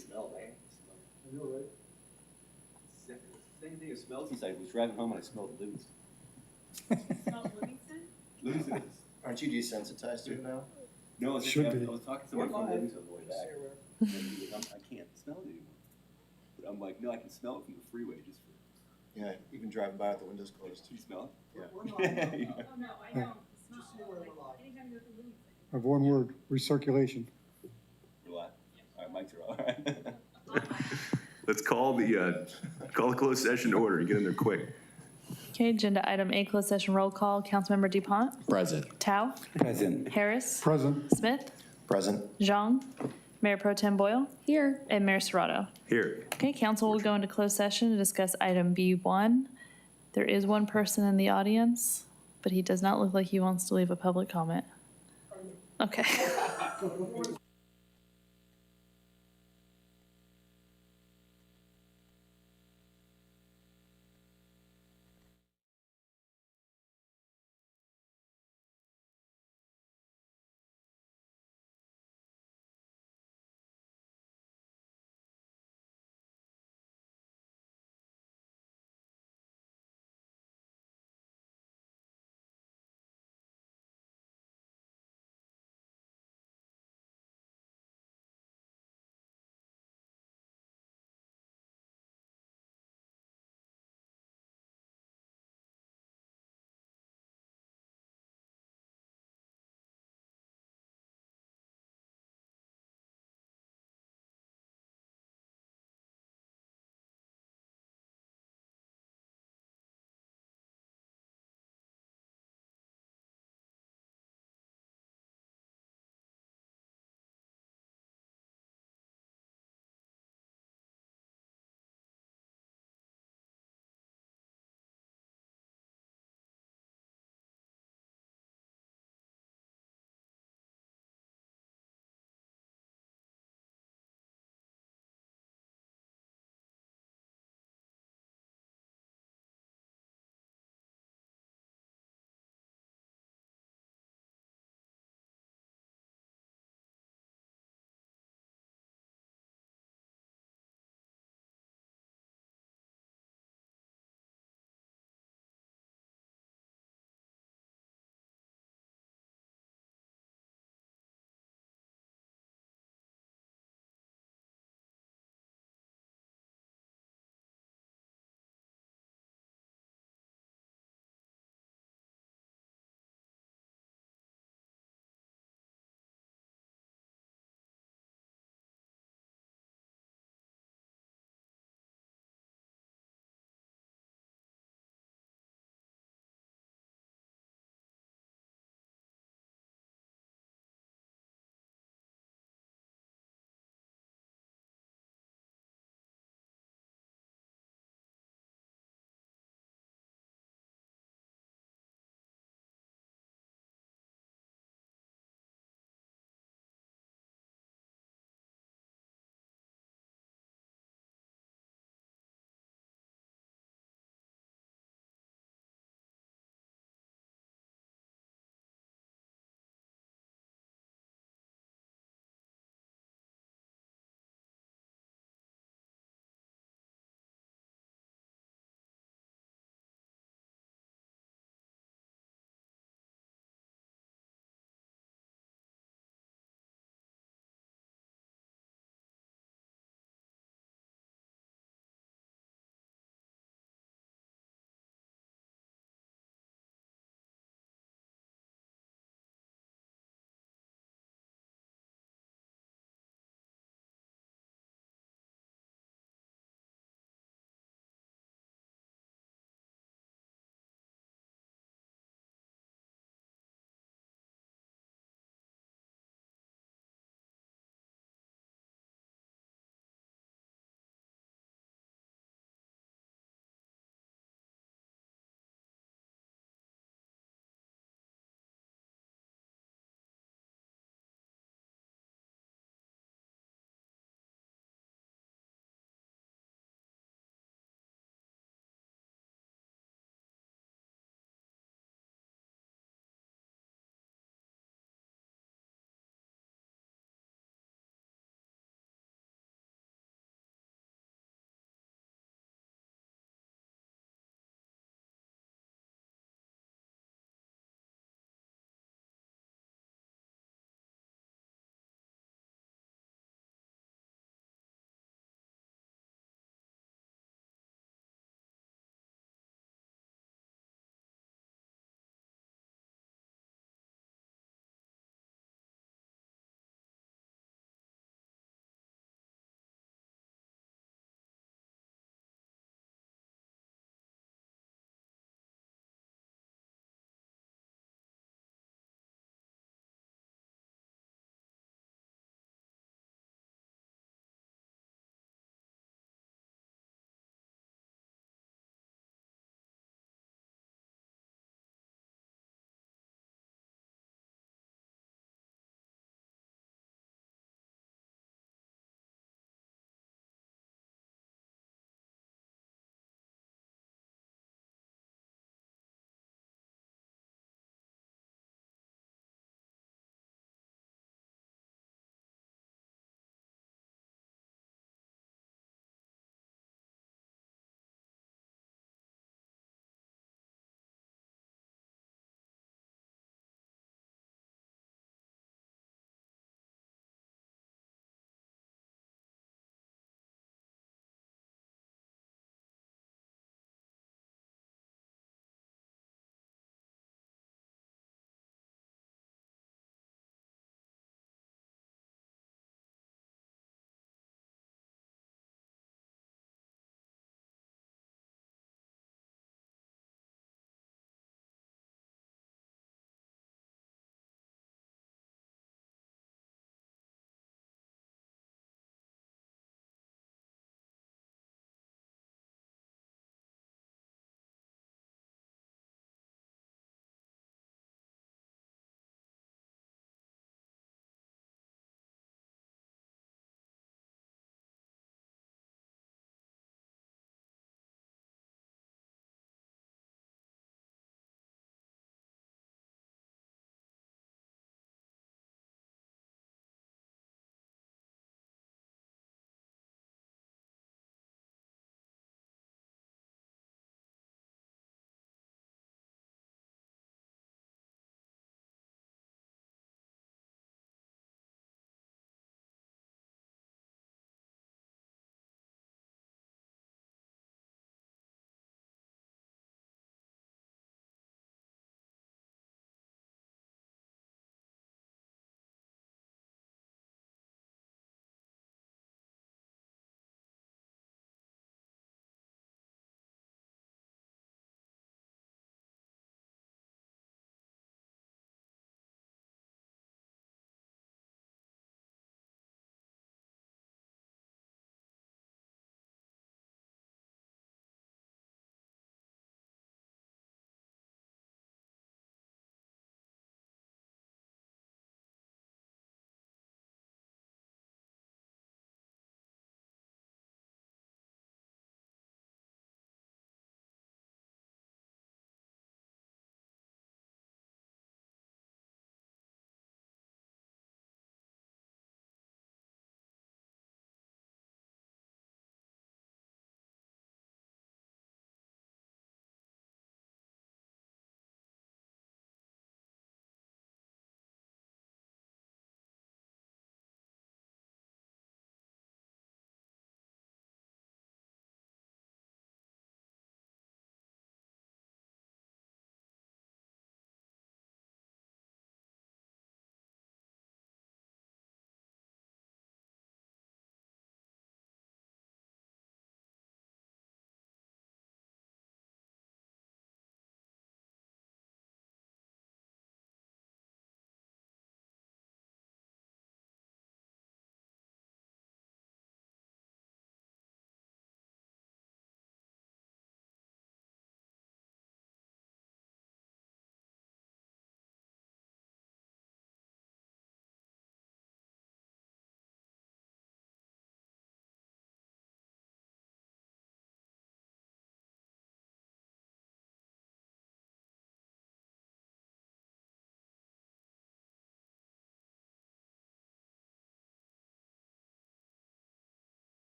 smell, man. I know, right? Same thing as smells inside. I was driving home and I smelled lose. Smell Livingston? Loses. Aren't you desensitized to it now? No, it's Should just, be. I was talking to someone from Livingston on the way back. And he was like, I can't smell it anymore. But I'm like, no, I can smell it from the freeway just for. Yeah, even driving by with the windows closed. Do you smell it? Yeah. Oh, no, I don't smell, like, anytime you go through Livingston. Of one word, recirculation. Relax. All right, Mike's all right. Let's call the closed session to order. Get in there quick. Okay, agenda item A, closed session roll call. Councilmember DuPont, Present. Tao, Present. Harris, Present. Smith, Present. Zhang, Mayor Pro Tem Boyle. Here. And Mayor Serrato. Here. Okay, council will go into closed session to discuss item B1. There is one person in the audience, but he does not look like he wants to leave a public comment. Okay.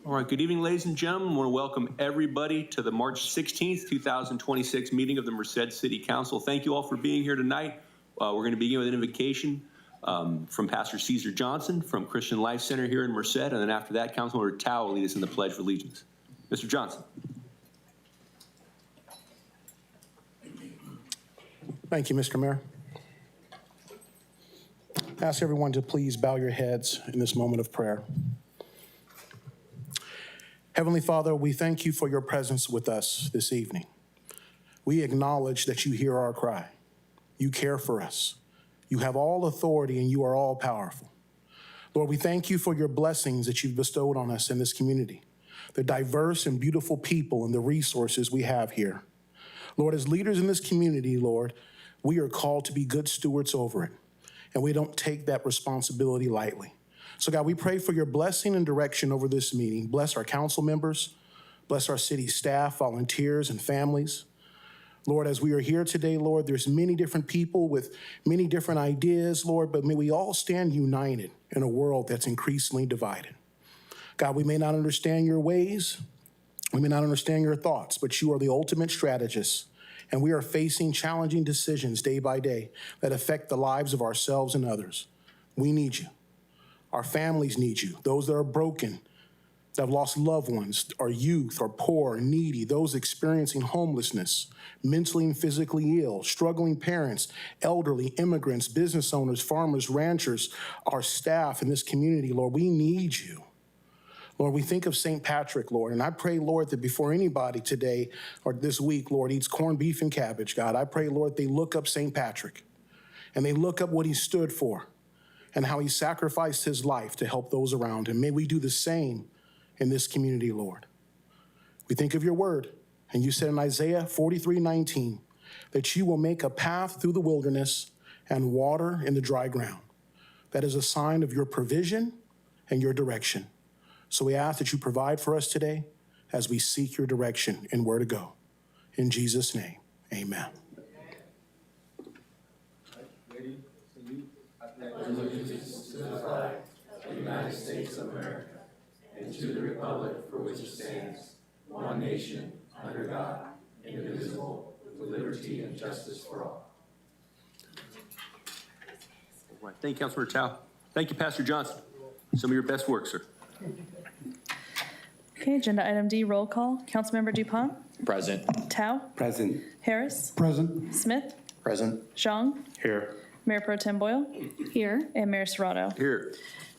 All right, good evening, ladies and gentlemen. I want to welcome everybody to the March 16th, 2026 meeting of the Merced City Council. Thank you all for being here tonight. We're going to begin with an invocation from Pastor Caesar Johnson from Christian Life Center here in Merced, and then after that, Councilmember Tao will lead us in the Pledge of Allegiance. Mr. Johnson. Thank you, Mr. Mayor. I ask everyone to please bow your heads in this moment of prayer. Heavenly Father, we thank you for your presence with us this evening. We acknowledge that you hear our cry. You care for us. You have all authority and you are all powerful. Lord, we thank you for your blessings that you've bestowed on us in this community, the diverse and beautiful people and the resources we have here. Lord, as leaders in this community, Lord, we are called to be good stewards over it, and we don't take that responsibility lightly. So God, we pray for your blessing and direction over this meeting. Bless our council members, bless our city staff, volunteers, and families. Lord, as we are here today, Lord, there's many different people with many different ideas, Lord, but may we all stand united in a world that's increasingly divided. God, we may not understand your ways, we may not understand your thoughts, but you are the ultimate strategist, and we are facing challenging decisions day by day that affect the lives of ourselves and others. We need you. Our families need you. Those that are broken, that have lost loved ones, our youth, our poor, needy, those experiencing homelessness, mentally and physically ill, struggling parents, elderly, immigrants, business owners, farmers, ranchers, our staff in this community, Lord, we need you. Lord, we think of St. Patrick, Lord, and I pray, Lord, that before anybody today or this week, Lord, eats corned beef and cabbage, God, I pray, Lord, they look up St. Patrick and they look up what he stood for and how he sacrificed his life to help those around him. May we do the same in this community, Lord. We think of your word, and you said in Isaiah 43:19 that you will make a path through the wilderness and water in the dry ground. That is a sign of your provision and your direction. So we ask that you provide for us today as we seek your direction and where to go. In Jesus' name, amen. All right, thank you, Councilmember Tao. Thank you, Pastor Johnson. Some of your best work, sir. Okay, agenda item D, roll call. Councilmember Dupont, Present. Tao, Present. Harris, Present. Smith, Present. Zhang, Here. Mayor Pro Tem Boyle, Here. and Mayor Serrato. Here.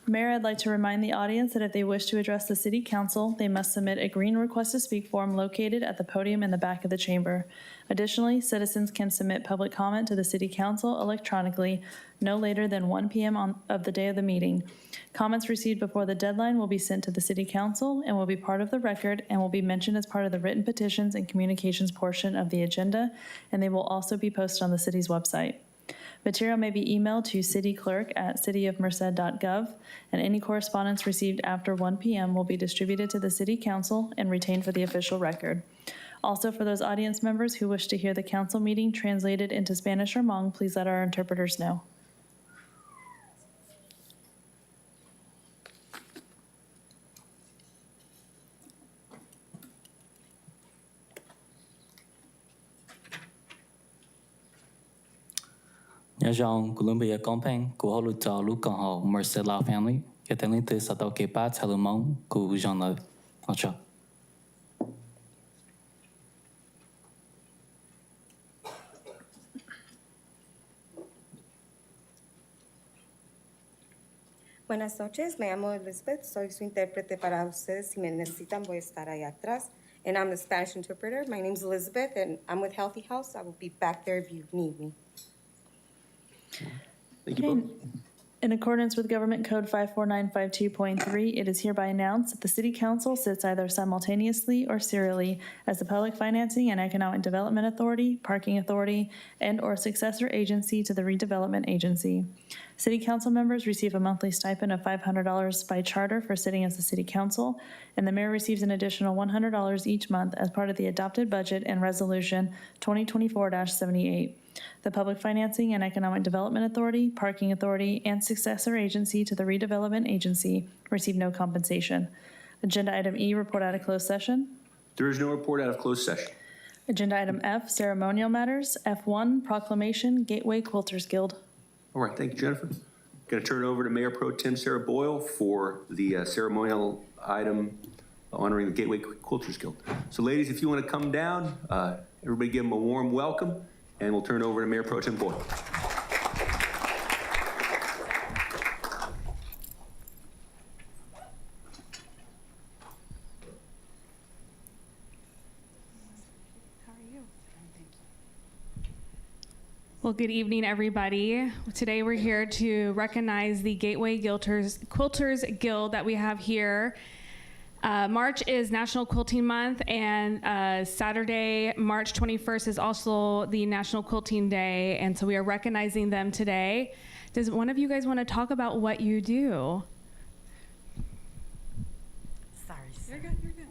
Mayor, I'd like to remind the audience that if they wish to address the city council, they must submit a green request to speak form located at the podium in the back of the chamber. Additionally, citizens can submit public comment to the city council electronically no later than 1 p.m. of the day of the meeting. Comments received before the deadline will be sent to the city council and will be part of the record and will be mentioned as part of the written petitions and communications portion of the agenda, and they will also be posted on the city's website. Material may be emailed to cityclerk@cityofmerced.gov, and any correspondence received after 1 p.m. will be distributed to the city council and retained for the official record. Also, for those audience members who wish to hear the council meeting translated into Spanish or Hmong, please let our interpreters know. Nhà dòng Columbia Company của họ lụt cho lúc còn họ Merced Lao family cái tên linh từ sát đầu kế ba theo mong của dòng lợi họ cho. Buenas noches, me llamo Elizabeth, soy su intérprete para ustedes. Si me necesitan, voy a estar ahí atrás. And I'm the Spanish interpreter. My name's Elizabeth, and I'm with Healthy House. I will be back there if you need me. Thank you both. In accordance with Government Code 54952.3, it is hereby announced that the City Council sits either simultaneously or serially as the Public Financing and Economic Development Authority, Parking Authority, and/or successor agency to the Redevelopment Agency. City Council members receive a monthly stipend of $500 by charter for sitting as the City Council, and the Mayor receives an additional $100 each month as part of the adopted budget and Resolution 2024-78. The Public Financing and Economic Development Authority, Parking Authority, and successor agency to the Redevelopment Agency receive no compensation. Agenda item E, report out of closed session. There is no report out of closed session. Agenda item F, ceremonial matters. F1, proclamation, Gateway Quilters Guild. All right, thank you, Jennifer. Going to turn it over to Mayor Pro Tem Sarah Boyle for the ceremonial item honoring the Gateway Quilters Guild. So ladies, if you want to come down, everybody give them a warm welcome, and we'll turn it over to Mayor Pro Tem Boyle. Well, good evening, everybody. Today we're here to recognize the Gateway Quilters Guild that we have here. March is National Quilting Month, and Saturday, March 21st, is also the National Quilting Day, and so we are recognizing them today. Does one of you guys want to talk about what you do? Sorry. You're good, you're good.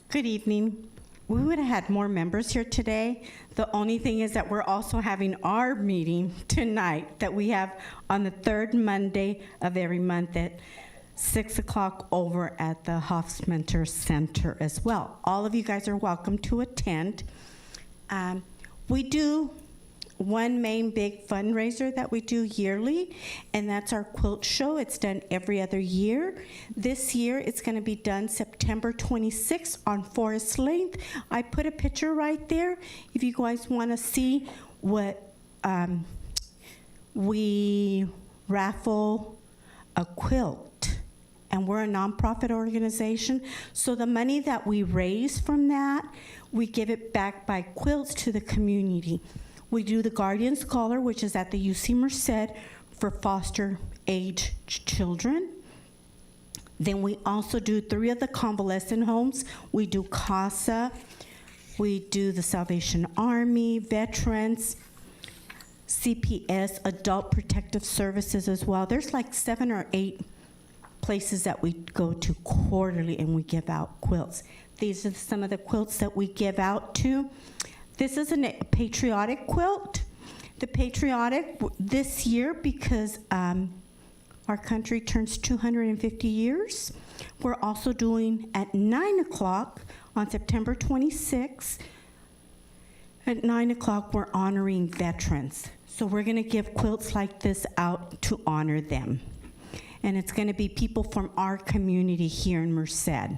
Good evening. We would have had more members here today. The only thing is that we're also having our meeting tonight that we have on the third Monday of every month at 6 o'clock over at the Hofsmentor Center as well. All of you guys are welcome to attend. We do one main big fundraiser that we do yearly, and that's our quilt show. It's done every other year. This year, it's going to be done September 26th on Forest Lane. I put a picture right there. If you guys want to see what we raffle a quilt, and we're a nonprofit organization, so the money that we raise from that, we give it back by quilts to the community. We do the Guardian Scholar, which is at the UC Merced for foster age children. Then we also do 3 of the convalescent homes. We do CASA, we do the Salvation Army, veterans, CPS, Adult Protective Services as well. There's like 7 or 8 places that we go to quarterly and we give out quilts. These are some of the quilts that we give out to. This is a patriotic quilt. The patriotic this year, because our country turns 250 years, we're also doing at 9 o'clock on September 26th. At 9 o'clock, we're honoring veterans. So we're gonna give quilts like this out to honor them. And it's gonna be people from our community here in Merced.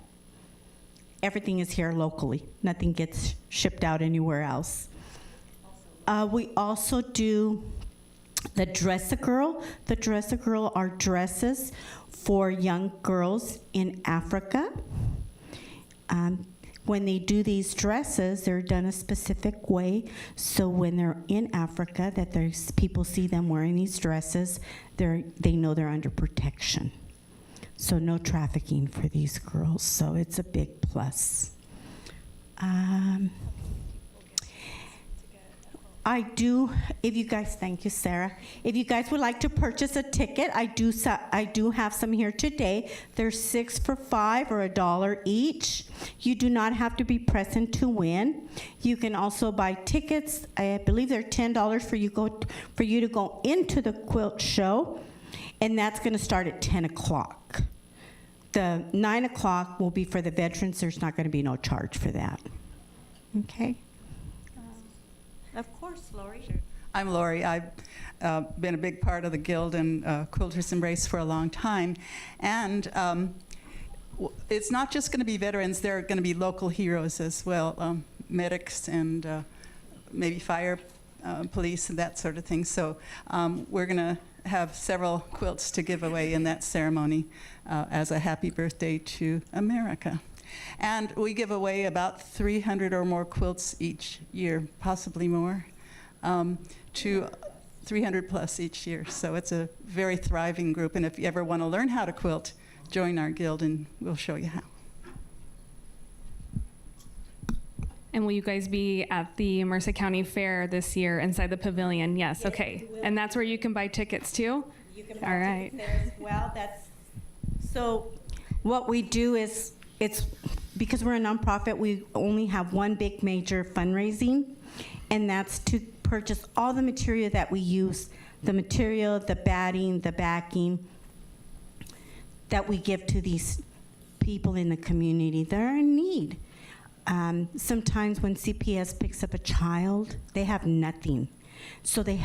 Everything is here locally. Nothing gets shipped out anywhere else. We also do the Dress-A-Girl. The Dress-A-Girl are dresses for young girls in Africa. When they do these dresses, they're done a specific way, so when they're in Africa, that there's people see them wearing these dresses, they know they're under protection. So no trafficking for these girls, so it's a big plus. I do, if you guys, thank you, Sarah. If you guys would like to purchase a ticket, I do have some here today. They're 6 for $5 or $1 each. You do not have to be present to win. You can also buy tickets. I believe they're $10 for you to go into the quilt show, and that's gonna start at 10 o'clock. The 9 o'clock will be for the veterans. There's not gonna be no charge for that. Okay? Of course, Lori. I'm Lori. I've been a big part of the Guild and Quilters Embrace for a long time. And it's not just going to be veterans. There are going to be local heroes as well, medics and maybe fire, police, and that sort of thing. So we're going to have several quilts to give away in that ceremony as a happy birthday to America. And we give away about 300 or more quilts each year, possibly more, to 300 plus each year. So it's a very thriving group. And if you ever want to learn how to quilt, join our guild and we'll show you how. And will you guys be at the Merced County Fair this year inside the pavilion? Yes, okay. And that's where you can buy tickets too? You can buy tickets there as well. So what we do is, it's because we're a nonprofit, we only have one big major fundraising, and that's to purchase all the material that we use, the material, the batting, the backing, that we give to these people in the community that are in need. Sometimes when CPS picks up a child, they have nothing. So they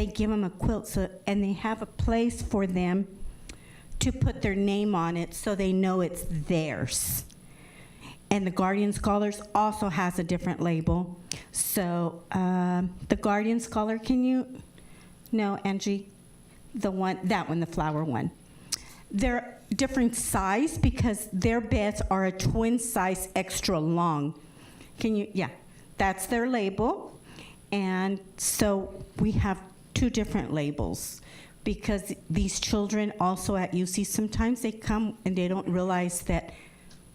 give them a quilt, and they have a place for them to put their name on it so they know it's theirs. And the Guardian Scholars also has a different label. So the Guardian Scholar, no, Angie, that one, the flower one. They're different size because their beds are a twin size extra long. Yeah, that's their label. And so we have two different labels because these children also at UC, sometimes they come and they don't realize that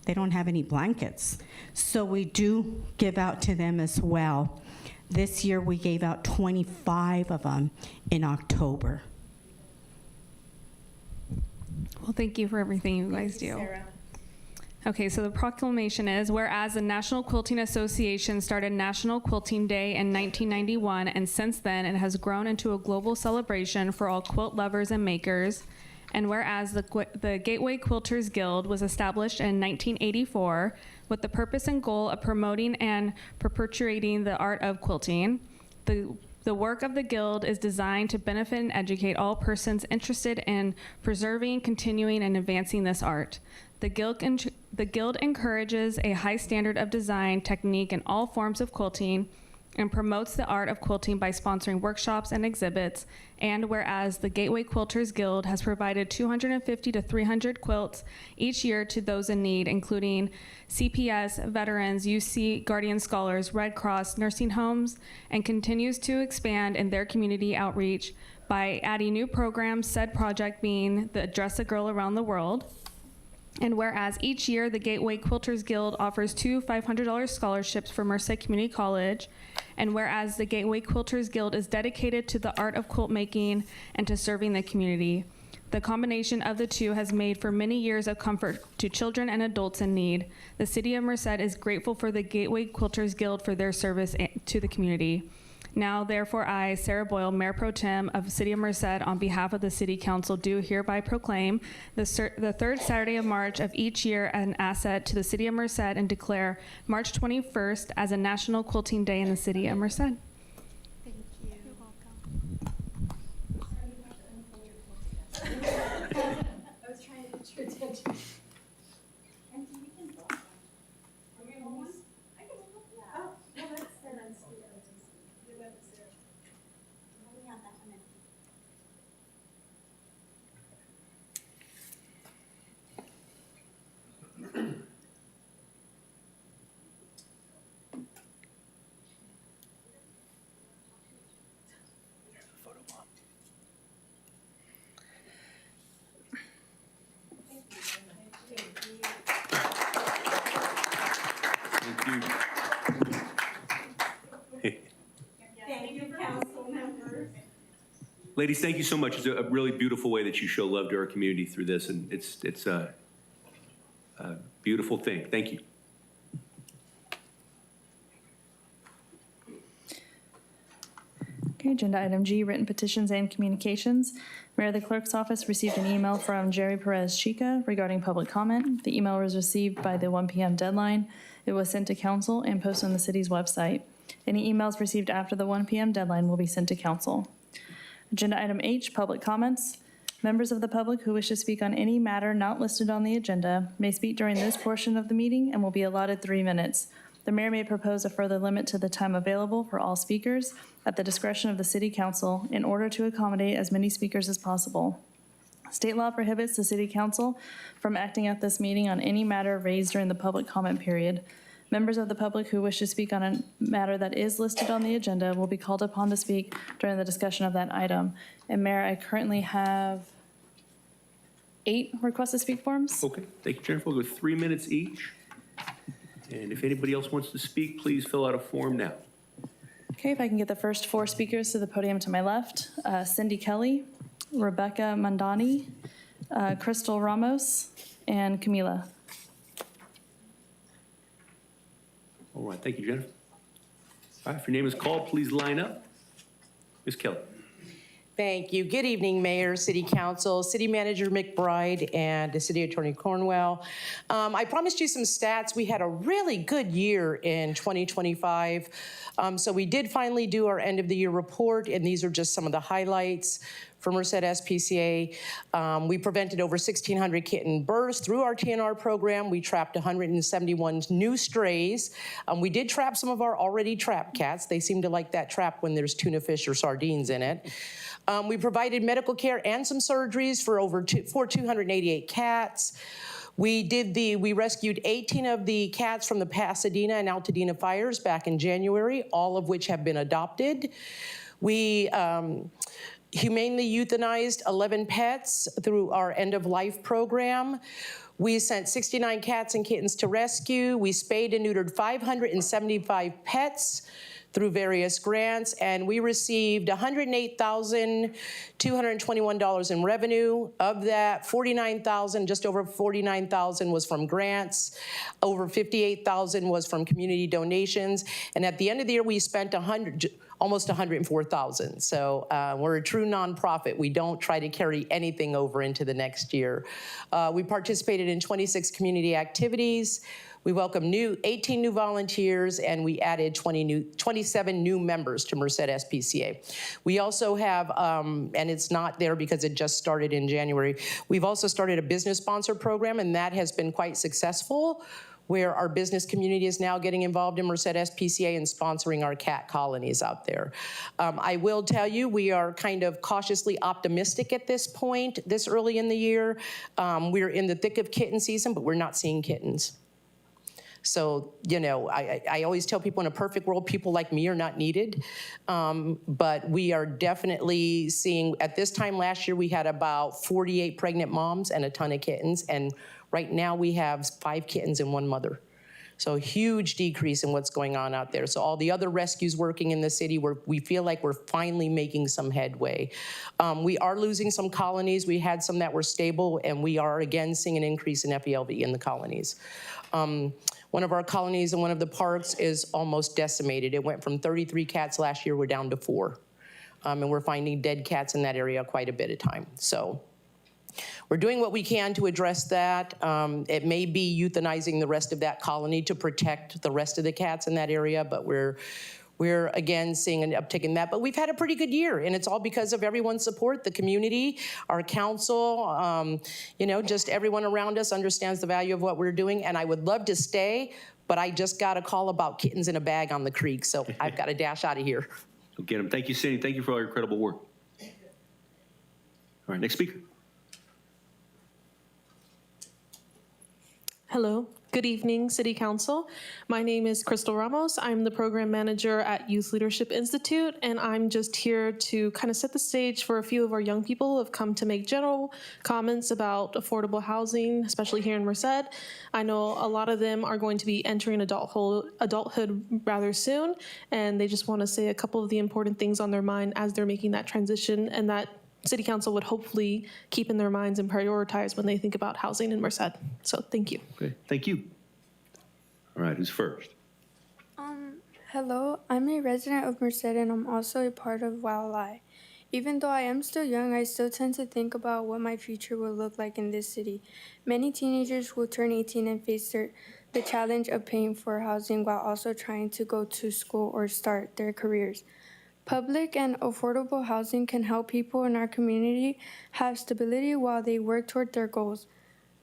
they don't have any blankets. So we do give out to them as well. This year we gave out 25 of them in October. Well, thank you for everything you guys do. Sarah. Okay, so the proclamation is, whereas the National Quilting Association started National Quilting Day in 1991, and since then it has grown into a global celebration for all quilt lovers and makers. And whereas the Gateway Quilters Guild was established in 1984 with the purpose and goal of promoting and perpetuating the art of quilting, the work of the Guild is designed to benefit and educate all persons interested in preserving, continuing, and advancing this art. The Guild encourages a high standard of design technique in all forms of quilting and promotes the art of quilting by sponsoring workshops and exhibits. And whereas the Gateway Quilters Guild has provided 250 to 300 quilts each year to those in need, including CPS, veterans, UC, Guardian Scholars, Red Cross, nursing homes, and continues to expand in their community outreach by adding new programs, said project being the Dress a Girl Around the World. And whereas each year the Gateway Quilters Guild offers 2 $500 scholarships for Merced Community College, and whereas the Gateway Quilters Guild is dedicated to the art of quilt making and to serving the community. The combination of the two has made for many years of comfort to children and adults in need. The City of Merced is grateful for the Gateway Quilters Guild for their service to the community. Now, therefore, I, Sarah Boyle, Mayor Pro Tem of the City of Merced, on behalf of the City Council, do hereby proclaim the third Saturday of March of each year an asset to the City of Merced and declare March 21st as a National Quilting Day in the City of Merced. Thank you. You're welcome. I was trying to get your attention. Ladies, thank you so much. It's a really beautiful way that you show love to our community through this, and it's a beautiful thing. Thank you. Okay, agenda item G, written petitions and communications. Mayor, the clerk's office received an email from Jerry Perez Chica regarding public comment. The email was received by the 1 p.m. deadline. It was sent to council and posted on the city's website. Any emails received after the 1 p.m. deadline will be sent to council. Agenda item H, public comments. Members of the public who wish to speak on any matter not listed on the agenda may speak during this portion of the meeting and will be allotted 3 minutes. The mayor may propose a further limit to the time available for all speakers at the discretion of the city council in order to accommodate as many speakers as possible. State law prohibits the city council from acting at this meeting on any matter raised during the public comment period. Members of the public who wish to speak on a matter that is listed on the agenda will be called upon to speak during the discussion of that item. And Mayor, I currently have 8 request to speak forms. Okay, thank you, Jennifer. We'll go 3 minutes each. And if anybody else wants to speak, please fill out a form now. Okay, if I can get the first 4 speakers to the podium to my left. Cindy Kelly, Rebecca Mandani, Crystal Ramos, and Camila. All right, thank you, Jennifer. All right, if your name is called, please line up. Ms. Kelly. Thank you. Good evening, Mayor, City Council, City Manager McBride, and the City Attorney Cornwell. I promised you some stats. We had a really good year in 2025. So we did finally do our end of the year report, and these are just some of the highlights. For Merced SPCA, we prevented over 1,600 kitten births through our TNR program. We trapped 171 new strays. We did trap some of our already trapped cats. They seem to like that trap when there's tuna fish or sardines in it. We provided medical care and some surgeries for 288 cats. We rescued 18 of the cats from the Pasadena and Altadena fires back in January, all of which have been adopted. We humanely euthanized 11 pets through our end-of-life program. We sent 69 cats and kittens to rescue. We spayed and neutered 575 pets through various grants, and we received $108,221 in revenue. Of that, just over $49,000 was from grants, over $58,000 was from community donations, and at the end of the year, we spent almost $104,000. So we're a true nonprofit. We don't try to carry anything over into the next year. We participated in 26 community activities. We welcomed 18 new volunteers, and we added 27 new members to Merced SPCA. We also have, and it's not there because it just started in January, we've also started a business sponsor program, and that has been quite successful, where our business community is now getting involved in Merced SPCA and sponsoring our cat colonies out there. I will tell you, we are kind of cautiously optimistic at this point, this early in the year. We're in the thick of kitten season, but we're not seeing kittens. So, you know, I always tell people in a perfect world, people like me are not needed. But we are definitely seeing, at this time last year, we had about 48 pregnant moms and a ton of kittens. And right now we have 5 kittens and 1 mother. So a huge decrease in what's going on out there. So all the other rescues working in the city, we feel like we're finally making some headway. We are losing some colonies. We had some that were stable, and we are again seeing an increase in FELV in the colonies. One of our colonies in one of the parks is almost decimated. It went from 33 cats last year, we're down to 4. And we're finding dead cats in that area quite a bit of time. So we're doing what we can to address that. It may be euthanizing the rest of that colony to protect the rest of the cats in that area, but we're again seeing an uptick in that. But we've had a pretty good year, and it's all because of everyone's support, the community, our council, you know, just everyone around us understands the value of what we're doing. And I would love to stay, but I just got a call about kittens in a bag on the creek, so I've got to dash out of here. Go get them. Thank you, Cindy. Thank you for all your incredible work. All right, next speaker. Hello, good evening, City Council. My name is Crystal Ramos. I'm the program manager at Youth Leadership Institute, and I'm just here to kind of set the stage for a few of our young people who have come to make general comments about affordable housing, especially here in Merced. I know a lot of them are going to be entering adulthood rather soon, and they just want to say a couple of the important things on their mind as they're making that transition, and that City Council would hopefully keep in their minds and prioritize when they think about housing in Merced. So thank you. Okay, thank you. All right, who's first? Hello, I'm a resident of Merced and I'm also a part of Wildlife. Even though I am still young, I still tend to think about what my future will look like in this city. Many teenagers will turn 18 and face the challenge of paying for housing while also trying to go to school or start their careers. Public and affordable housing can help people in our community have stability while they work toward their goals.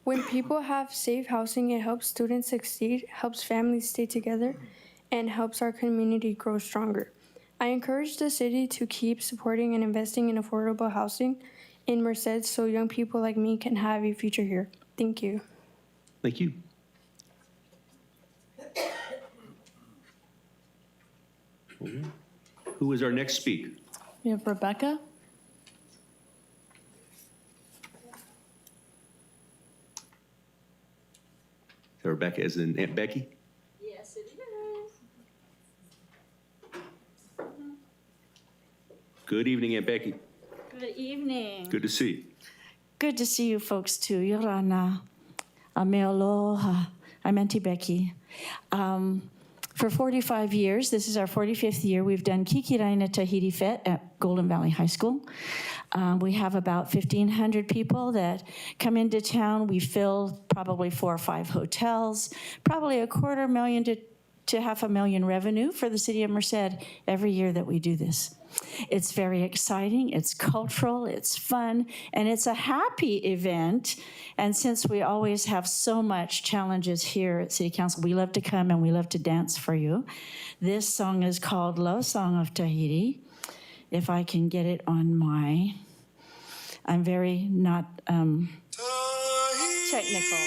When people have safe housing, it helps students succeed, helps families stay together, and helps our community grow stronger. I encourage the city to keep supporting and investing in affordable housing in Merced so young people like me can have a future here. Thank you. Thank you. Who is our next speaker? We have Rebecca. So Rebecca as in Aunt Becky? Yes, it is. Good evening, Aunt Becky. Good evening. Good to see you. Good to see you folks too. Yorana, Amealoha. I'm Auntie Becky. For 45 years, this is our 45th year, we've done Kikiraina Tahiti Fete at Golden Valley High School. We have about 1,500 people that come into town. We fill probably 4 or 5 hotels, probably $250,000 to $500,000 revenue for the city of Merced every year that we do this. It's very exciting, it's cultural, it's fun, and it's a happy event. And since we always have so much challenges here at City Council, we love to come and we love to dance for you. This song is called Love Song of Tahiti. If I can get it on my, I'm very not technical.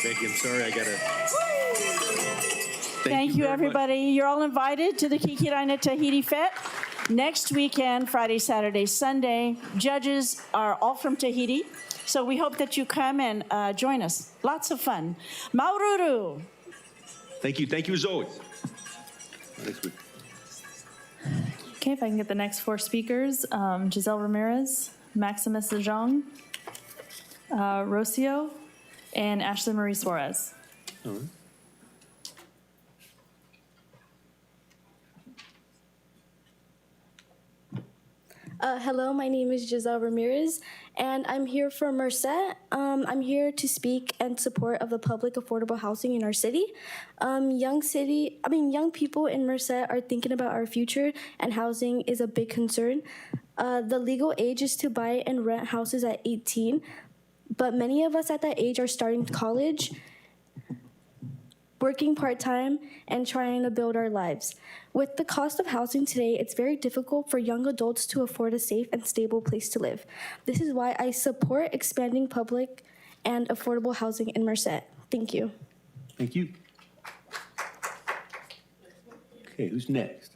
Becky, I'm sorry, I gotta. Thank you, very everybody. You're all invited to the Kikiraina Tahiti Fete next weekend, Friday, Saturday, Sunday. Judges are all from Tahiti, so we hope that you come and join us. Lots of fun. Maururu. Thank you as always. Next week. Okay, if I can get the next 4 speakers, Giselle Ramirez, Maximus Zhang, Rocio, and Ashley Marie Suarez. All right. Hello, my name is Giselle Ramirez, and I'm here from Merced. I'm here to speak in support of the public affordable housing in our city. Young people in Merced are thinking about our future, and housing is a big concern. The legal age is to buy and rent houses at 18, but many of us at that age are starting college, working part-time, and trying to build our lives. With the cost of housing today, it's very difficult for young adults to afford a safe and stable place to live. This is why I support expanding public and affordable housing in Merced. Thank you. Thank you. Okay, who's next?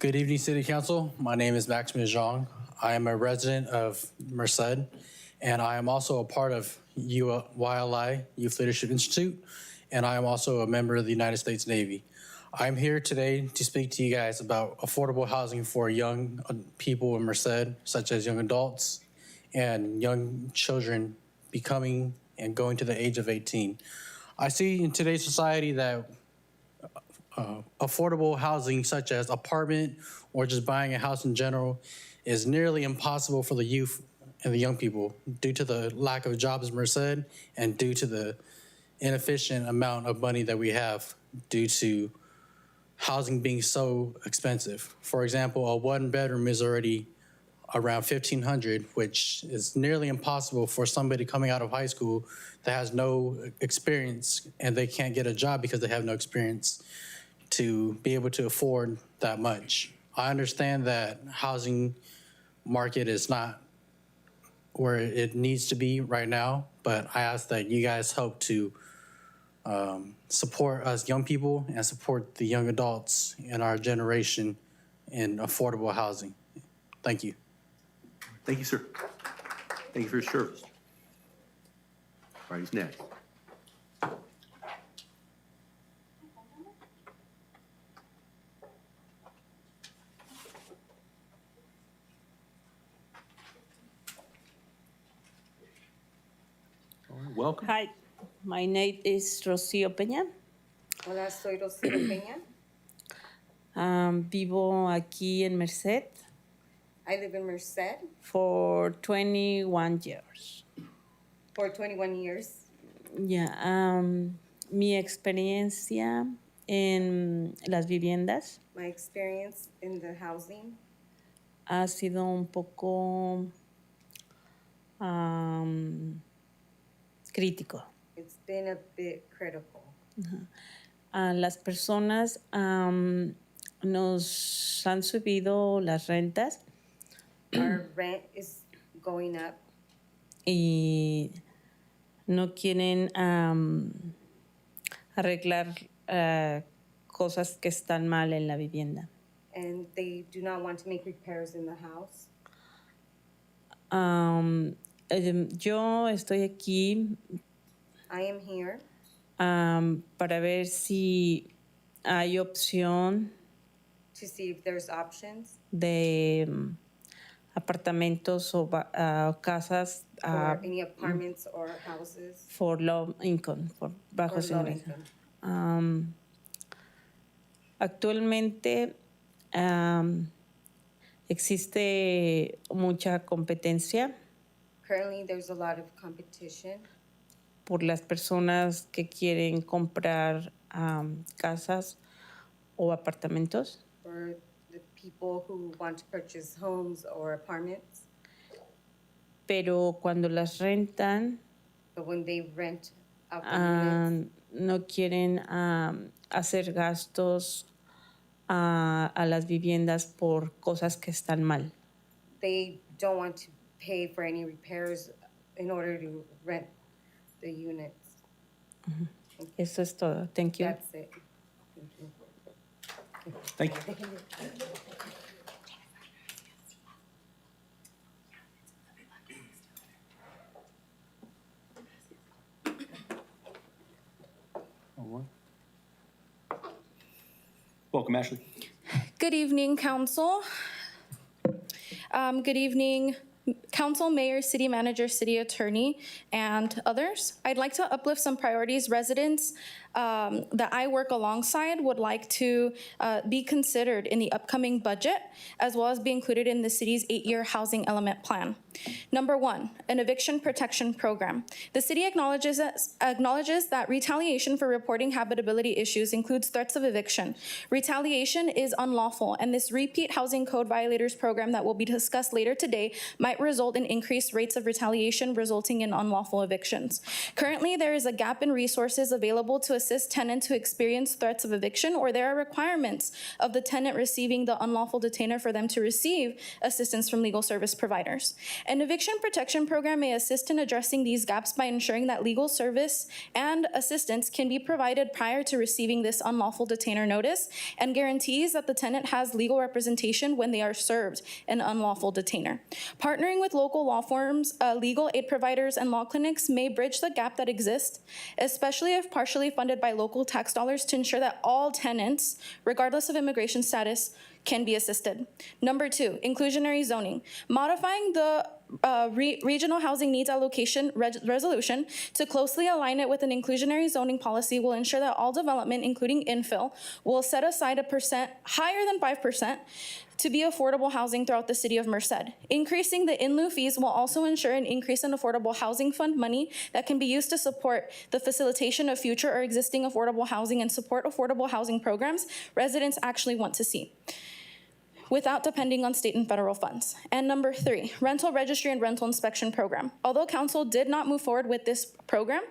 Good evening, City Council. My name is Maximus Zhang. I am a resident of Merced, and I am also a part of YLI, Youth Leadership Institute, and I am also a member of the United States Navy. I'm here today to speak to you guys about affordable housing for young people in Merced, such as young adults and young children becoming and going to the age of 18. I see in today's society that affordable housing, such as apartment or just buying a house in general, is nearly impossible for the youth and the young people due to the lack of jobs in Merced and due to the inefficient amount of money that we have due to housing being so expensive. For example, a one-bedroom is already around $1,500, which is nearly impossible for somebody coming out of high school that has no experience and they can't get a job because they have no experience to be able to afford that much. I understand that housing market is not where it needs to be right now, but I ask that you guys help to support us young people and support the young adults in our generation in affordable housing. Thank you. Thank you, sir. Thank you for your service. All right, who's next? All right, welcome. Hi, my name is Rocío Peña. Hola, soy Rocío Peña. Vivo aquí en Merced I live in Merced for 21 years. for 21 years. Yeah, mi experiencia en las viviendas My experience in the housing ha sido un poco crítico. it's been a bit critical. Las personas nos han subido las rentas Our rent is going up y no quieren arreglar cosas que están mal en la vivienda. and they do not want to make repairs in the house. Yo estoy aquí I am here para ver si hay opción to see if there's options de apartamentos o casas for any apartments or houses for low income, por or bajos low ingresos. income. Actualmente existe mucha competencia Currently, there's a lot of competition por las personas que quieren comprar casas o apartamentos, for the people who want to purchase homes or apartments, pero cuando las rentan but when they rent out the units, no quieren hacer gastos a las viviendas por cosas que están mal. they don't want to pay for any repairs in order to rent the units. Eso es todo. Thank you. That's it. Thank you. All right. Welcome, Ashley. Good evening, Council. Good evening, Council, Mayor, City Manager, City Attorney, and others. I'd like to uplift some priorities residents that I work alongside would like to be considered in the upcoming budget, as well as be included in the city's 8-year housing element plan. Number 1, an eviction protection program. The city acknowledges that retaliation for reporting habitability issues includes threats of eviction. Retaliation is unlawful, and this repeat housing code violators program that will be discussed later today might result in increased rates of retaliation resulting in unlawful evictions. Currently, there is a gap in resources available to assist tenants who experience threats of eviction, or there are requirements of the tenant receiving the unlawful detainer for them to receive assistance from legal service providers. An eviction protection program may assist in addressing these gaps by ensuring that legal service and assistance can be provided prior to receiving this unlawful detainer notice, and guarantees that the tenant has legal representation when they are served an unlawful detainer. Partnering with local law firms, legal aid providers, and law clinics may bridge the gap that exists, especially if partially funded by local tax dollars, to ensure that all tenants, regardless of immigration status, can be assisted. Number 2, inclusionary zoning. Modifying the regional housing needs allocation resolution to closely align it with an inclusionary zoning policy will ensure that all development, including infill, will set aside a percent higher than 5% to be affordable housing throughout the city of Merced. Increasing the in lieu fees will also ensure an increase in affordable housing fund money that can be used to support the facilitation of future or existing affordable housing and support affordable housing programs residents actually want to see, without depending on state and federal funds. And number 3, rental registry and rental inspection program. Although council did not move forward with this program,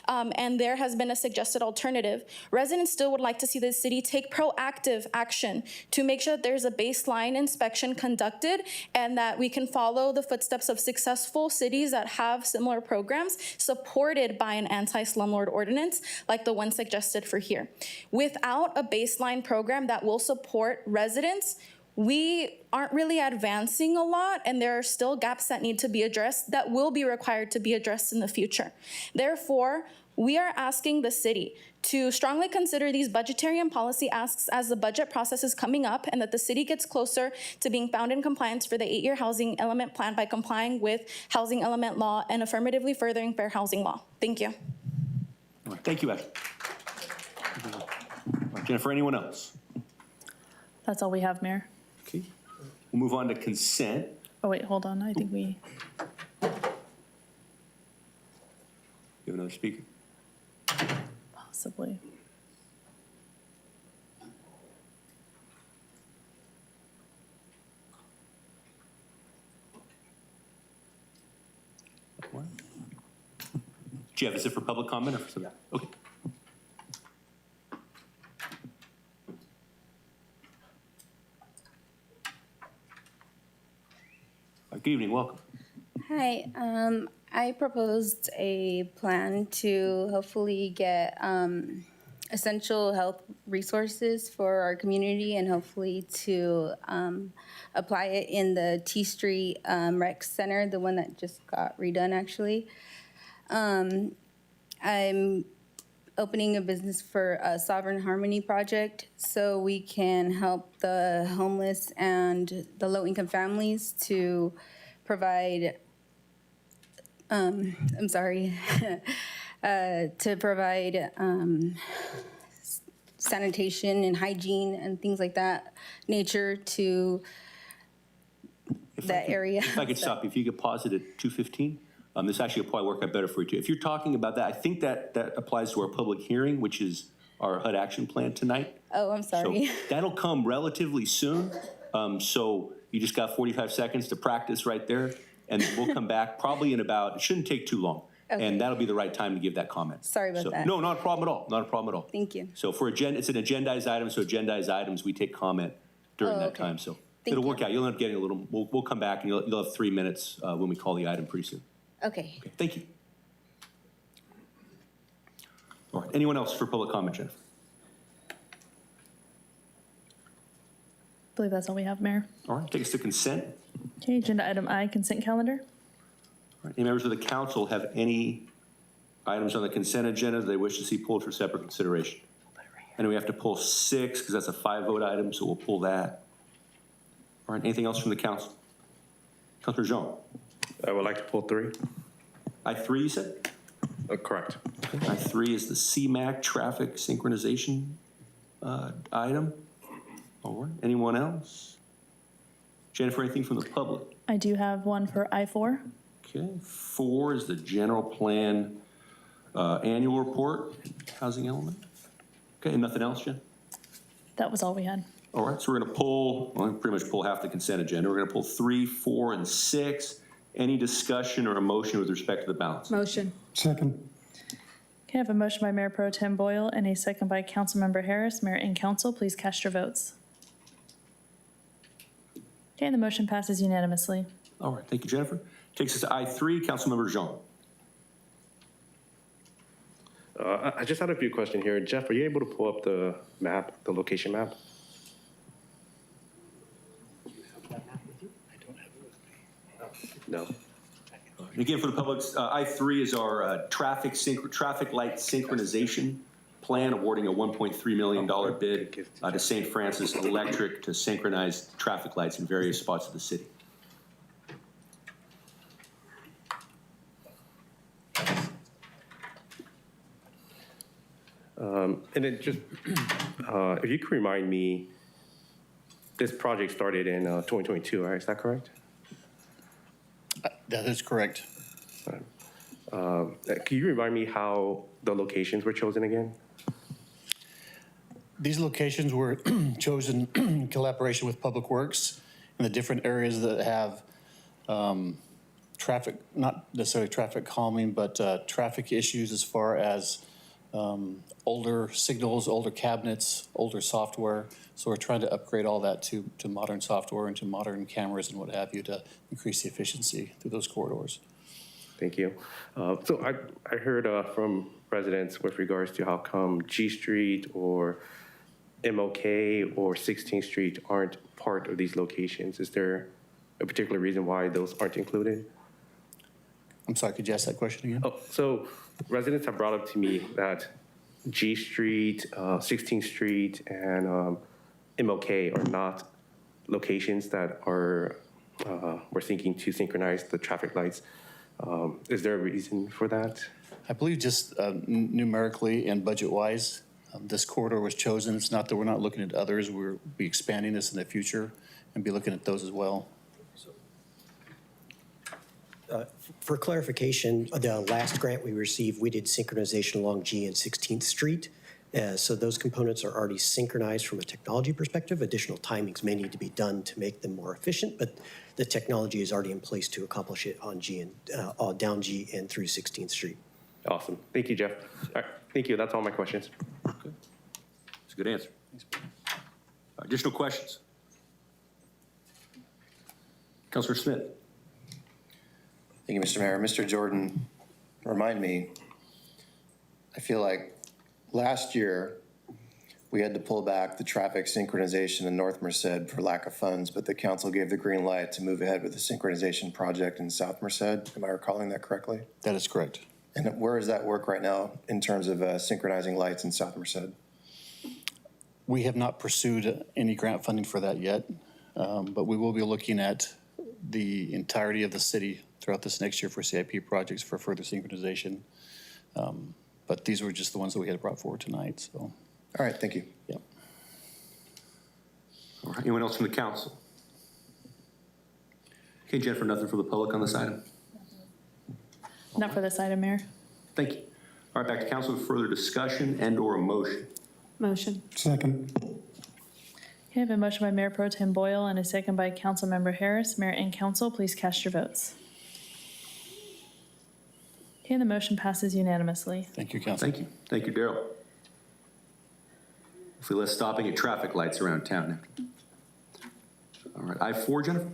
and there has been a suggested alternative, residents still would like to see the city take proactive action to make sure that there's a baseline inspection conducted and that we can follow the footsteps of successful cities that have similar programs supported by an anti-slumlord ordinance like the one suggested for here. Without a baseline program that will support residents, we aren't really advancing a lot, and there are still gaps that need to be addressed that will be required to be addressed in the future. Therefore, we are asking the city to strongly consider these budgetary and policy asks as the budget process is coming up, and that the city gets closer to being found in compliance for the 8-year housing element plan by complying with housing element law and affirmatively furthering fair housing law. Thank you. All right, thank you, Ashley. All right, Jennifer, anyone else? That's all we have, Mayor. Okay. We'll move on to consent. Oh, wait, hold on. I think we, You have another speaker? possibly. What? Jeff, is it for public comment or for something? Okay. Good evening, welcome. Hi, I proposed a plan to hopefully get essential health resources for our community and hopefully to apply it in the T Street Rec Center, the one that just got redone actually. I'm opening a business for a Sovereign Harmony project so we can help the homeless and the low-income families to provide, to provide sanitation and hygiene and things like that, nature to that area. If I could stop you, if you could pause it at 2:15. This actually will probably work out better for you too. If you're talking about that, I think that applies to our public hearing, which is our HUD action plan tonight. Oh, I'm sorry. So that'll come relatively soon. So you just got 45 seconds to practice right there, and we'll come back probably in about, it shouldn't take too long. Okay. And that'll be the right time to give that comment. Sorry about that. No, not a problem at all, not a problem at all. Thank you. So for it's an agendized item, so agendized items, we take comment during that time. So it'll work out. You'll end up getting a little, we'll come back and you'll have 3 minutes when we call the item pretty soon. Okay. Okay, thank you. All right, anyone else for public comment, Jennifer? I believe that's all we have, Mayor. All right, take us to consent. Okay, agenda item I, consent calendar. All right, any members of the council have any items on the consent agenda that they wish to see pulled for separate consideration? And we have to pull 6 because that's a 5-vote item, so we'll pull that. All right, anything else from the council? Councilor Jean. I would like to pull 3. I3, you said? Correct. Okay. I3 is the CMAQ traffic synchronization item. All right, anyone else? Jennifer, anything from the public? I do have one for I4. Okay, 4 is the general plan annual report, housing element. Okay, and nothing else, Jen? That was all we had. All right, so we're gonna pull, well, pretty much pull half the consent agenda. We're gonna pull 3, 4, and 6. Any discussion or a motion with respect to the balance? Motion. Second. Okay, I have a motion by Mayor Pro Tem Boyle and a second by Councilmember Harris. Mayor and council, please cast your votes. Okay, the motion passes unanimously. All right, thank you, Jennifer. Takes us to I3, Councilmember Jean. I just had a few questions here. Jeff, are you able to pull up the map, the location map? No. And again, for the public, I3 is our traffic light synchronization plan, awarding a $1.3 million bid to St. Francis Electric to synchronize traffic lights in various spots of the city. And then just, if you could remind me, this project started in 2022, right? Is that correct? That is correct. Can you remind me how the locations were chosen again? These locations were chosen in collaboration with Public Works in the different areas that have traffic, not necessarily traffic calming, but traffic issues as far as older signals, older cabinets, older software. So we're trying to upgrade all that to modern software and to modern cameras and what have you to increase the efficiency through those corridors. Thank you. So I heard from residents with regards to how come G Street or MLK or 16th Street aren't part of these locations. Is there a particular reason why those aren't included? I'm sorry, could you ask that question again? Oh, so residents have brought up to me that G Street, 16th Street, and MLK are not locations that are we're thinking to synchronize the traffic lights. Is there a reason for that? I believe just numerically and budget-wise, this corridor was chosen. It's not that we're not looking at others. We'll be expanding this in the future and be looking at those as well. For clarification, the last grant we received, we did synchronization along G and 16th Street. So those components are already synchronized from a technology perspective. Additional timings may need to be done to make them more efficient, but the technology is already in place to accomplish it on G and down G and through 16th Street. Awesome. Thank you, Jeff. All right. Thank you. That's all my questions. Okay. That's a good answer. Additional questions? Councilor Smith. Thank you, Mr. Mayor. Mr. Jordan, remind me, I feel like last year we had to pull back the traffic synchronization in North Merced for lack of funds, but the council gave the green light to move ahead with the synchronization project in South Merced. Am I recalling that correctly? That is correct. And where does that work right now in terms of synchronizing lights in South Merced? We have not pursued any grant funding for that yet, but we will be looking at the entirety of the city throughout this next year for CIP projects for further synchronization. But these were just the ones that we had brought forward tonight. So, all right, thank you. Yep. All right. Anyone else from the council? Okay, Jennifer, nothing for the public on this item? Not for this item, Mayor. Thank you. All right, back to council for further discussion and or a motion. Motion. Second. Okay, I have a motion by Mayor Pro Tem Boyle and a second by Councilmember Harris. Mayor and council, please cast your votes. Okay, the motion passes unanimously. Thank you, council. Thank you. Thank you, Daryl. Hopefully less stopping at traffic lights around town. All right, I-4, Jennifer?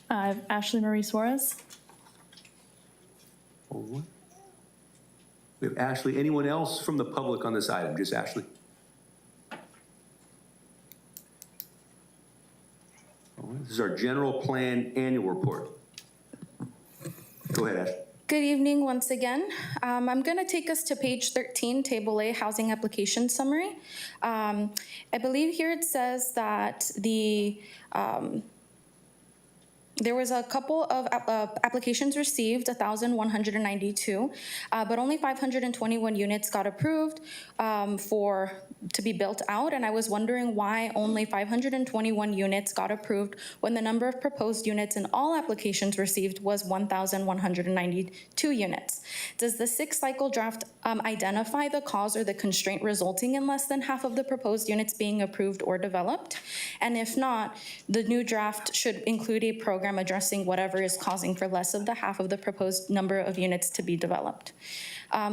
I have Ashley Marie Suarez. All right. We have Ashley. Anyone else from the public on this item? Just Ashley? All right. This is our general plan annual report. Go ahead, Ashley. Good evening once again. I'm going to take us to page 13, Table A, Housing Application Summary. I believe here it says that there was a couple of applications received, 1,192, but only 521 units got approved to be built out. And I was wondering why only 521 units got approved when the number of proposed units in all applications received was 1,192 units. Does the sixth cycle draft identify the cause or the constraint resulting in less than half of the proposed units being approved or developed? And if not, the new draft should include a program addressing whatever is causing for less of the half of the proposed number of units to be developed.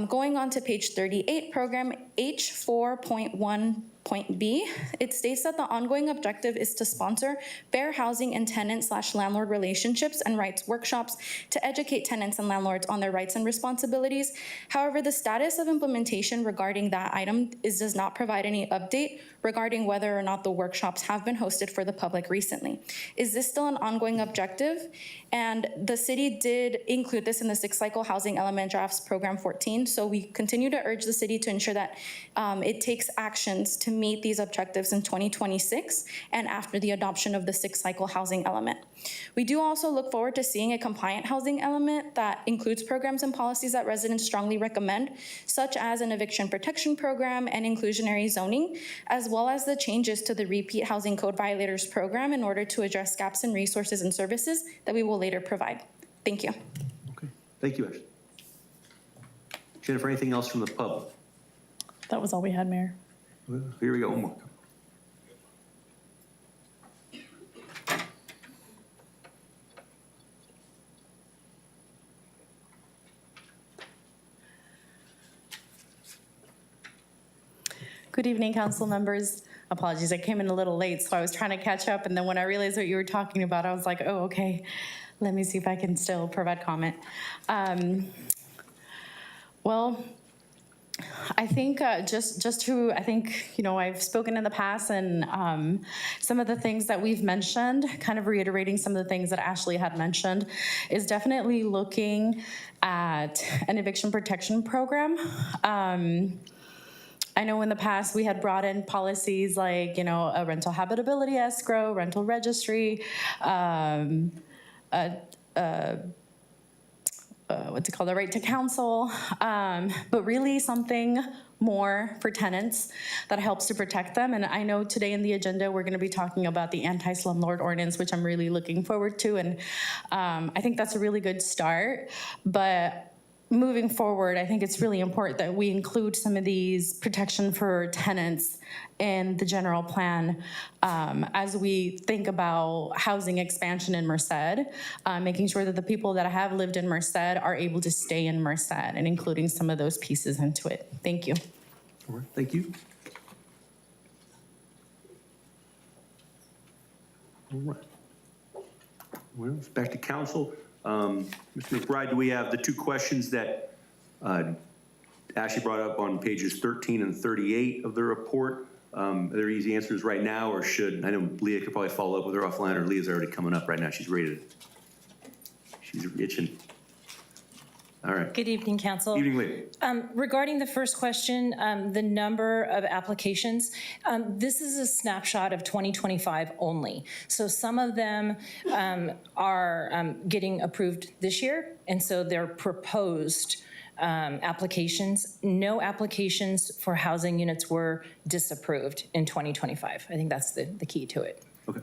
Going on to page 38, program H4.1.B, it states that the ongoing objective is to sponsor fair housing and tenant/landlord relationships and rights workshops to educate tenants and landlords on their rights and responsibilities. However, the status of implementation regarding that item does not provide any update regarding whether or not the workshops have been hosted for the public recently. Is this still an ongoing objective? And the city did include this in the sixth cycle housing element drafts program 14. So we continue to urge the city to ensure that it takes actions to meet these objectives in 2026 and after the adoption of the 6th cycle housing element. We do also look forward to seeing a compliant housing element that includes programs and policies that residents strongly recommend, such as an eviction protection program and inclusionary zoning, as well as the changes to the repeat housing code violators program in order to address gaps in resources and services that we will later provide. Thank you. Okay, thank you, Ashley. Jennifer, anything else from the public? That was all we had, Mayor. Here we go, one more. Good evening, council members. Apologies, I came in a little late, so I was trying to catch up, and then when I realized what you were talking about, I was like, oh, okay, let me see if I can still provide comment. Well, I think I think, you know, I've spoken in the past, and some of the things that we've mentioned, kind of reiterating some of the things that Ashley had mentioned, is definitely looking at an eviction protection program. I know in the past we had brought in policies like, you know, a rental habitability escrow, rental registry, what's it called, the right to counsel, but really something more for tenants that helps to protect them. And I know today in the agenda, we're gonna be talking about the anti-slumlord ordinance, which I'm really looking forward to. And I think that's a really good start, but moving forward, I think it's really important that we include some of these protection for tenants in the general plan as we think about housing expansion in Merced, making sure that the people that have lived in Merced are able to stay in Merced, and including some of those pieces into it. Thank you. All right, thank you. All right. Well, it's back to council. Mr. McBride, do we have the two questions that Ashley brought up on pages 13 and 38 of the report? Are there easy answers right now, or should, I know Leah could probably follow up with her offline, or Leah's already coming up right now. She's ready to, she's itching. All right. Good evening, council. Evening, Leah. Regarding the first question, the number of applications, this is a snapshot of 2025 only. So some of them are getting approved this year, and so they're proposed applications. No applications for housing units were disapproved in 2025. I think that's the key to it. Okay.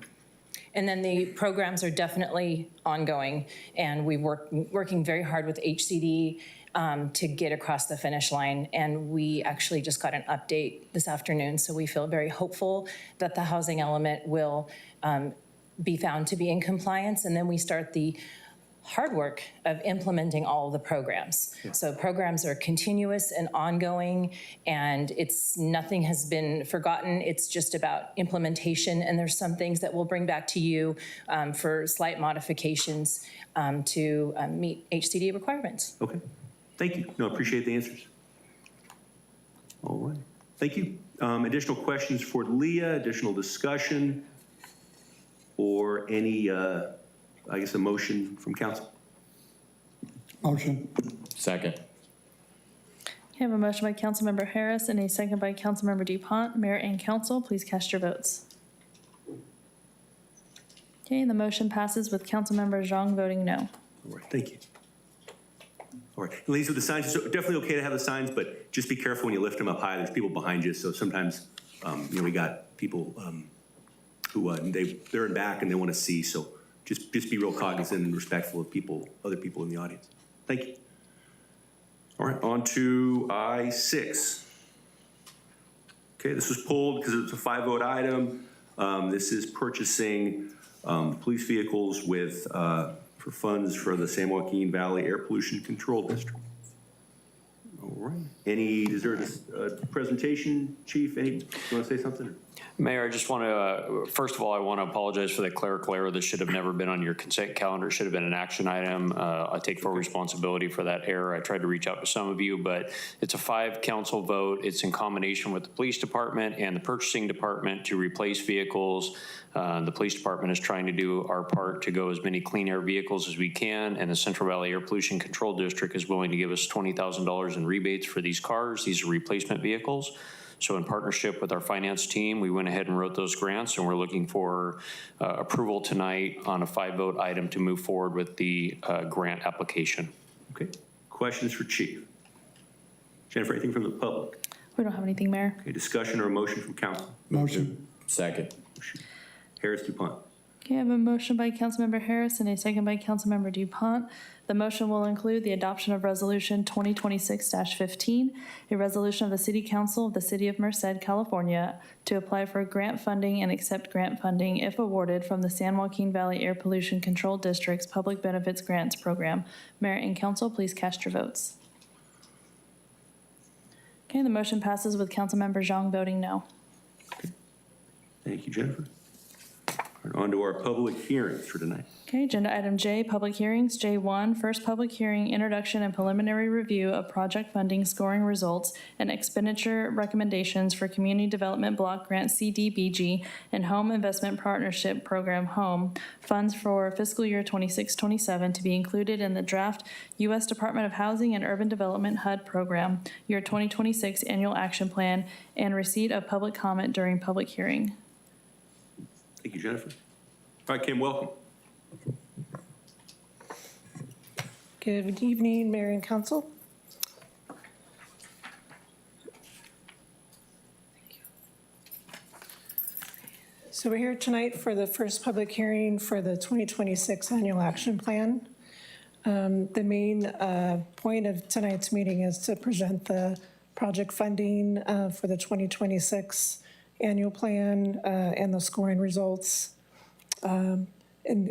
And then the programs are definitely ongoing, and we're working very hard with HCD to get across the finish line. And we actually just got an update this afternoon, so we feel very hopeful that the housing element will be found to be in compliance, and then we start the hard work of implementing all of the programs. Yeah. So programs are continuous and ongoing, and nothing has been forgotten. It's just about implementation, and there's some things that we'll bring back to you for slight modifications to meet HCD requirements. Okay, thank you. No, I appreciate the answers. All right, thank you. Additional questions for Leah, additional discussion, or any I guess a motion from council? Motion. Second. I have a motion by Councilmember Harris and a second by Councilmember DuPont. Mayor and council, please cast your votes. Okay, the motion passes with Councilmember Zhang voting no. All right, thank you. All right, ladies with the signs, it's definitely okay to have the signs, but just be careful when you lift them up high. There's people behind you, so sometimes, you know, we got people who they're in back and they want to see, so just be real cognizant and respectful of other people in the audience. Thank you. All right, on to I-6. Okay, this was pulled because it's a 5-vote item. This is purchasing police vehicles with for funds for the San Joaquin Valley Air Pollution Control District. All right. Is there a presentation, Chief? You want to say something? Mayor, I just want to, first of all, I want to apologize for that clerical error. This should have never been on your consent calendar. It should have been an action item. I take full responsibility for that error. I tried to reach out to some of you, but it's a 5 council vote. It's in combination with the police department and the purchasing department to replace vehicles. The police department is trying to do our part to go as many clean air vehicles as we can, and the Central Valley Air Pollution Control District is willing to give us $20,000 in rebates for these cars. These are replacement vehicles. So in partnership with our finance team, we went ahead and wrote those grants, and we're looking for approval tonight on a 5-vote item to move forward with the grant application. Okay. Questions for Chief? Jennifer, anything from the public? We don't have anything, Mayor. Okay, discussion or a motion from council? Motion. Second. Harris Dupont. Okay, I have a motion by Councilmember Harris and a second by Councilmember Dupont. The motion will include the adoption of Resolution 2026-15, a resolution of the City Council of the City of Merced, California, to apply for grant funding and accept grant funding if awarded from the San Joaquin Valley Air Pollution Control District's Public Benefits Grants Program. Mayor and council, please cast your votes. Okay, the motion passes with Councilmember Zhang voting no. Thank you, Jennifer. All right, on to our public hearings for tonight. Okay, agenda item J, public hearings. J1, first public hearing, introduction and preliminary review of project funding scoring results and expenditure recommendations for Community Development Block Grant CDBG and Home Investment Partnership Program HOME funds for fiscal year 26-27 to be included in the draft U.S. Department of Housing and Urban Development HUD program, year 2026 annual action plan, and receipt of public comment during public hearing. Thank you, Jennifer. All right, Kim, welcome. Good evening, Mayor and Council. So we're here tonight for the first public hearing for the 2026 Annual Action Plan. The main point of tonight's meeting is to present the project funding for the 2026 Annual Plan and the scoring results. And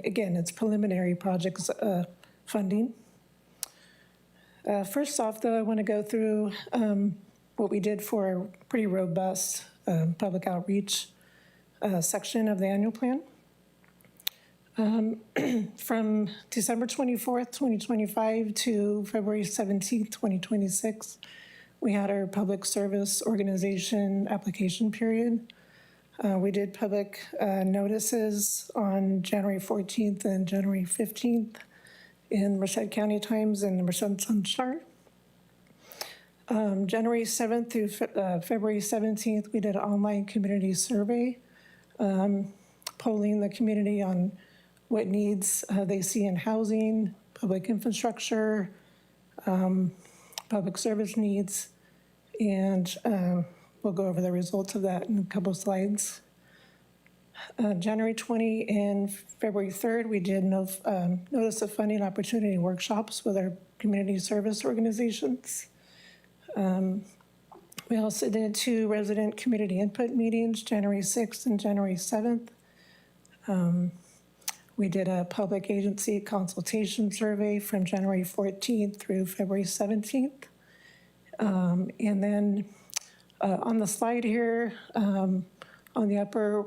again, it's preliminary projects funding. First off, though, I want to go through what we did for a pretty robust public outreach section of the annual plan. From December 24th, 2025 to February 17th, 2026, we had our public service organization application period. We did public notices on January 14th and January 15th in Merced County Times and the Merced Sun-Star. January 7th through February 17th, we did an online community survey, polling the community on what needs they see in housing, public infrastructure, public service needs, and we'll go over the results of that in a couple of slides. January 20 and February 3rd, we did notice of funding opportunity workshops with our community service organizations. We also did 2 resident community input meetings, January 6th and January 7th. We did a public agency consultation survey from January 14th through February 17th. And then on the slide here, on the upper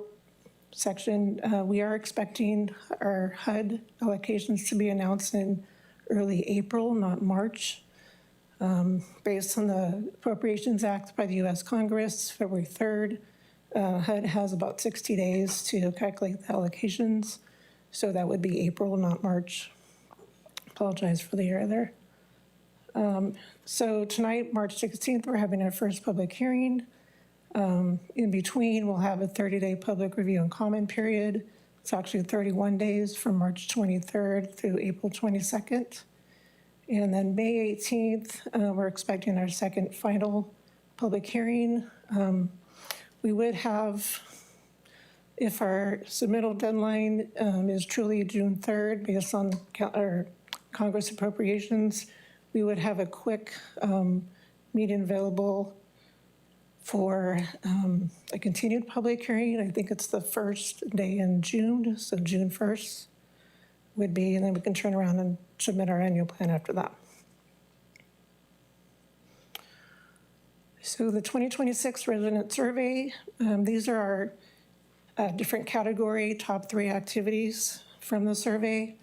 section, we are expecting our HUD allocations to be announced in early April, not March. Based on the Appropriations Act by the U.S. Congress, February 3rd, HUD has about 60 days to calculate the allocations. So that would be April, not March. Apologize for the error there. So tonight, March 16th, we're having our first public hearing. In between, we'll have a 30-day public review and comment period. It's actually 31 days from March 23rd through April 22nd. And then May 18th, we're expecting our second final public hearing. We would have, if our submittal deadline is truly June 3rd, based on our Congress appropriations, we would have a quick meeting available for a continued public hearing. I think it's the first day in June, so June 1st would be, and then we can turn around and submit our annual plan after that. So the 2026 resident survey, these are our different category top 3 activities from the survey.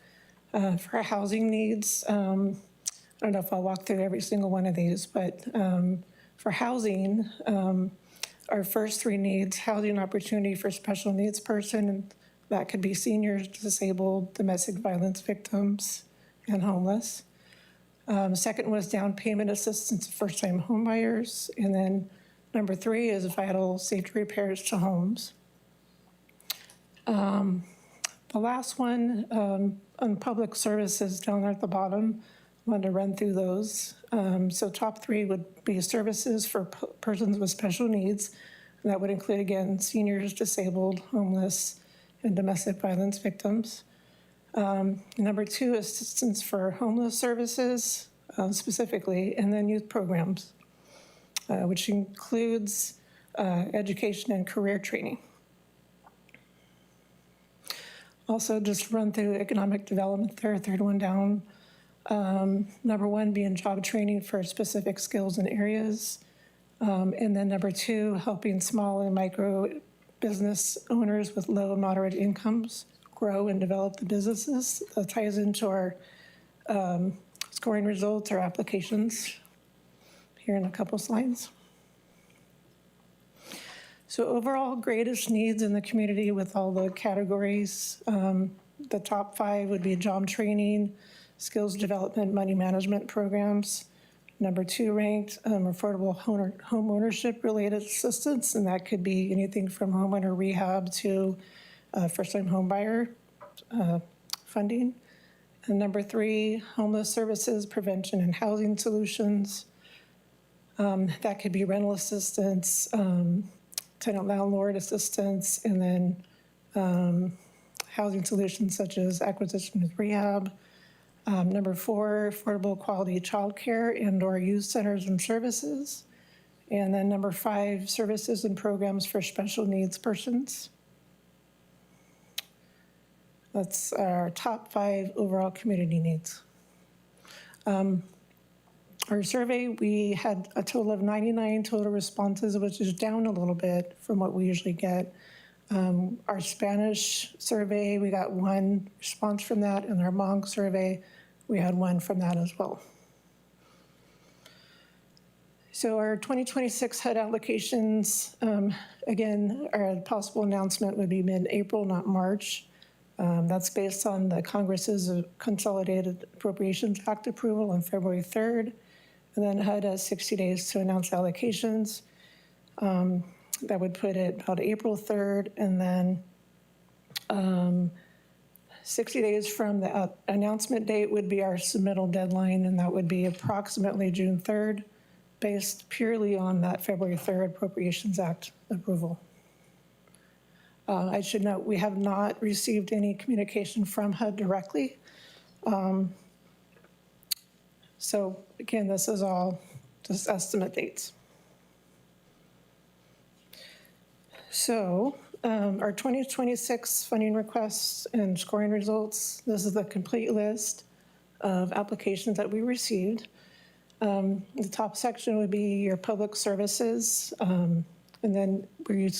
For our housing needs, I don't know if I'll walk through every single one of these, but for housing, our first 3 needs, housing opportunity for special needs person, and that could be seniors, disabled, domestic violence victims, and homeless. Second was down payment assistance to first-time homebuyers, and then Number 3 is vital safety repairs to homes. The last one, on public services down there at the bottom, I wanted to run through those. So top 3 would be services for persons with special needs. And that would include, again, seniors, disabled, homeless, and domestic violence victims. Number 2, assistance for homeless services, specifically, and then youth programs, which includes education and career training. Also, just run through economic development there, third one down. Number 1 being job training for specific skills and areas. And then number 2, helping small and micro business owners with low and moderate incomes grow and develop the businesses. That ties into our scoring results, our applications here in a couple slides. So overall, greatest needs in the community with all the categories. The top 5 would be job training, skills development, money management programs. Number 2 ranked, affordable home ownership related assistance, and that could be anything from homeowner rehab to first-time home buyer funding. And number 3, homeless services, prevention and housing solutions. That could be rental assistance, tenant landlord assistance, and then housing solutions such as acquisition with rehab. Number 4, affordable quality childcare and/or youth centers and services. And then number 5, services and programs for special needs persons. That's our top 5 overall community needs. Our survey, we had a total of 99 total responses, which is down a little bit from what we usually get. Our Spanish survey, we got 1 response from that, and our Hmong survey, we had 1 from that as well. So our 2026 HUD applications, again, our possible announcement would be mid-April, not March. That's based on the Congress's Consolidated Appropriations Act approval on February 3rd. And then HUD has 60 days to announce allocations. That would put it about April 3rd, and then 60 days from the announcement date would be our submittal deadline, and that would be approximately June 3rd, based purely on that February 3rd Appropriations Act approval. I should note, we have not received any communication from HUD directly. So again, this is all just estimate dates. So our 2026 funding requests and scoring results, this is the complete list of applications that we received. The top section would be your public services, and then we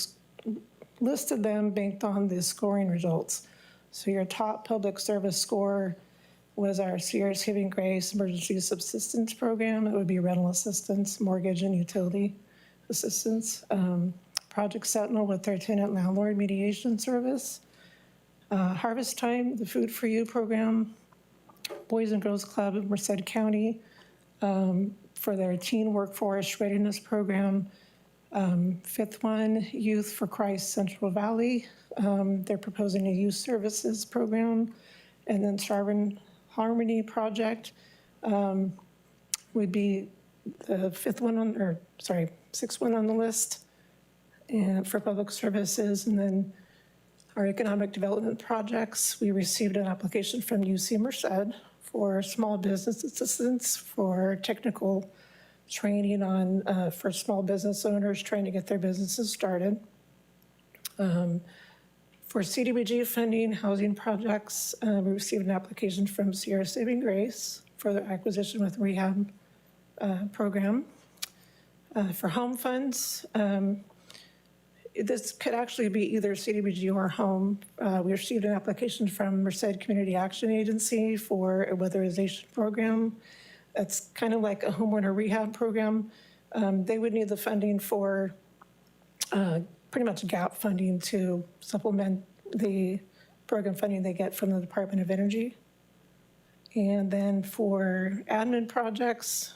listed them based on the scoring results. So your top public service score was our Sierra Saving Grace Emergency Subsistence Program. It would be rental assistance, mortgage and utility assistance. Project Sentinel with their tenant landlord mediation service. Harvest Time, the Food for You program. Boys and Girls Club of Merced County for their teen workforce readiness program. Fifth one, Youth for Christ Central Valley. They're proposing a youth services program. And then Starvin Harmony Project would be the sixth one on the list and for public services. And then our economic development projects, we received an application from UC Merced for small business assistance for technical training on for small business owners trying to get their businesses started. For CDBG funding, housing projects, we received an application from Sierra Saving Grace for the acquisition with rehab program. For home funds, this could actually be either CDBG or home. We received an application from Merced Community Action Agency for a weatherization program. That's kind of like a homeowner rehab program. They would need the funding for pretty much gap funding to supplement the program funding they get from the Department of Energy. And then for admin projects,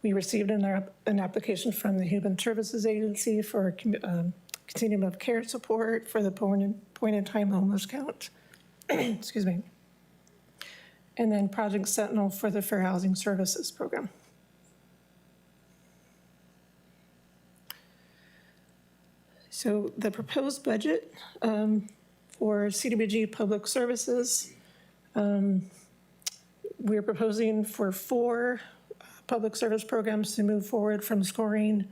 We received an application from the Human Services Agency for continuum of care support for the point-in-time homeless count. Excuse me. And then Project Sentinel for the Fair Housing Services Program. So the proposed budget for CDBG Public Services, we're proposing for 4 public service programs to move forward from scoring.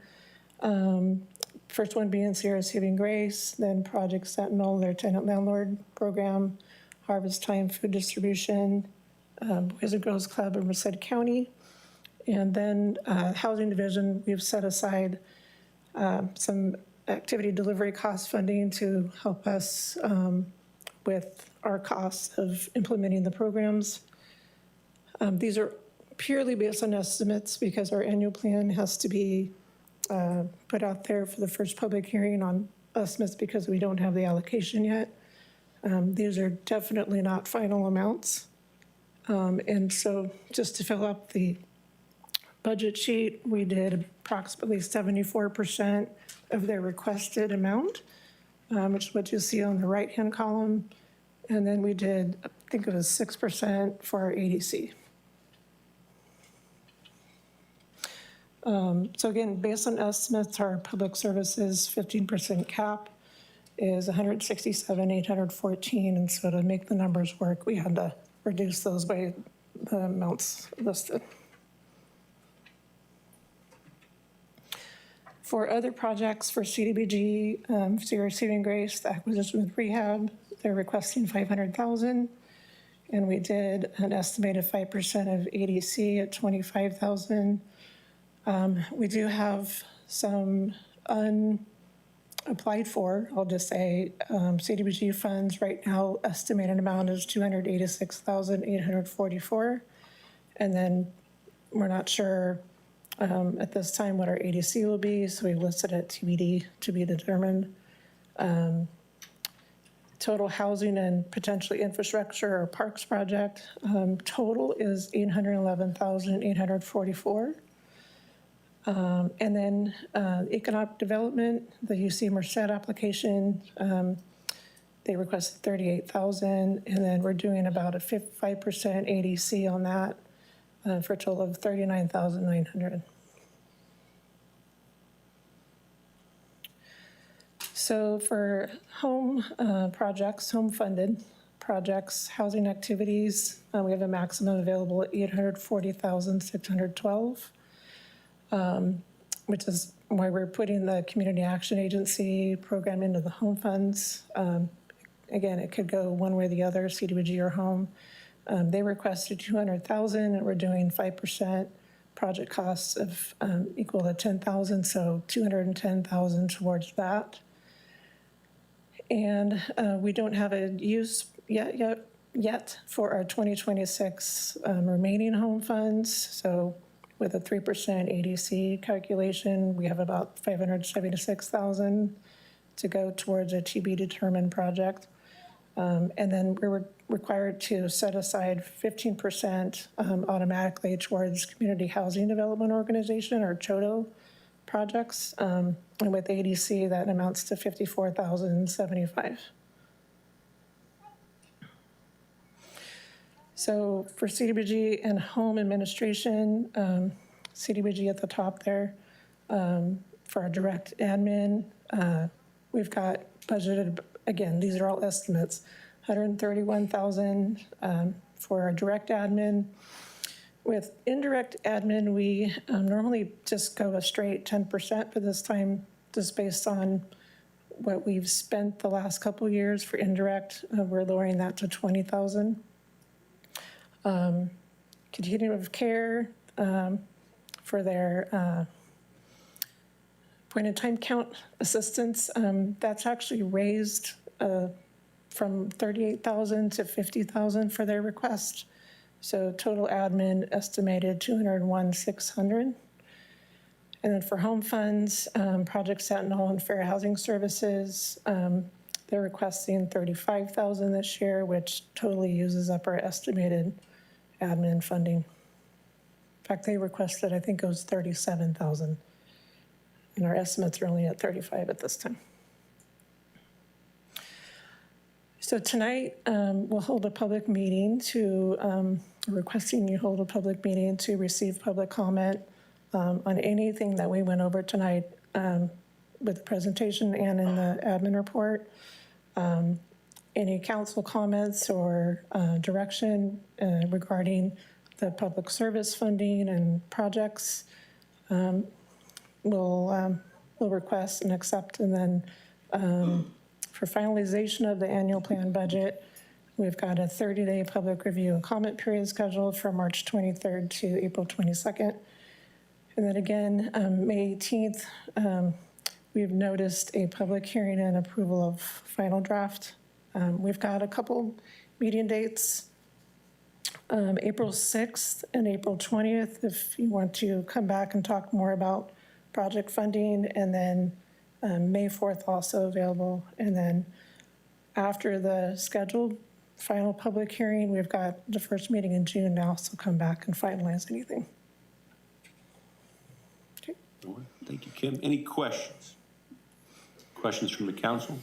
First one being Sierra Saving Grace, then Project Sentinel, their tenant landlord program, Harvest Time Food Distribution, Boys and Girls Club in Merced County. And then Housing Division, we've set aside some activity delivery cost funding to help us with our costs of implementing the programs. These are purely based on estimates because our annual plan has to be put out there for the first public hearing on estimates because we don't have the allocation yet. These are definitely not final amounts. And so just to fill up the budget sheet, we did approximately 74% of their requested amount, which is what you see on the right-hand column. And then we did, I think it was 6% for our ADC. So again, based on estimates, our public services 15% cap is 167,814, and so to make the numbers work, we had to reduce those by the amounts listed. For other projects for CDBG, Sierra Saving Grace, the acquisition with rehab, they're requesting $500,000, and we did an estimated 5% of ADC at $25,000. We do have some unapplied for, I'll just say, CDBG funds right now, estimated amount is $286,844. And then we're not sure at this time what our ADC will be, so we listed it TBD, to be determined. Total housing and potentially infrastructure or parks project, total is $811,844. And then economic development, the UC Merced application, they requested $38,000, and then we're doing about a 5% ADC on that for a total of $39,900. So for home projects, home funded projects, housing activities, we have a maximum available at $840,612. Which is why we're putting the Community Action Agency program into the home funds. Again, it could go one way or the other, CDBG or home. They requested $200,000, and we're doing 5% project costs of equal to $10,000, so $210,000 towards that. And we don't have a use yet for our 2026 remaining home funds. So with a 3% ADC calculation, we have about $576,000 to go towards a to-be-determined project. And then we were required to set aside 15% automatically towards Community Housing Development Organization, or CHODO, projects. And with ADC, that amounts to $54,075. So for CDBG and home administration, CDBG at the top there, for our direct admin, we've got budgeted, again, these are all estimates, $131,000 for our direct admin. With indirect admin, we normally just go a straight 10%, but this time, just based on what we've spent the last couple years for indirect, we're lowering that to $20,000. Continuum of care for their point-in-time count assistance, that's actually raised from $38,000 to $50,000 for their request. So total admin estimated $201,600. And then for home funds, Project Sentinel and Fair Housing Services, they're requesting $35,000 this year, which totally uses up our estimated admin funding. fact, they requested, I think it was 37,000. And our estimates are only at 35 at this time. So tonight, we'll hold a public meeting requesting you hold a public meeting to receive public comment on anything that we went over tonight with the presentation and in the admin report. Any council comments or direction regarding the public service funding and projects, we'll request and accept. And then for finalization of the annual plan budget, we've got a 30-day public review and comment period scheduled from March 23rd to April 22nd. And then again, May 18th, we've noticed a public hearing and approval of final draft. We've got a couple meeting dates, April 6th and April 20th, if you want to come back and talk more about project funding, and then May 4th also available. And then after the scheduled final public hearing, we've got the first meeting in June now, so come back and finalize anything. Okay. All right. Thank you, Kim. Any questions? Questions from the council?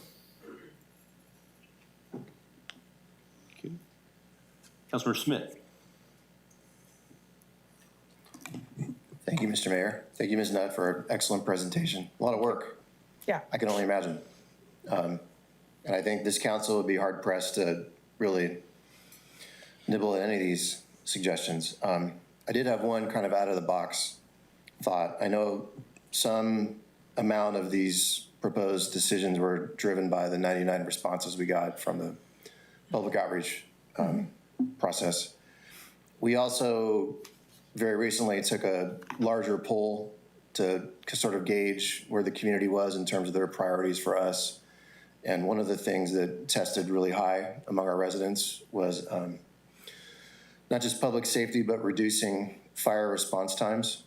Okay. Councilmember Smith. Thank you, Mr. Mayor. Thank you, Ms. Nutt, for an excellent presentation. A lot of work. Yeah. I can only imagine. And I think this council would be hard pressed to really nibble at any of these suggestions. I did have one kind of out of the box thought. I know some amount of these proposed decisions were driven by the 99 responses we got from the public outreach process. We also very recently took a larger poll to sort of gauge where the community was in terms of their priorities for us. And one of the things that tested really high among our residents was not just public safety, but reducing fire response times.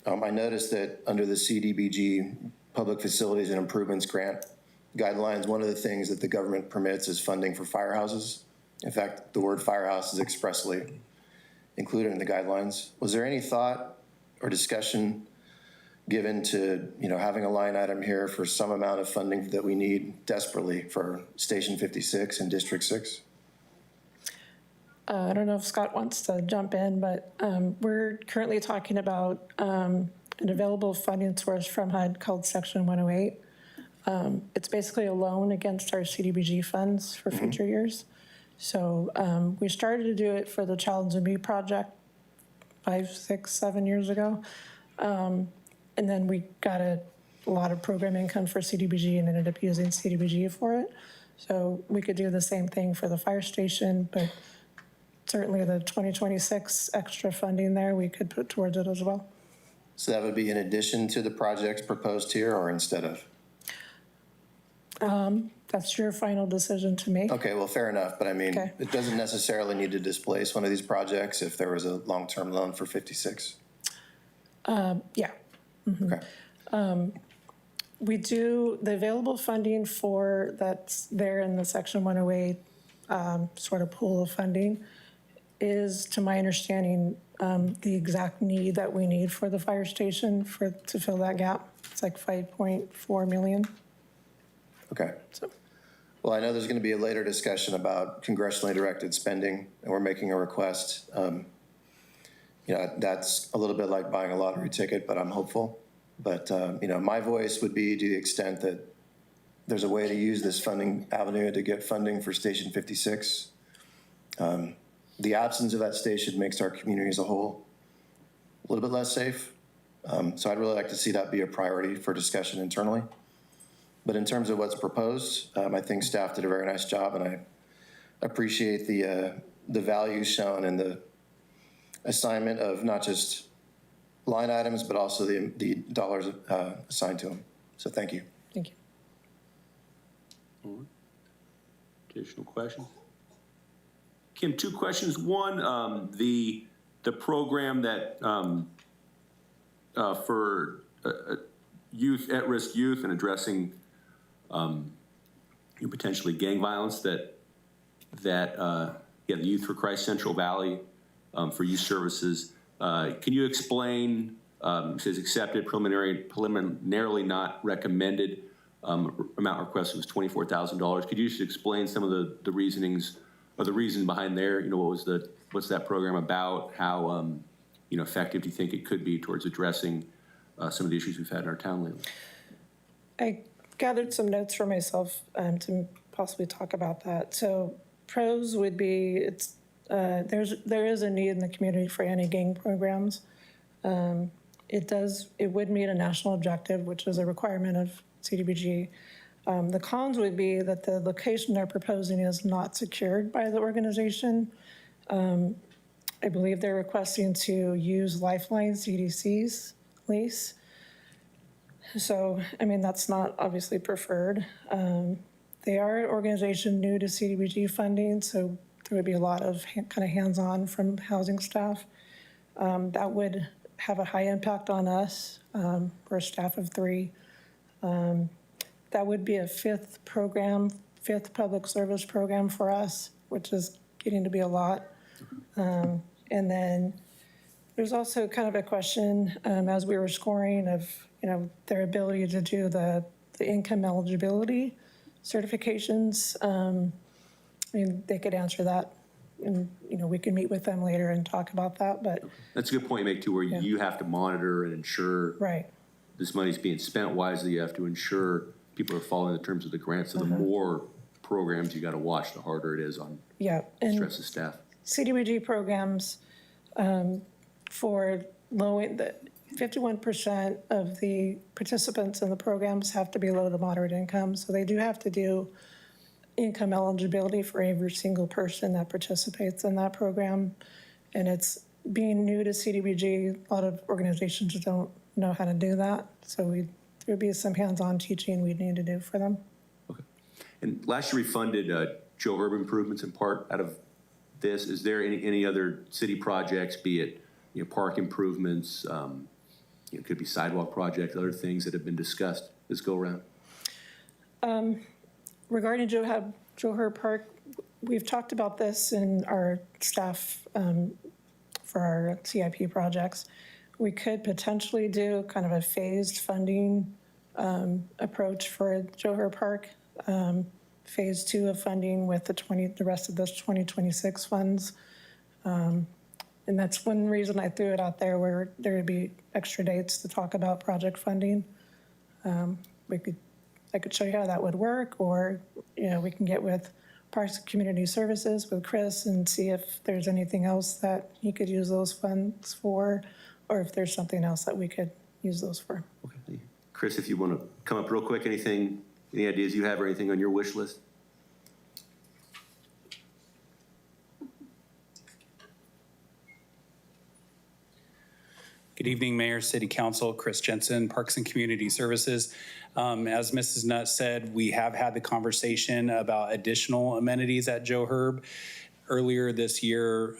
I noticed that under the CDBG Public Facilities and Improvements Grant guidelines, one of the things that the government permits is funding for firehouses. In fact, the word firehouse is expressly included in the guidelines. Was there any thought or discussion given to having a line item here for some amount of funding that we need desperately for Station 56 and District 6? I don't know if Scott wants to jump in, but we're currently talking about an available funding source from HUD called Section 108. It's basically a loan against our CDBG funds for future years. So we started to do it for the Child and Me project 5, 6, 7 years ago. And then we got a lot of program income for CDBG and ended up using CDBG for it. So we could do the same thing for the fire station, but certainly the 2026 extra funding there, we could put towards it as well. So that would be in addition to the projects proposed here or instead of? That's your final decision to make. Okay, well, fair enough. But I mean, Okay. it doesn't necessarily need to displace one of these projects if there was a long-term loan for 56. Yeah. Okay. We do, the available funding for that's there in the Section 108 sort of pool of funding is, to my understanding, the exact need that we need for the fire station to fill that gap. It's like 5.4 million. Okay. So. Well, I know there's going to be a later discussion about congressionally directed spending, and we're making a request. That's a little bit like buying a lottery ticket, but I'm hopeful. But, my voice would be to the extent that there's a way to use this funding avenue to get funding for Station 56. The absence of that station makes our community as a whole a little bit less safe. So I'd really like to see that be a priority for discussion internally. But in terms of what's proposed, I think staff did a very nice job, and I appreciate the value shown in the assignment of not just line items, but also the dollars assigned to them. So thank you. Thank you. All right. Additional questions? Kim, 2 questions. One, the program that for youth, at-risk youth, and addressing potentially gang violence that the Youth for Christ Central Valley for youth services. Can you explain, it says accepted, preliminarily not recommended, amount requested was $24,000. Could you just explain some of the reasonings, or the reason behind there? You know, what's that program about? How, effective do you think it could be towards addressing some of the issues we've had in our town lately? I gathered some notes for myself to possibly talk about that. So pros would be there is a need in the community for anti-gang programs. It would meet a national objective, which is a requirement of CDBG. The cons would be that the location they're proposing is not secured by the organization. I believe they're requesting to use Lifeline CDC's lease. So, I mean, that's not obviously preferred. They are an organization new to CDBG funding, so there would be a lot of kind of hands-on from housing staff. That would have a high impact on us. We're a staff of 3. That would be a 5th public service program for us, which is getting to be a lot. And then there's also kind of a question as we were scoring of, their ability to do the income eligibility certifications. I mean, they could answer that, and, we can meet with them later and talk about that, but. That's a good point you make too, where you have to monitor and ensure right. this money's being spent wisely. You have to ensure people are following the terms of the grant. So the more programs you got to watch, the harder it is on stress of staff. CDBG programs for the 51% of the participants in the programs have to be low to moderate income. So they do have to do income eligibility for every single person that participates in that program. And it's being new to CDBG, a lot of organizations don't know how to do that. So there would be some hands-on teaching we'd need to do for them. Okay. And last year we funded Joe Herb improvements in part out of this. Is there any other city projects, be it park improvements, it could be sidewalk projects, other things that have been discussed this go around? Regarding Joe Herb Park, we've talked about this in our staff for our CIP projects. We could potentially do kind of a phased funding approach for Joe Herb Park. Phase 2 of funding with the rest of those 2026 funds. And that's one reason I threw it out there, where there would be extra dates to talk about project funding. I could show you how that would work, or we can get with Parks and Community Services with Chris and see if there's anything else that he could use those funds for, or if there's something else that we could use those for. Okay. Chris, if you want to come up real quick, any ideas you have or anything on your wish list? Good evening, Mayor, City Council, Chris Jensen, Parks and Community Services. As Mrs. Nutt said, we have had the conversation about additional amenities at Joe Herb. Earlier this year,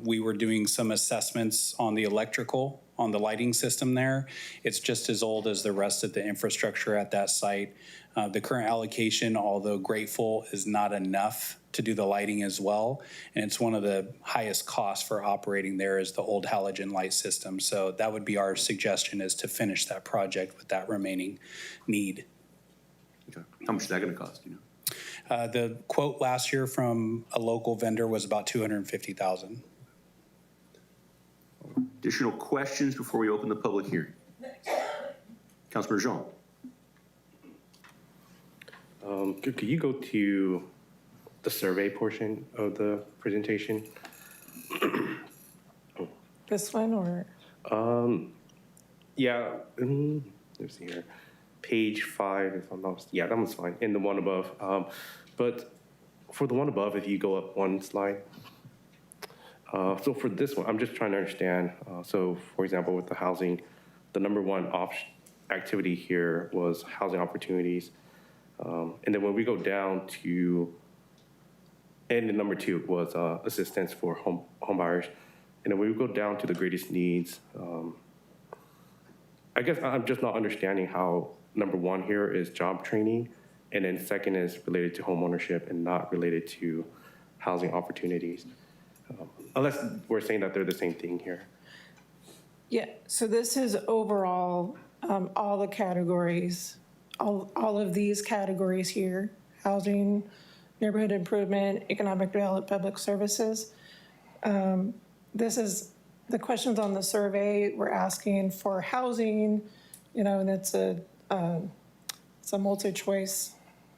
we were doing some assessments on the electrical, on the lighting system there. It's just as old as the rest of the infrastructure at that site. The current allocation, although grateful, is not enough to do the lighting as well. And it's one of the highest costs for operating there is the old halogen light system. So that would be our suggestion, is to finish that project with that remaining need. Okay. How much is that going to cost, The quote last year from a local vendor was about $250,000. Additional questions before we open the public hearing? Councilor Jean. Could you go to the survey portion of the presentation? This one, or? Yeah, let's see here. Page 5, if I'm not, yeah, that one's fine, and the one above. But for the one above, if you go up one slide. So for this one, I'm just trying to understand. So for example, with the housing, the number one activity here was housing opportunities. And then when we go down to, and the number 2 was assistance for home buyers. And then when we go down to the greatest needs, I guess I'm just not understanding how number 1 here is job training, and then second is related to home ownership and not related to housing opportunities. Unless we're saying that they're the same thing here. Yeah, so this is overall, all the categories, all of these categories here, housing, neighborhood improvement, economic development, public services. This is, the questions on the survey, we're asking for housing, and it's a multi-choice.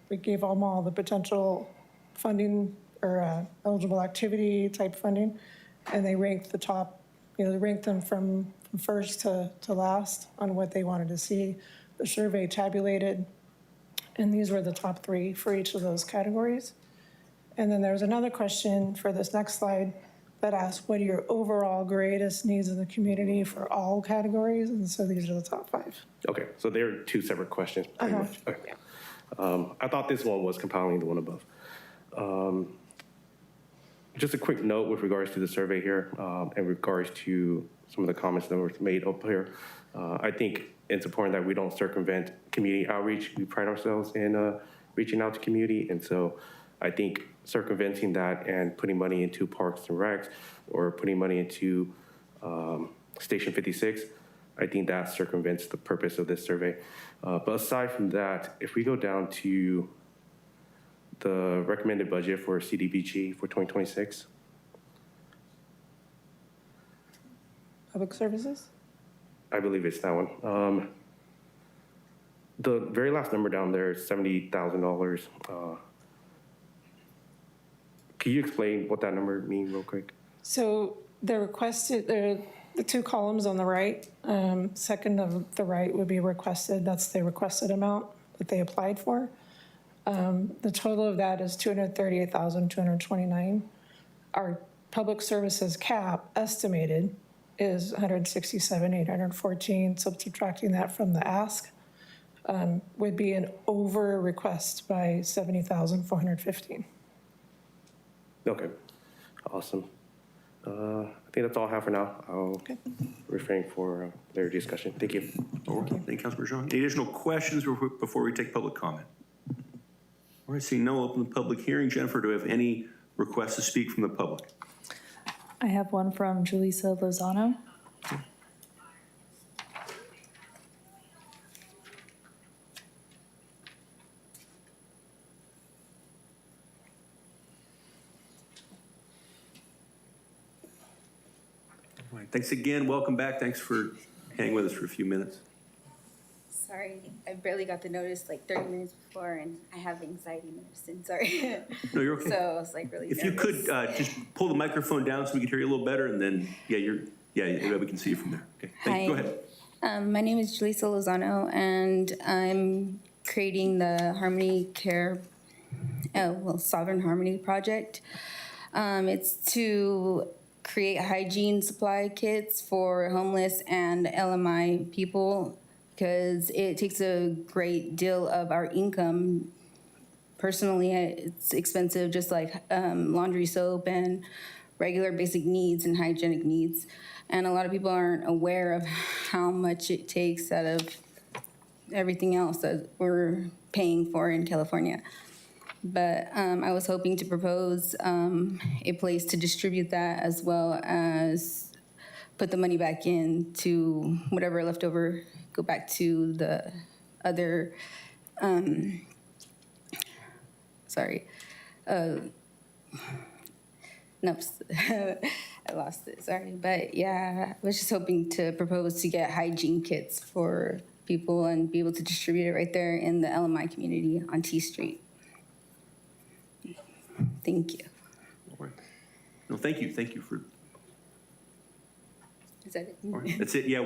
We gave them all the potential funding or eligible activity type funding, and they ranked the top, they ranked them from first to last on what they wanted to see. The survey tabulated, and these were the top 3 for each of those categories. And then there's another question for this next slide that asks, what are your overall greatest needs in the community for all categories? And so these are the top 5. Okay, so they're 2 separate questions, pretty much. Okay. I thought this one was compiling the one above. Just a quick note with regards to the survey here, in regards to some of the comments that were made up here. I think it's important that we don't circumvent community outreach. We pride ourselves in reaching out to community, and so I think circumventing that and putting money into Parks and Recs or putting money into Station 56, I think that circumvents the purpose of this survey. But aside from that, if we go down to the recommended budget for CDBG for 2026. Public services? I believe it's that one. The very last number down there is $70,000. Can you explain what that number means real quick? So the requested, the 2 columns on the right, second of the right would be requested. That's the requested amount that they applied for. The total of that is $238,229. Our public services cap estimated is $167,814. So subtracting that from the ask would be an over request by $70,415. Okay, awesome. I think that's all I have for now. I'll refrain for their discussion. Thank you. All right, thank you, Councilmember Jean. Any additional questions before we take public comment? All right, seeing no, open the public hearing. Jennifer, do we have any requests to speak from the public? I have one from Julissa Lozano. All right, thanks again. Welcome back. Thanks for hanging with us for a few minutes. Sorry, I barely got the notice like 30 minutes before, and I have anxiety medicine, sorry. No, you're okay. So I was like really If you could just pull the microphone down so we can hear you a little better, and then, we can see you from there. Okay, thank you. Go ahead. My name is Julissa Lozano, and I'm creating the Harmony Care, Sovereign Harmony Project. It's to create hygiene supply kits for homeless and LMI people, because it takes a great deal of our income. Personally, it's expensive, just like laundry soap and regular basic needs and hygienic needs. And a lot of people aren't aware of how much it takes out of everything else that we're paying for in California. But I was hoping to propose a place to distribute that, as well as put the money back into whatever left over, go back to the other, nope, I lost it, sorry. But yeah, I was just hoping to propose to get hygiene kits for people and be able to distribute it right there in the LMI community on T Street. Thank you. All right. No, thank you. Thank you for. Is that it? All right. That's it. Yeah,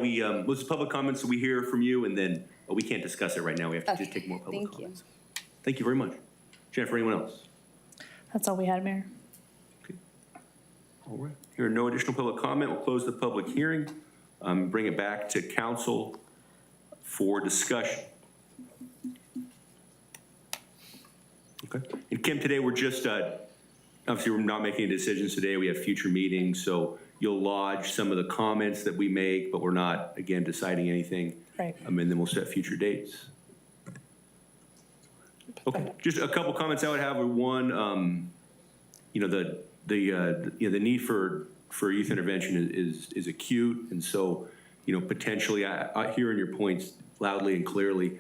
this is public comments, so we hear from you, and then we can't discuss it right now. We have to just take more public comments. Thank you very much. Jennifer, anyone else? That's all we had, Mayor. All right. Here are no additional public comment. We'll close the public hearing. Bring it back to council for discussion. Okay. And Kim, today we're just, obviously we're not making decisions today. We have future meetings, so you'll lodge some of the comments that we make, but we're not, again, deciding anything. Right. And then we'll set future dates. Okay, just a couple comments I would have. One, the need for youth intervention is acute, and so potentially, hearing your points loudly and clearly,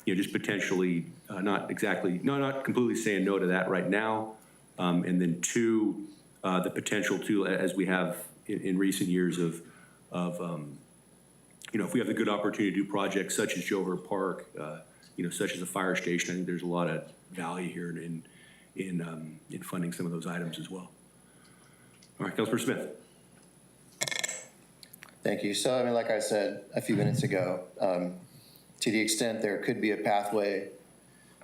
just potentially not completely saying no to that right now. And then two, the potential to, as we have in recent years of if we have the good opportunity to do projects such as Joe Herb Park, such as a fire station, I think there's a lot of value here in funding some of those items as well. All right, Councilor Smith. Thank you. So, like I said a few minutes ago, to the extent there could be a pathway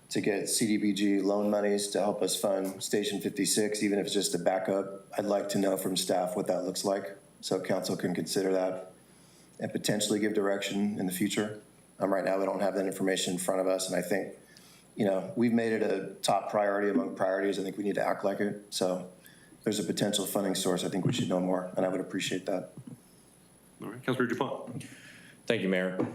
to get CDBG loan monies to help us fund Station 56, even if it's just a backup, I'd like to know from staff what that looks like so council can consider that and potentially give direction in the future. Right now, we don't have that information in front of us, and I think, we've made it a top priority among priorities. I think we need to act like it. So if there's a potential funding source, I think we should know more, and I would appreciate that. All right, Councilor Dupont. Thank you, Mayor.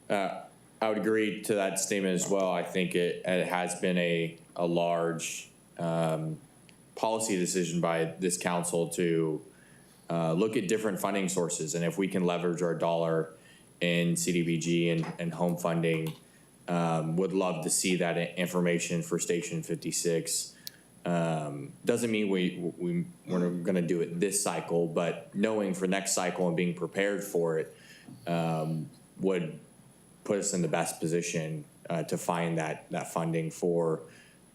I would agree to that statement as well. I think it has been a large policy decision by this council to look at different funding sources. And if we can leverage our dollar in CDBG and home funding, would love to see that information for Station 56. Doesn't mean we're going to do it this cycle, but knowing for next cycle and being prepared for it would put us in the best position to find that funding for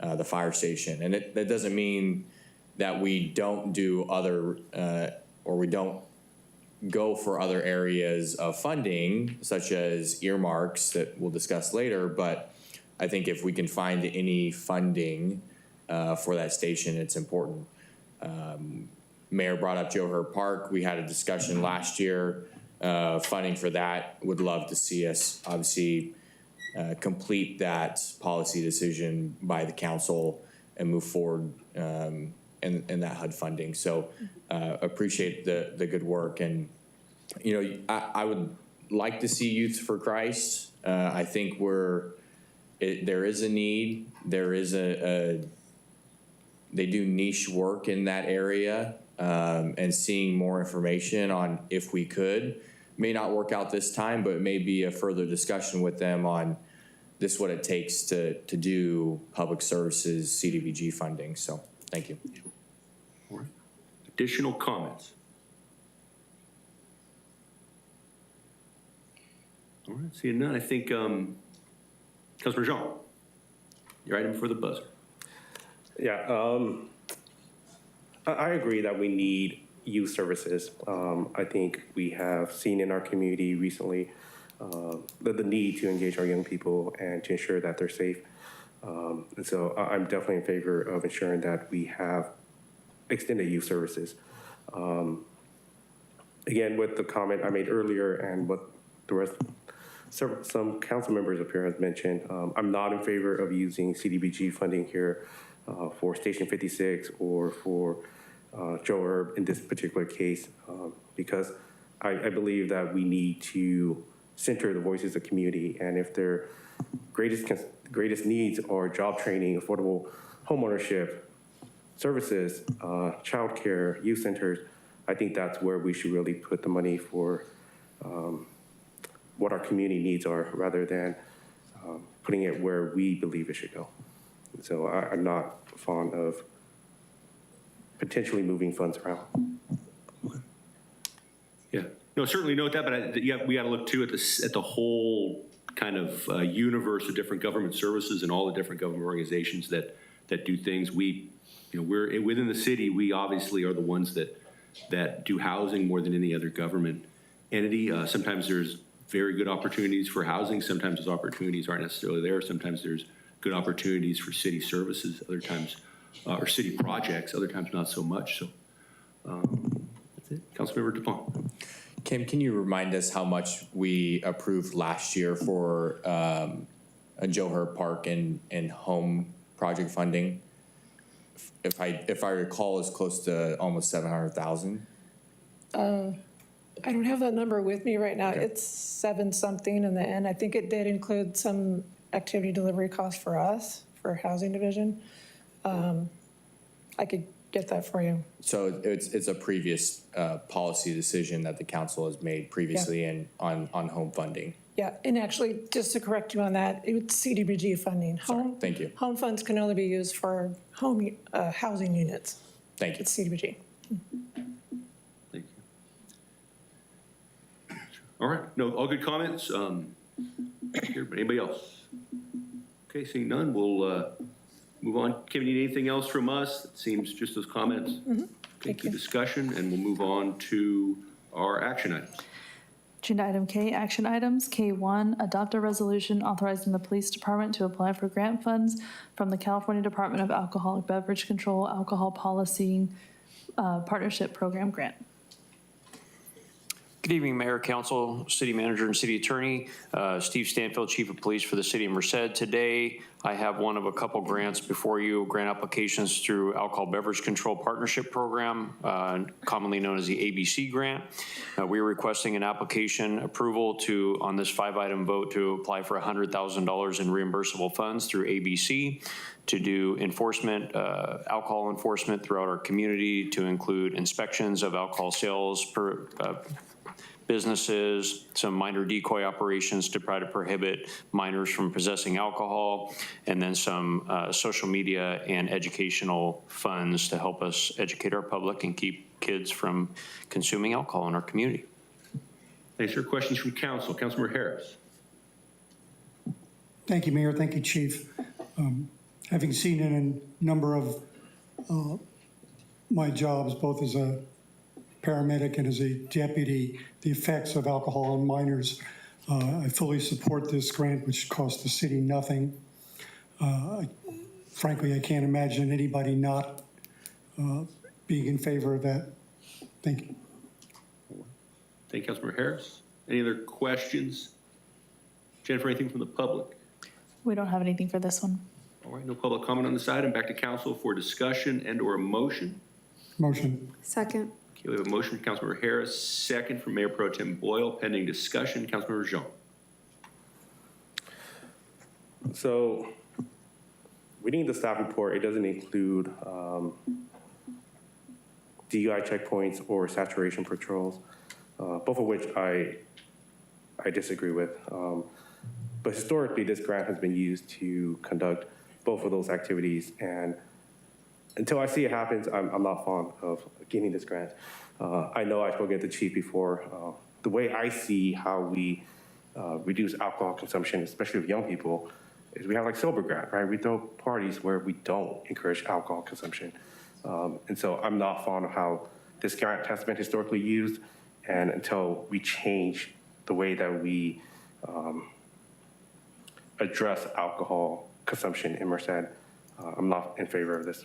the fire station. And that doesn't mean that we don't do other or we don't go for other areas of funding, such as earmarks that we'll discuss later. But I think if we can find any funding for that station, it's important. Mayor brought up Joe Herb Park. We had a discussion last year. Funding for that, would love to see us obviously complete that policy decision by the council and move forward in that HUD funding. So appreciate the good work. And, I would like to see Youth for Christ. I think there is a need. There is they do niche work in that area. And seeing more information on if we could. May not work out this time, but it may be a further discussion with them on this what it takes to do public services CDBG funding. So thank you. All right. Additional comments? All right, seeing none, I think Councilor Jean, your item for the buzzer. Yeah, I agree that we need youth services. I think we have seen in our community recently the need to engage our young people and to ensure that they're safe. And so I'm definitely in favor of ensuring that we have extended youth services. Again, with the comment I made earlier and what the rest, some council members up here have mentioned, I'm not in favor of using CDBG funding here for Station 56 or for Joe Herb in this particular case, because I believe that we need to center the voices of the community, and if their greatest needs are job training, affordable homeownership, services, childcare, youth centers, I think that's where we should really put the money for what our community needs are, rather than putting it where we believe it should go. So I'm not fond of potentially moving funds around. Yeah, no, certainly note that, but we got to look too at the whole kind of universe of different government services and all the different government organizations that do things. We're within the city. We obviously are the ones that do housing more than any other government entity. Sometimes there's very good opportunities for housing. Sometimes those opportunities aren't necessarily there. Sometimes there's good opportunities for city services. Other times, or city projects. Other times, not so much. So that's it. Councilmember Dupont. Kim, can you remind us how much we approved last year for a Joe Herb Park and home project funding? If I recall, it's close to almost 700,000. I don't have that number with me right now. Okay. It's 7-something in the end. I think it did include some activity delivery costs for us, for housing division. I could get that for you. So it's a previous policy decision that the council has made previously on home funding. Yeah, and actually, just to correct you on that, it's CDBG funding. Thank you. Home funds can only be used for home housing units. Thank you. It's CDBG. Thank you. All right, no, all good comments. Anybody else? Okay, seeing none, we'll move on. Kim, need anything else from us? It seems just those comments. Thank you. Discussion, and we'll move on to our action items. Agenda item K, action items. K1, adopt a resolution authorizing the police department to apply for grant funds from the California Department of Alcoholic Beverage Control Alcohol Policy Partnership Program Grant. Good evening, Mayor, Council, City Manager, and City Attorney. Steve Stanfield, Chief of Police for the City of Merced. Today, I have one of a couple grants before you, grant applications through Alcohol Beverage Control Partnership Program, commonly known as the ABC grant. We are requesting an application approval on this 5-item vote to apply for $100,000 in reimbursable funds through ABC to do enforcement, alcohol enforcement throughout our community, to include inspections of alcohol sales per businesses, some minor decoy operations to try to prohibit minors from possessing alcohol, and then some social media and educational funds to help us educate our public and keep kids from consuming alcohol in our community. Thanks, sir. Questions from council. Councilmember Harris. Thank you, Mayor. Thank you, Chief. Having seen in a number of my jobs, both as a paramedic and as a deputy, the effects of alcohol on minors, I fully support this grant, which costs the city nothing. Frankly, I can't imagine anybody not being in favor of that. Thank you. Thank you, Councilmember Harris. Any other questions? Jennifer, anything from the public? We don't have anything for this one. All right, no public comment on this item. Back to council for discussion and/or a motion. Motion. Second. Okay, we have a motion from Councilmember Harris, second from Mayor Pro Tem Boyle, pending discussion. Councilmember Jean. So reading the staff report, it doesn't include DUI checkpoints or saturation patrols, both of which I disagree with. But historically, this grant has been used to conduct both of those activities, and until I see it happens, I'm not fond of getting this grant. I know I've spoken to the chief before. The way I see how we reduce alcohol consumption, especially with young people, is we have like Sober Grant, right? We throw parties where we don't encourage alcohol consumption. And so I'm not fond of how this grant has been historically used, and until we change the way that we address alcohol consumption in Merced, I'm not in favor of this.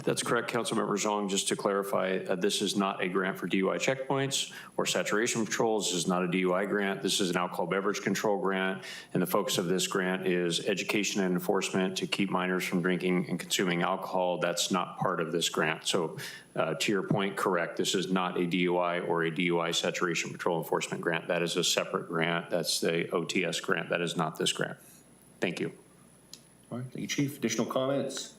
That's correct, Councilmember Zhang. Just to clarify, this is not a grant for DUI checkpoints or saturation patrols. This is not a DUI grant. This is an alcohol beverage control grant, and the focus of this grant is education and enforcement to keep minors from drinking and consuming alcohol. That's not part of this grant. So to your point, correct, this is not a DUI or a DUI saturation patrol enforcement grant. That is a separate grant. That's the OTS grant. That is not this grant. Thank you. All right, thank you, Chief. Additional comments?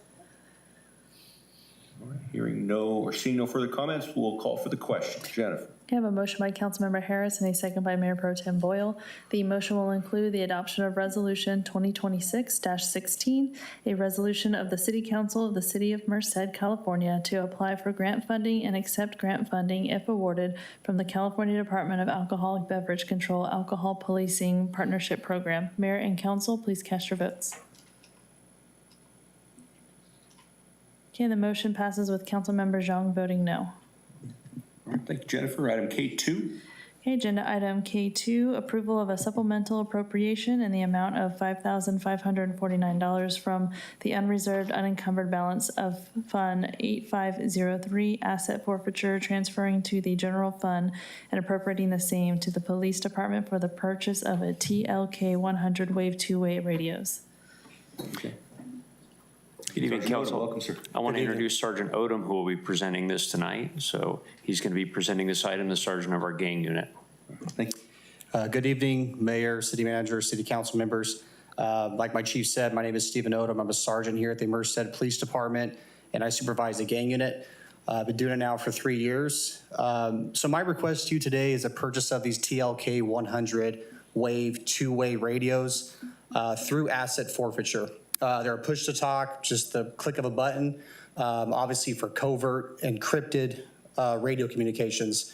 All right, hearing no or seeing no further comments, we'll call for the question. Jennifer. I have a motion by Councilmember Harris and a second by Mayor Pro Tem Boyle. The motion will include the adoption of Resolution 2026-16, a resolution of the City Council of the City of Merced, California, to apply for grant funding and accept grant funding if awarded from the California Department of Alcoholic Beverage Control Alcohol Policing Partnership Program. Mayor and council, please cast your votes. Okay, the motion passes with Councilmember Zhang voting no. All right, thank you, Jennifer. Item K2. Okay, agenda item K2, approval of a supplemental appropriation in the amount of $5,549 from the unreserved unencumbered balance of Fund 8503 asset forfeiture, transferring to the general fund and appropriating the same to the police department for the purchase of a TLK 100 wave two-way radios. Okay. Good evening, Council. Welcome, sir. I want to introduce Sergeant Odom, who will be presenting this tonight. So he's going to be presenting this item, the sergeant of our gang unit. Thank you. Good evening, Mayor, City Manager, City Council members. Like my chief said, my name is Stephen Odom. I'm a sergeant here at the Merced Police Department, and I supervise the gang unit. I've been doing it now for 3 years. So my request to you today is a purchase of these TLK 100 Wave two-way radios through asset forfeiture. They're push to talk, just the click of a button, obviously for covert encrypted radio communications.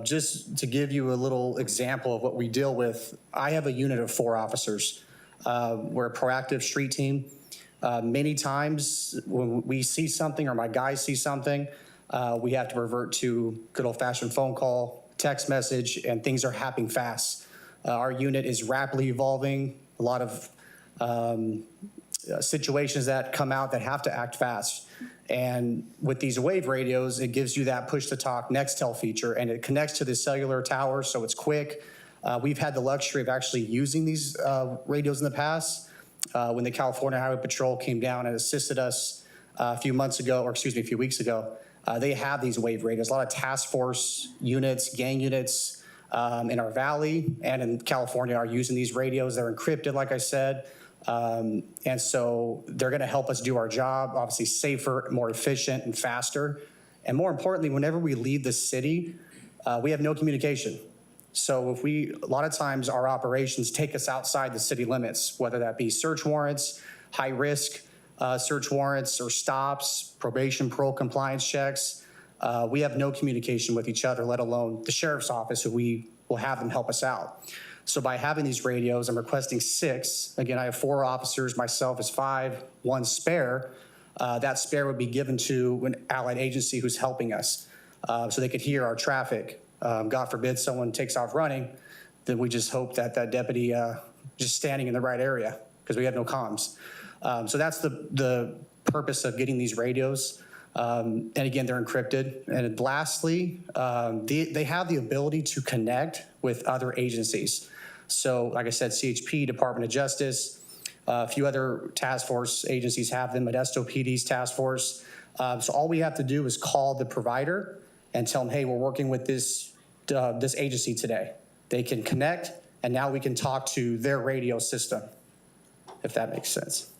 Just to give you a little example of what we deal with, I have a unit of 4 officers. We're a proactive street team. Many times when we see something or my guys see something, we have to revert to good old-fashioned phone call, text message, and things are happening fast. Our unit is rapidly evolving. A lot of situations that come out that have to act fast. And with these wave radios, it gives you that push-to-talk Nextel feature, and it connects to the cellular tower, so it's quick. We've had the luxury of actually using these radios in the past. When the California Highway Patrol came down and assisted us a few weeks ago, they have these wave radios. A lot of task force units, gang units in our valley and in California are using these radios. They're encrypted, like I said. And so they're going to help us do our job, obviously safer, more efficient, and faster. And more importantly, whenever we leave the city, we have no communication. So if a lot of times our operations take us outside the city limits, whether that be search warrants, high risk search warrants or stops, probation, parole compliance checks, we have no communication with each other, let alone the sheriff's office, who we will have them help us out. So by having these radios, I'm requesting 6. Again, I have 4 officers, myself is 5, 1 spare. That spare would be given to an allied agency who's helping us so they could hear our traffic. God forbid someone takes off running, then we just hope that that deputy just standing in the right area because we have no comms. So that's the purpose of getting these radios. And again, they're encrypted. And lastly, they have the ability to connect with other agencies. So like I said, CHP, Department of Justice, a few other task force agencies have them, Modesto PD's task force. So all we have to do is call the provider and tell them, hey, we're working with this agency today. They can connect, and now we can talk to their radio system, if that makes sense.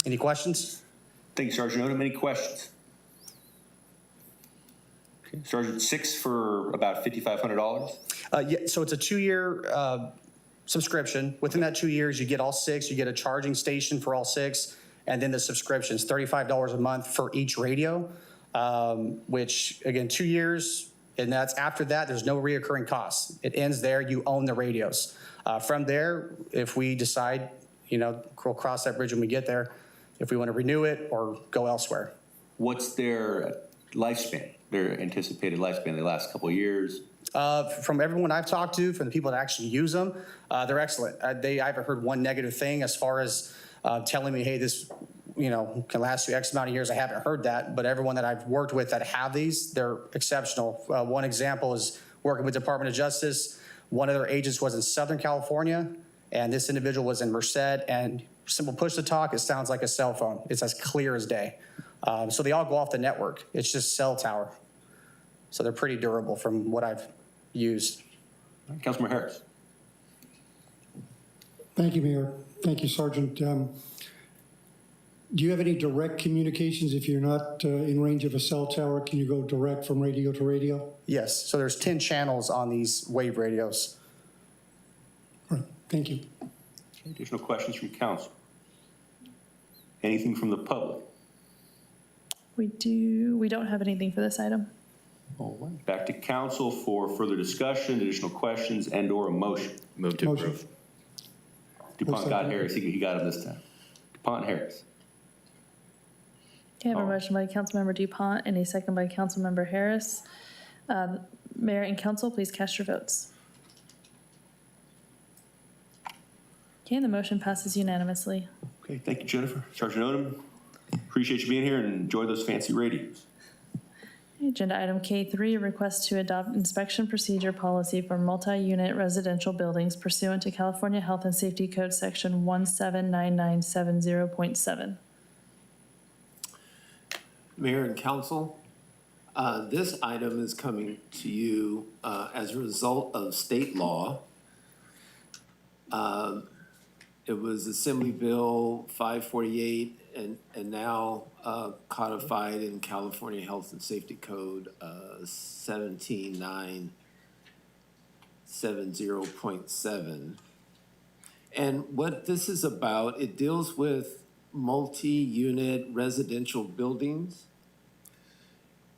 Any questions? Thank you, Sergeant Odom. Any questions? Okay. Sergeant, 6 for about $5,500? Yeah, so it's a 2-year subscription. Within that 2 years, you get all 6. You get a charging station for all 6, and then the subscriptions, $35 a month for each radio, which, again, 2 years, and that's after that, there's no reoccurring costs. It ends there. You own the radios. From there, if we decide, we'll cross that bridge when we get there, if we want to renew it or go elsewhere. What's their lifespan, their anticipated lifespan, the last couple of years? From everyone I've talked to, from the people that actually use them, they're excellent. I haven't heard one negative thing as far as telling me, hey, this can last you X amount of years. I haven't heard that, but everyone that I've worked with that have these, they're exceptional. One example is working with Department of Justice. One of their agents was in Southern California, and this individual was in Merced, and simple push to talk, it sounds like a cell phone. It's as clear as day. So they all go off the network. It's just cell tower. So they're pretty durable from what I've used. Councilman Harris. Thank you, Mayor. Thank you, Sergeant. Do you have any direct communications if you're not in range of a cell tower? Can you go direct from radio to radio? Yes, so there's 10 channels on these wave radios. All right, thank you. Additional questions from council? Anything from the public? We don't have anything for this item. All right, back to council for further discussion, additional questions, and/or a motion. Move to approve. DuPont got Harris. He got him this time. DuPont Harris. Okay, I have a motion by Councilmember DuPont and a second by Councilmember Harris. Mayor and council, please cast your votes. Okay, the motion passes unanimously. Okay, thank you, Jennifer. Sergeant Odom, appreciate you being here and enjoy those fancy radios. Agenda item K3, request to adopt inspection procedure policy for multi-unit residential buildings pursuant to California Health and Safety Code Section 179970.7. Mayor and council, this item is coming to you as a result of state law. It was Assembly Bill 548 and now codified in California Health and Safety Code 17970.7. And what this is about, it deals with multi-unit residential buildings.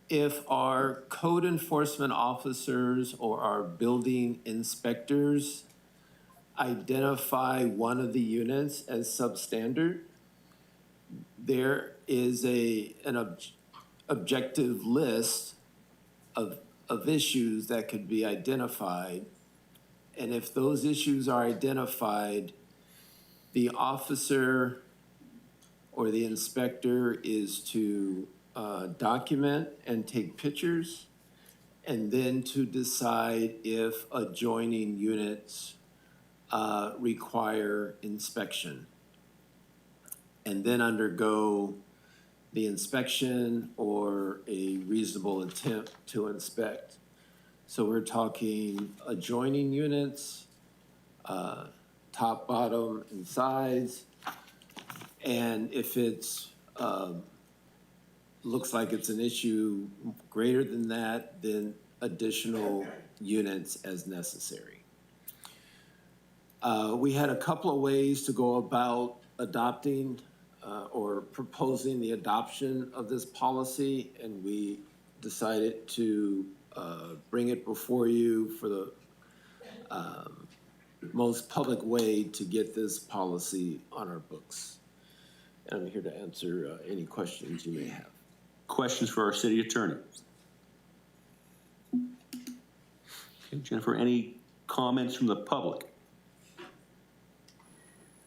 If our code enforcement officers or our building inspectors identify one of the units as substandard, there is an objective list of issues that could be identified. And if those issues are identified, the officer or the inspector is to document and take pictures, and then to decide if adjoining units require inspection, and then undergo the inspection or a reasonable attempt to inspect. So we're talking adjoining units, top, bottom, and sides. And if it's looks like it's an issue greater than that, then additional units as necessary. We had a couple of ways to go about adopting or proposing the adoption of this policy, and we decided to bring it before you for the most public way to get this policy on our books. And I'm here to answer any questions you may have. Questions for our city attorney? Okay, Jennifer, any comments from the public?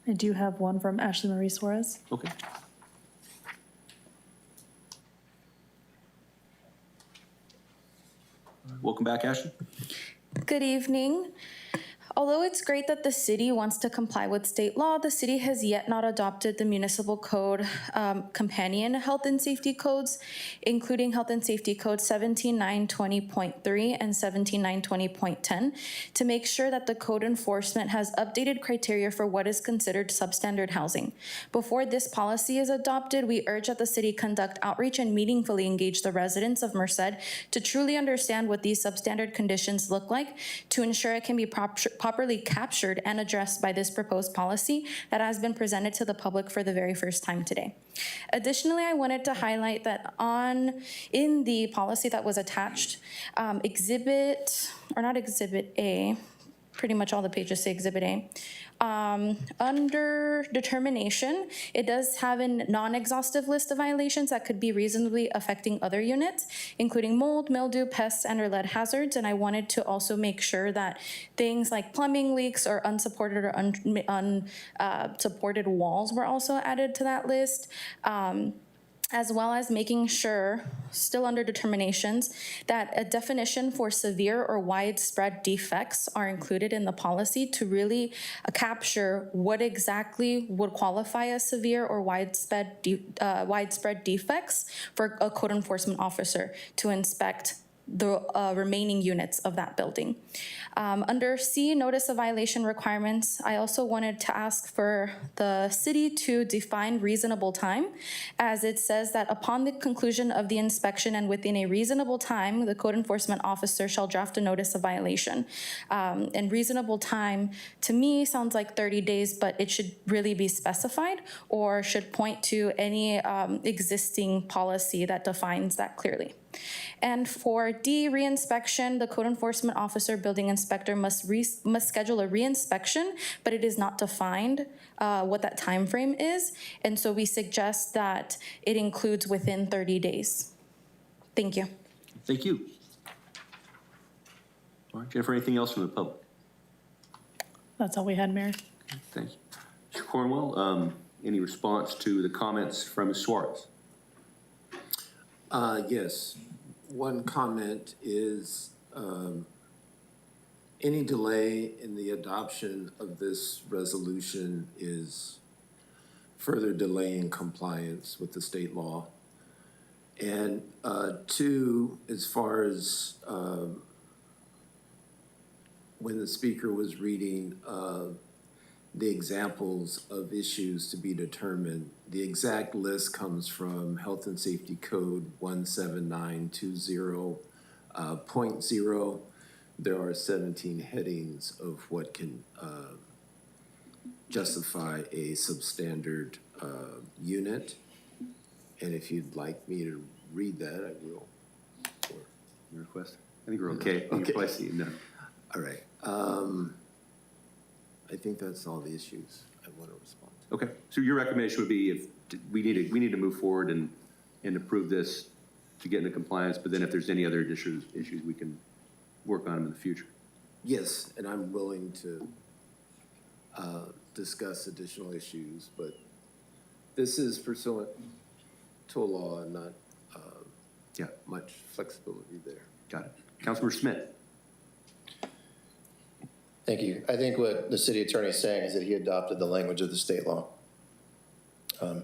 I do have one from Ashley Marie Suarez. Okay. Welcome back, Ashley. Good evening. Although it's great that the city wants to comply with state law, the city has yet not adopted the municipal code companion health and safety codes, including Health and Safety Code 17920.3 and 17920.10, to make sure that the code enforcement has updated criteria for what is considered substandard housing. Before this policy is adopted, we urge that the city conduct outreach and meaningfully engage the residents of Merced to truly understand what these substandard conditions look like, to ensure it can be properly captured and addressed by this proposed policy that has been presented to the public for the very first time today. Additionally, I wanted to highlight that in the policy that was attached, Exhibit A, pretty much all the pages say Exhibit A. Under determination, it does have a non-exhaustive list of violations that could be reasonably affecting other units, including mold, mildew, pests, and or lead hazards. And I wanted to also make sure that things like plumbing leaks or unsupported or unsupported walls were also added to that list. As well as making sure, still under determinations, that a definition for severe or widespread defects are included in the policy to really capture what exactly would qualify as severe or widespread defects for a code enforcement officer to inspect the remaining units of that building. Under C, notice of violation requirements, I also wanted to ask for the city to define reasonable time, as it says that upon the conclusion of the inspection and within a reasonable time, the code enforcement officer shall draft a notice of violation. And reasonable time to me sounds like 30 days, but it should really be specified or should point to any existing policy that defines that clearly. And for D, reinspection, the code enforcement officer, building inspector must schedule a reinspection, but it is not defined what that time frame is. And so we suggest that it includes within 30 days. Thank you. Thank you. All right, Jennifer, anything else from the public? That's all we had, Mayor. Thank you. Mr. Cornwell, any response to the comments from Ms. Suarez? Yes. One comment is any delay in the adoption of this resolution is further delaying compliance with the state law. And two, as far as when the speaker was reading the examples of issues to be determined, The exact list comes from Health and Safety Code 17920.0. There are 17 headings of what can justify a substandard unit. And if you'd like me to read that, I will. Your request? I think we're okay. Okay. I see. No. All right. I think that's all the issues I want to respond to. Okay. So your recommendation would be if we need to move forward and approve this to get into compliance, but then if there's any other issues, we can work on them in the future. Yes, and I'm willing to discuss additional issues, but this is pursuant to a law and not much flexibility there. Got it. Councilmember Smith. Thank you. I think what the city attorney is saying is that he adopted the language of the state law. I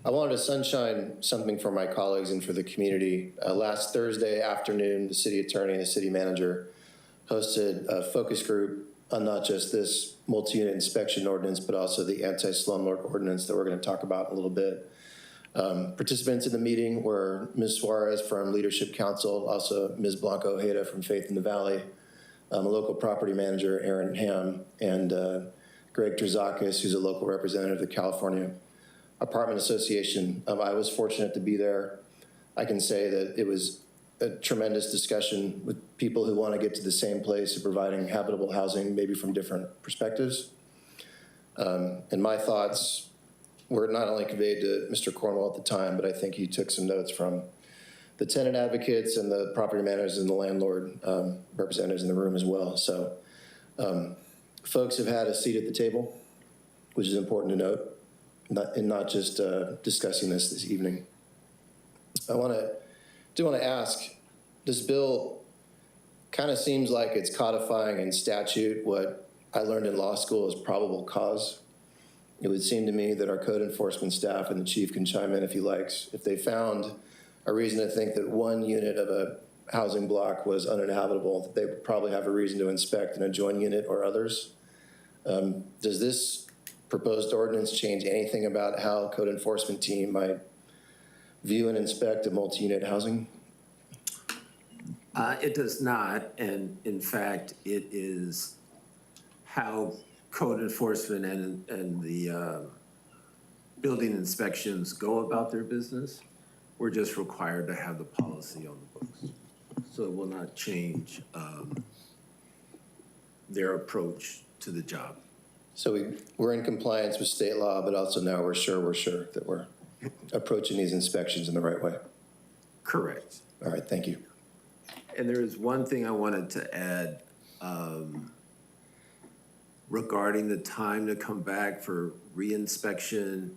wanted to sunshine something for my colleagues and for the community. Last Thursday afternoon, the city attorney and the city manager hosted a focus group on not just this multi-unit inspection ordinance, but also the anti-slumlord ordinance that we're going to talk about in a little bit. Participants in the meeting were Ms. Suarez from Leadership Council, also Ms. Blanco Ojeda from Faith in the Valley, a local property manager, Aaron Ham, and Greg Terzakis, who's a local representative of the California Apartment Association. I was fortunate to be there. I can say that it was a tremendous discussion with people who want to get to the same place of providing habitable housing, maybe from different perspectives. And my thoughts were not only conveyed to Mr. Cornwall at the time, but I think he took some notes from the tenant advocates and the property managers and the landlord representatives in the room as well. So folks have had a seat at the table, which is important to note, not just discussing this evening. I do want to ask, this bill kind of seems like it's codifying in statute what I learned in law school is probable cause. It would seem to me that our code enforcement staff, and the chief can chime in if he likes, if they found a reason to think that one unit of a housing block was uninhabitable, they would probably have a reason to inspect an adjoining unit or others. Does this proposed ordinance change anything about how code enforcement team might view and inspect a multi-unit housing? It does not, and in fact, it is how code enforcement and the building inspections go about their business. We're just required to have the policy on the books. So it will not change their approach to the job. So we're in compliance with state law, but also now we're sure that we're approaching these inspections in the right way. Correct. All right, thank you. And there is one thing I wanted to add regarding the time to come back for reinspection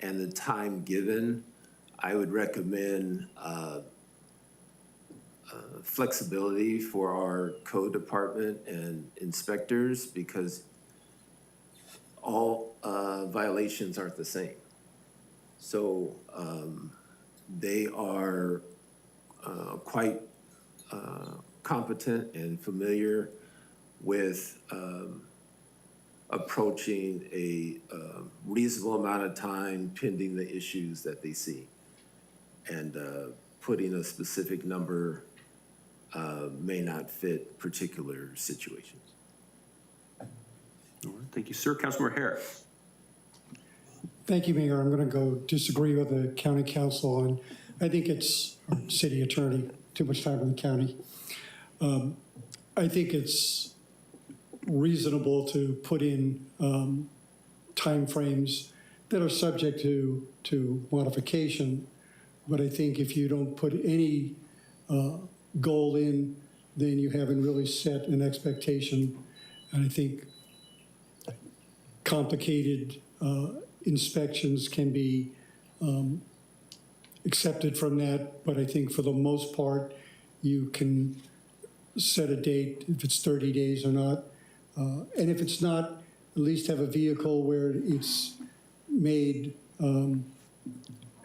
and the time given. I would recommend flexibility for our code department and inspectors because all violations aren't the same. So they are quite competent and familiar with approaching a reasonable amount of time pending the issues that they see. And putting a specific number may not fit particular situations. All right, thank you, sir. Councilmember Harris. Thank you, Mayor. I'm going to go disagree with the county council, and I think it's city attorney, too much time in the county. I think it's reasonable to put in timeframes that are subject to modification. But I think if you don't put any goal in, then you haven't really set an expectation. And I think complicated inspections can be accepted from that. But I think for the most part, you can set a date if it's 30 days or not. And if it's not, at least have a vehicle where it's made,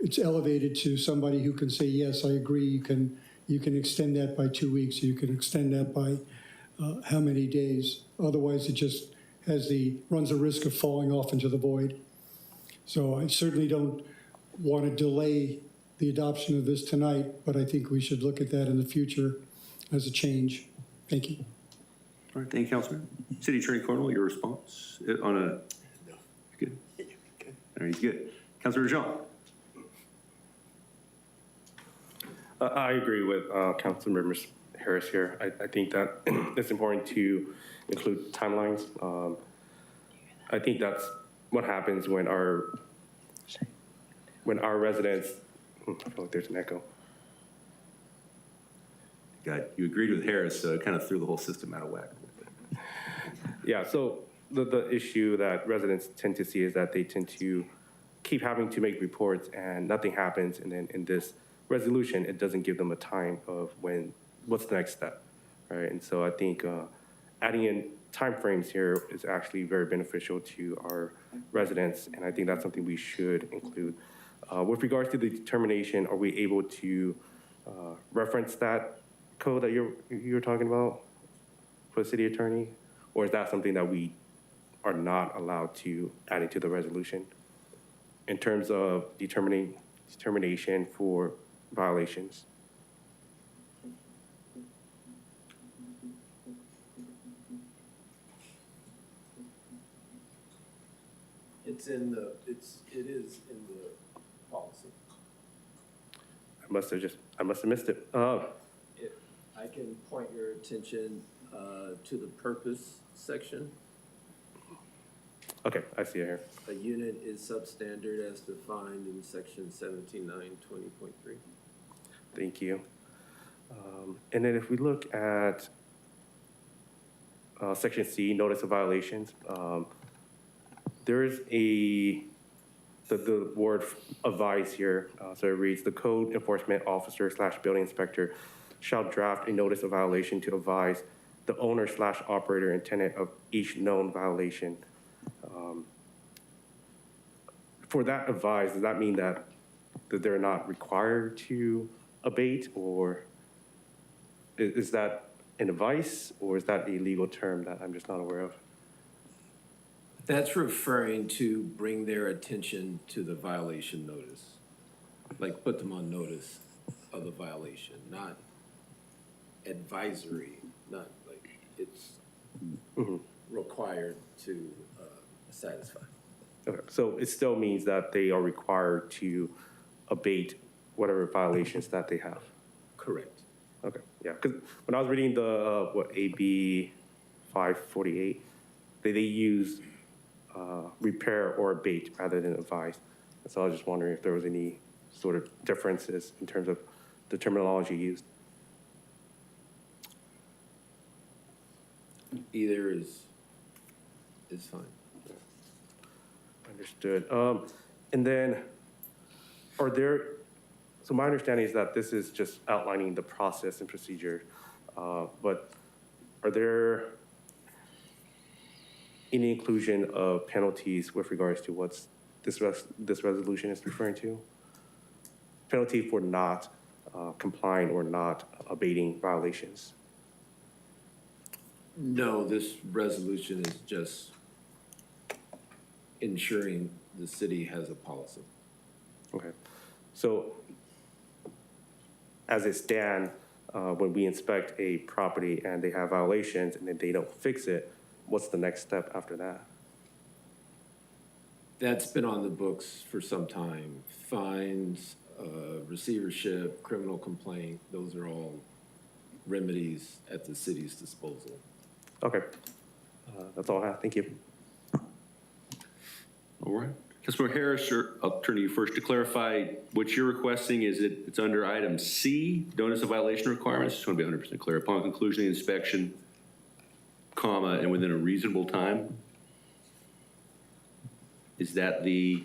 it's elevated to somebody who can say, yes, I agree, you can extend that by 2 weeks, you can extend that by how many days. Otherwise, it just runs a risk of falling off into the void. So I certainly don't want to delay the adoption of this tonight, but I think we should look at that in the future as a change. Thank you. All right, thank you, Councilman. City Attorney Cornwall, your response on a? No. Good. All right, good. Councilor Jean. I agree with Councilmember Harris here. I think that it's important to include timelines. I think that's what happens when our residents, I feel like there's an echo. God, you agreed with Harris, so it kind of threw the whole system out of whack. Yeah, so the issue that residents tend to see is that they tend to keep having to make reports and nothing happens. And then in this resolution, it doesn't give them a time of what's the next step, right? And so I think adding in timeframes here is actually very beneficial to our residents, and I think that's something we should include. With regards to the determination, are we able to reference that code that you were talking about for the city attorney? Or is that something that we are not allowed to add into the resolution in terms of determination for violations? It is in the policy. I must have missed it. I can point your attention to the purpose section. Okay, I see it here. A unit is substandard as defined in section 17.920.3. Thank you. And then if we look at section C, notice of violations, there is the word advise here. So it reads, the code enforcement officer / building inspector shall draft a notice of violation to advise the owner / operator and tenant of each known violation. For that advise, does that mean that they're not required to abate, or is that an advice, or is that a legal term that I'm just not aware of? That's referring to bring their attention to the violation notice, like put them on notice of the violation, not advisory, not like it's required to satisfy. Okay, so it still means that they are required to abate whatever violations that they have. Correct. Okay, yeah, because when I was reading the AB 548, they use repair or abate rather than advise. And so I was just wondering if there was any sort of differences in terms of the terminology used. Either is fine. Understood. And then so my understanding is that this is just outlining the process and procedure, but are there any inclusion of penalties with regards to what's this resolution is referring to? Penalty for not complying or not abating violations? No, this resolution is just ensuring the city has a policy. Okay. So as it stands, when we inspect a property and they have violations and then they don't fix it, what's the next step after that? That's been on the books for some time. Fines, receivership, criminal complaint, those are all remedies at the city's disposal. Okay. That's all I have. Thank you. All right. Councilmember Harris, I'll turn to you first to clarify what you're requesting. Is it's under item C, notice of violation requirements? Just want to be 100% clear. Upon conclusion of the inspection, comma, and within a reasonable time? Is that the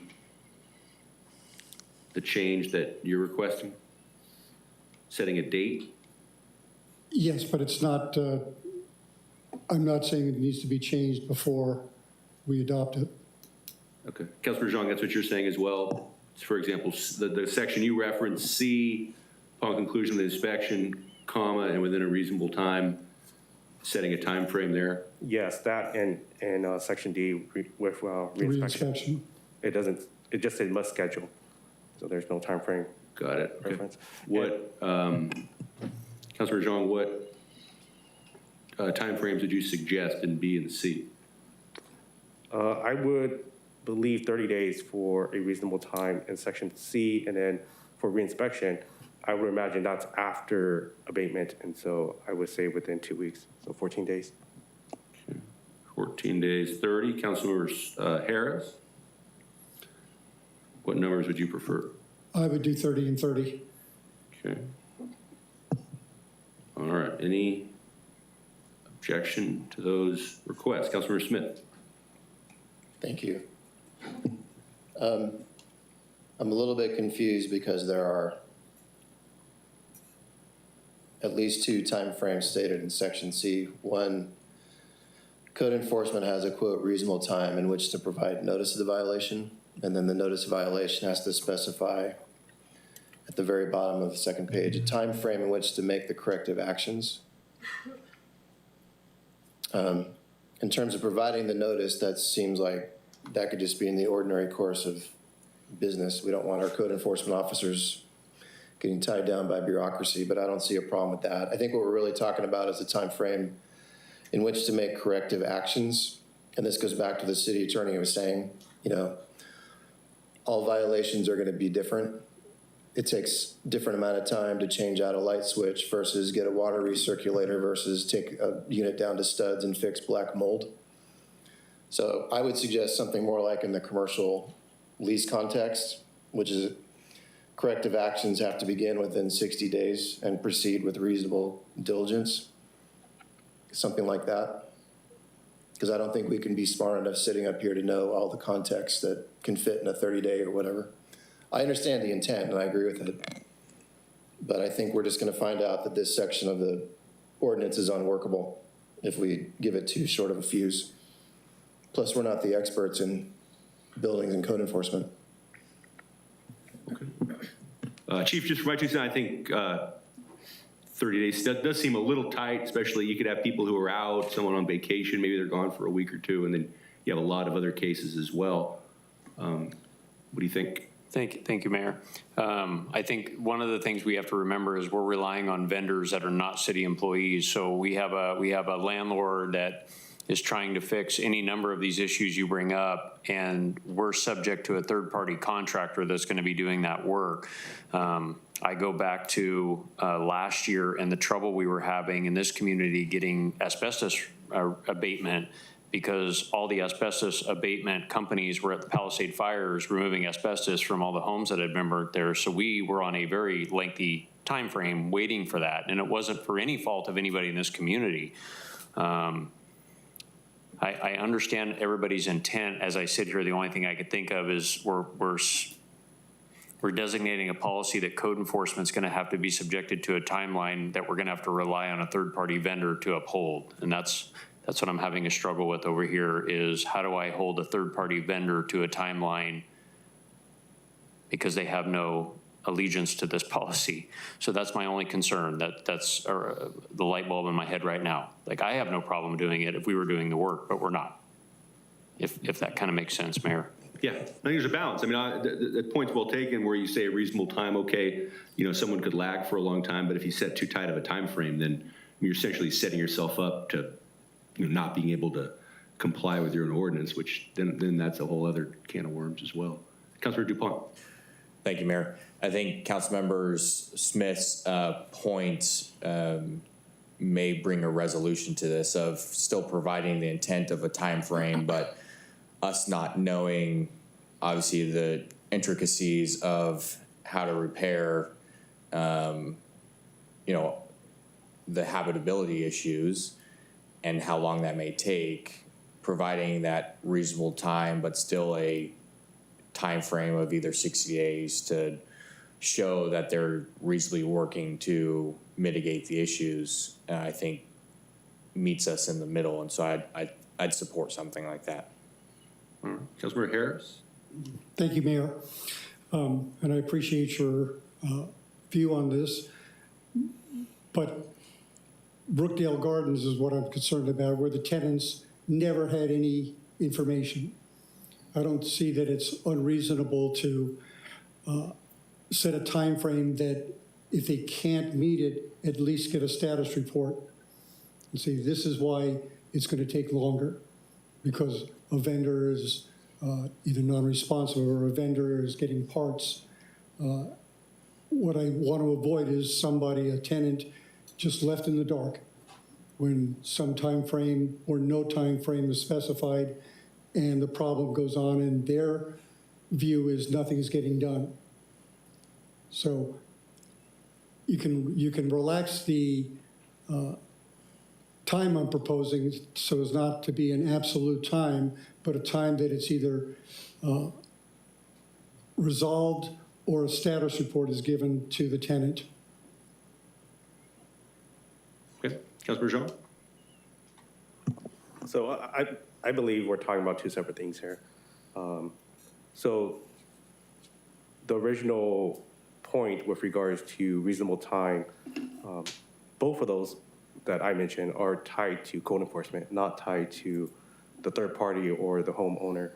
change that you're requesting? Setting a date? Yes, but it's not, I'm not saying it needs to be changed before we adopt it. Okay. Councilor Zhang, that's what you're saying as well? For example, the section you referenced, C, upon conclusion of the inspection, comma, and within a reasonable time, setting a time frame there? Yes, that and section D with reinspection. It doesn't it just said must schedule. So there's no time frame. Got it. Okay. Reference. What, Councilmember Zhang, what timeframes would you suggest in B and C? I would believe 30 days for a reasonable time in section C, and then for reinspection, I would imagine that's after abatement, and so I would say within 2 weeks, so 14 days. 14 days, 30. Councilmember Harris? What numbers would you prefer? I would do 30 and 30. Okay. All right, any objection to those requests? Councilmember Smith? Thank you. I'm a little bit confused because there are at least 2 timeframes stated in section C. One, code enforcement has a quote reasonable time in which to provide notice of the violation, and then the notice of violation has to specify at the very bottom of the second page a time frame in which to make the corrective actions. In terms of providing the notice, that seems like that could just be in the ordinary course of business. We don't want our code enforcement officers getting tied down by bureaucracy, but I don't see a problem with that. I think what we're really talking about is the time frame in which to make corrective actions. And this goes back to the city attorney who was saying, you know, all violations are going to be different. It takes different amount of time to change out a light switch versus get a water recirculator versus take a unit down to studs and fix black mold. So I would suggest something more like in the commercial lease context, which is corrective actions have to begin within 60 days and proceed with reasonable diligence. Something like that. Because I don't think we can be smart enough sitting up here to know all the context that can fit in a 30-day or whatever. I understand the intent and I agree with it. But I think we're just going to find out that this section of the ordinance is unworkable if we give it too short of a fuse. Plus, we're not the experts in buildings and code enforcement. Chief, just for my 2 cents, I think 30 days does seem a little tight, especially you could have people who are out, someone on vacation, maybe they're gone for a week or 2, and then you have a lot of other cases as well. What do you think? Thank you, Mayor. I think one of the things we have to remember is we're relying on vendors that are not city employees. So we have a landlord that is trying to fix any number of these issues you bring up, and we're subject to a third-party contractor that's going to be doing that work. I go back to last year and the trouble we were having in this community getting asbestos abatement, because all the asbestos abatement companies were at the Palisade fires removing asbestos from all the homes that had been burnt there. So we were on a very lengthy time frame waiting for that, and it wasn't for any fault of anybody in this community. I understand everybody's intent. As I sit here, the only thing I could think of is we're designating a policy that code enforcement is going to have to be subjected to a timeline that we're going to have to rely on a third-party vendor to uphold. And that's what I'm having a struggle with over here is how do I hold a third-party vendor to a timeline because they have no allegiance to this policy. So that's my only concern. That's the light bulb in my head right now. Like, I have no problem doing it if we were doing the work, but we're not. If that kind of makes sense, Mayor. Yeah, I think there's a balance. I mean, the point's well taken where you say a reasonable time, okay, you know, someone could lag for a long time, but if you set too tight of a time frame, then you're essentially setting yourself up to, you know, not being able to comply with your own ordinance, which then that's a whole other can of worms as well. Councilor DuPont. Thank you, Mayor. I think Councilmember Smith's point may bring a resolution to this of still providing the intent of a time frame, but us not knowing, obviously, the intricacies of how to repair, you know, the habitability issues and how long that may take, providing that reasonable time, but still a time frame of either 60 days to show that they're reasonably working to mitigate the issues, I think meets us in the middle. And so I'd support something like that. All right. Councilmember Harris. Thank you, Mayor. And I appreciate your view on this. But Brookdale Gardens is what I'm concerned about, where the tenants never had any information. I don't see that it's unreasonable to set a time frame that if they can't meet it, at least get a status report and say, this is why it's going to take longer, because a vendor is either non-responsive or a vendor is getting parts. What I want to avoid is somebody, a tenant, just left in the dark when some time frame or no time frame is specified and the problem goes on and their view is nothing is getting done. So you can relax the time I'm proposing so as not to be an absolute time, but a time that it's either resolved or a status report is given to the tenant. Okay, Councilor Jean? So I believe we're talking about two separate things here. So the original point with regards to reasonable time, both of those that I mentioned are tied to code enforcement, not tied to the third party or the homeowner.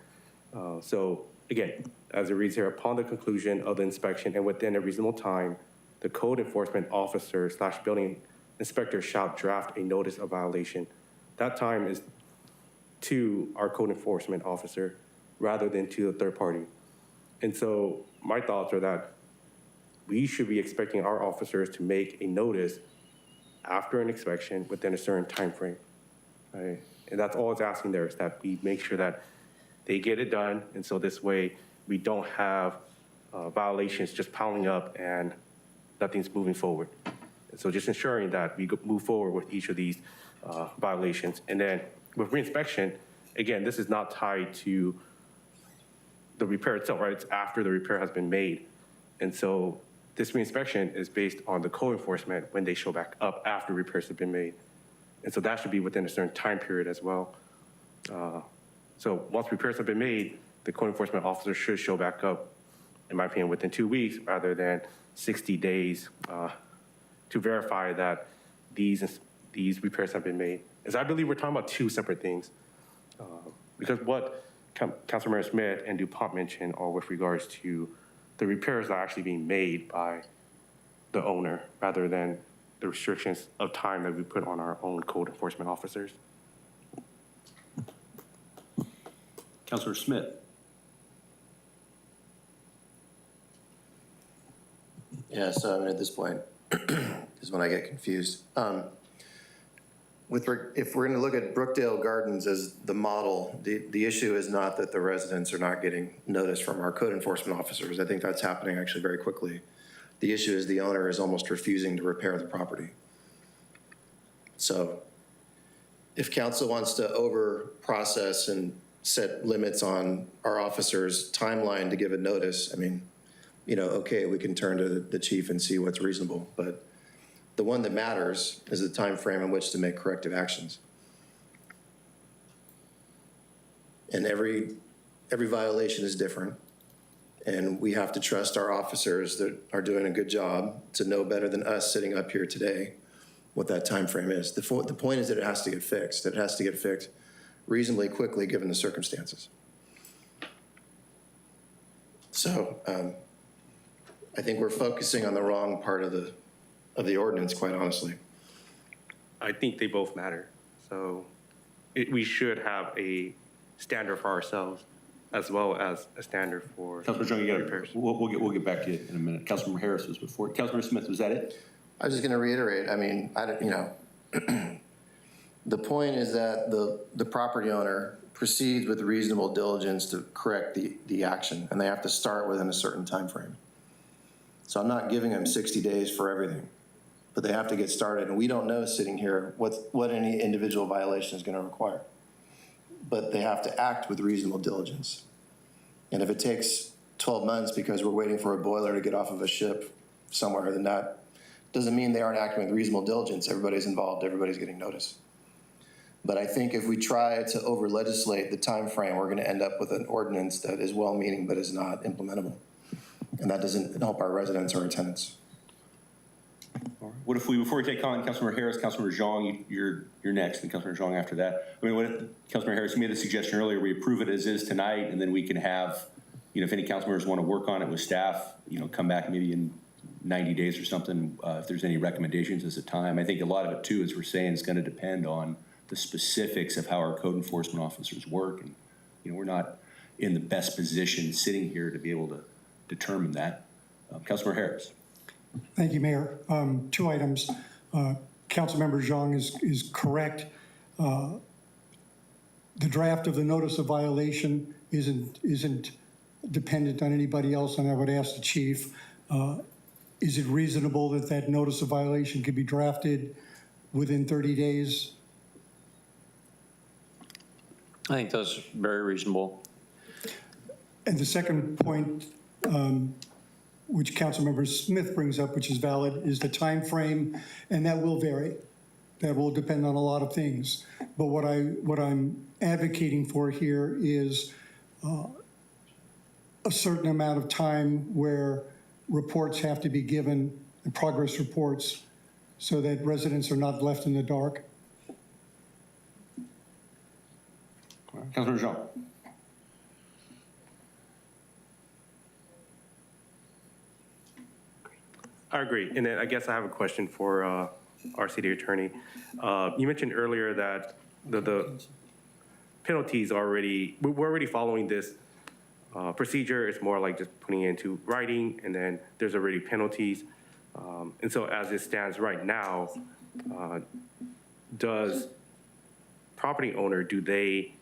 So again, as it reads here, upon the conclusion of the inspection and within a reasonable time, the code enforcement officer / building inspector shall draft a notice of violation. That time is to our code enforcement officer rather than to the third party. And so my thoughts are that we should be expecting our officers to make a notice after an inspection within a certain time frame. Right? And that's all it's asking there, is that we make sure that they get it done. And so this way we don't have violations just piling up and nothing's moving forward. And so just ensuring that we move forward with each of these violations. And then with reinspection, again, this is not tied to the repair itself, right? It's after the repair has been made. And so this reinspection is based on the code enforcement when they show back up after repairs have been made. And so that should be within a certain time period as well. So once repairs have been made, the code enforcement officer should show back up, in my opinion, within 2 weeks rather than 60 days to verify that these repairs have been made. As I believe we're talking about two separate things. Because what Councilmember Smith and DuPont mentioned are with regards to the repairs that are actually being made by the owner rather than the restrictions of time that we put on our own code enforcement officers. Councilor Smith? Yeah, so I mean, at this point is when I get confused. If we're going to look at Brookdale Gardens as the model, the issue is not that the residents are not getting notice from our code enforcement officers. I think that's happening actually very quickly. The issue is the owner is almost refusing to repair the property. So if council wants to over-process and set limits on our officers' timeline to give a notice, I mean, you know, okay, we can turn to the chief and see what's reasonable, but the one that matters is the time frame in which to make corrective actions. And every violation is different, and we have to trust our officers that are doing a good job to know better than us sitting up here today what that time frame is. The point is that it has to get fixed. It has to get fixed reasonably quickly given the circumstances. So I think we're focusing on the wrong part of the ordinance, quite honestly. I think they both matter. So we should have a standard for ourselves as well as a standard for Councilor Jean, you repairs. we'll get back to you in a minute. Councilmember Harris was before. Councilmember Smith, was that it? I was just going to reiterate, I mean, the point is that the property owner proceeds with reasonable diligence to correct the action, and they have to start within a certain time frame. So I'm not giving them 60 days for everything, but they have to get started, and we don't know sitting here what any individual violation is going to require. But they have to act with reasonable diligence. And if it takes 12 months because we're waiting for a boiler to get off of a ship somewhere, then that doesn't mean they aren't acting with reasonable diligence. Everybody's involved, everybody's getting notice. But I think if we try to over-legislate the time frame, we're going to end up with an ordinance that is well-meaning but is not implementable. And that doesn't help our residents or our tenants. What if we, before we take comment, Councilmember Harris, Councilmember Zhang, you're next, and Councilmember Zhang after that. I mean, what if, Councilmember Harris, you made the suggestion earlier, we approve it as is tonight, and then we can have, if any council members want to work on it with staff, come back maybe in 90 days or something, if there's any recommendations as a time. I think a lot of it too, as we're saying, is going to depend on the specifics of how our code enforcement officers work. And, we're not in the best position sitting here to be able to determine that. Councilmember Harris. Thank you, Mayor. 2 items. Councilmember Zhang is correct. The draft of the notice of violation isn't dependent on anybody else, and I would ask the chief, is it reasonable that that notice of violation could be drafted within 30 days? I think that's very reasonable. And the second point, which Councilmember Smith brings up, which is valid, is the time frame, and that will vary. That will depend on a lot of things. But what I'm advocating for here is a certain amount of time where reports have to be given, and progress reports, so that residents are not left in the dark. Councilmember Zhang. I agree. And then I guess I have a question for our city attorney. You mentioned earlier that the penalties we're already following this procedure. It's more like just putting it into writing, and then there's already penalties. And so as it stands right now, does property owner, do they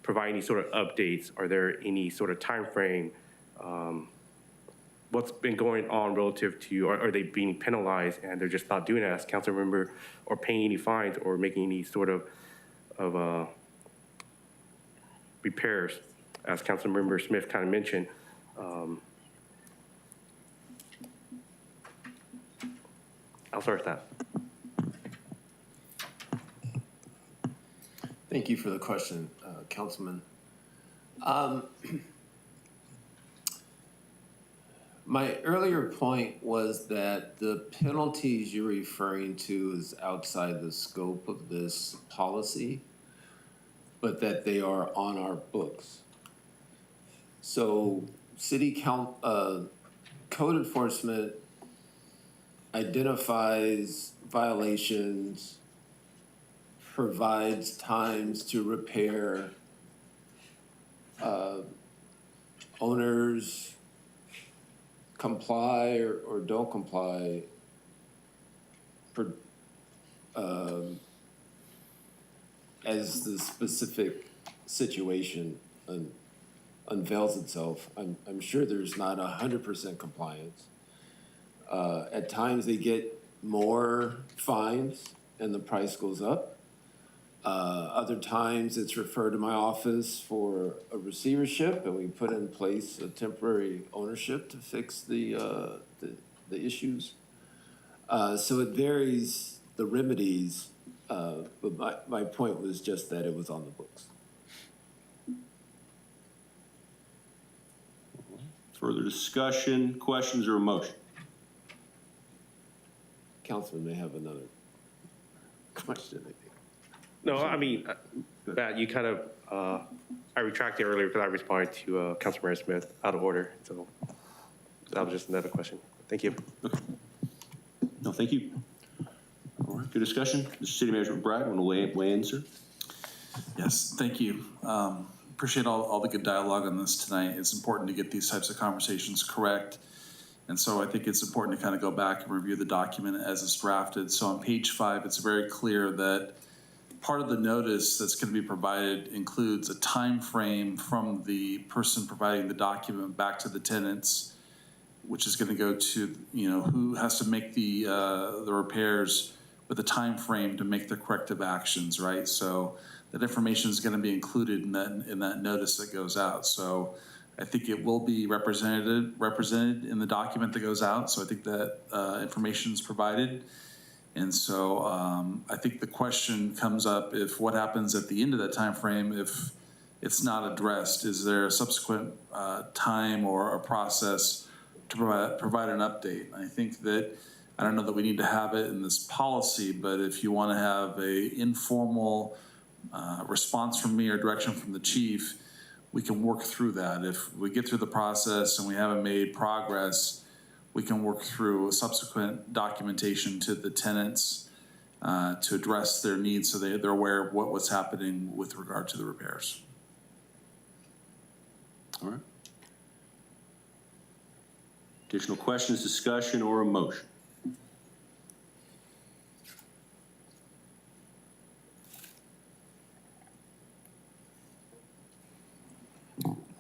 provide any sort of updates? Are there any sort of time frame? What's been going on relative to, are they being penalized and they're just not doing it as council member, or paying any fines or making any sort of repairs, as Councilmember Smith kind of mentioned? I'll start with that. Thank you for the question, Councilman. My earlier point was that the penalties you're referring to is outside the scope of this policy, but that they are on our books. So code enforcement identifies violations, provides times to repair, owners comply or don't comply as the specific situation unveils itself. I'm sure there's not 100% compliance. At times they get more fines and the price goes up. Other times it's referred to my office for a receivership, and we put in place a temporary ownership to fix the issues. So it varies the remedies, but my point was just that it was on the books. Further discussion, questions, or a motion? Councilman may have another question, I think. No, I mean, Matt, you kind of, I retracted earlier because I responded to Councilmember Smith out of order. So that was just another question. Thank you. Okay. No, thank you. All right, good discussion. Mr. City Manager McBride, want to weigh in, sir? Yes, thank you. Appreciate all the good dialogue on this tonight. It's important to get these types of conversations correct. And so I think it's important to kind of go back and review the document as it's drafted. So on page 5, it's very clear that part of the notice that's going to be provided includes a time frame from the person providing the document back to the tenants, which is going to go to, who has to make the repairs, with a time frame to make the corrective actions, right? So that information is going to be included in that notice that goes out. So I think it will be represented in the document that goes out. So I think that information is provided. And so I think the question comes up, if what happens at the end of that time frame, if it's not addressed, is there a subsequent time or a process to provide an update? I think that I don't know that we need to have it in this policy, but if you want to have a informal response from me or direction from the chief, we can work through that. If we get through the process and we haven't made progress, we can work through subsequent documentation to the tenants to address their needs so they're aware of what's happening with regard to the repairs. All right. Additional questions, discussion, or a motion?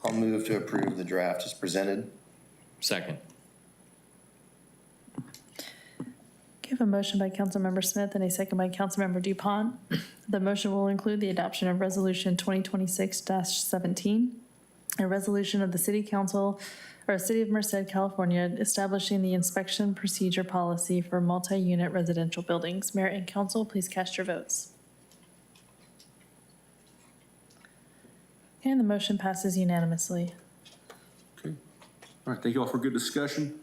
I'll move to approve the draft as presented. Second. Okay, I have a motion by Councilmember Smith and a second by Councilmember Dupont. The motion will include the adoption of Resolution 2026-17, a resolution of the City Council or City of Merced, California, establishing the inspection procedure policy for multi-unit residential buildings. Mayor and council, please cast your votes. And the motion passes unanimously. Okay. All right, thank you all for a good discussion.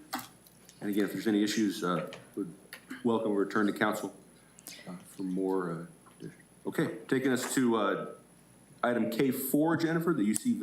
And again, if there's any issues, would welcome a return to council for more. Okay, taking us to item K4, Jennifer, the UC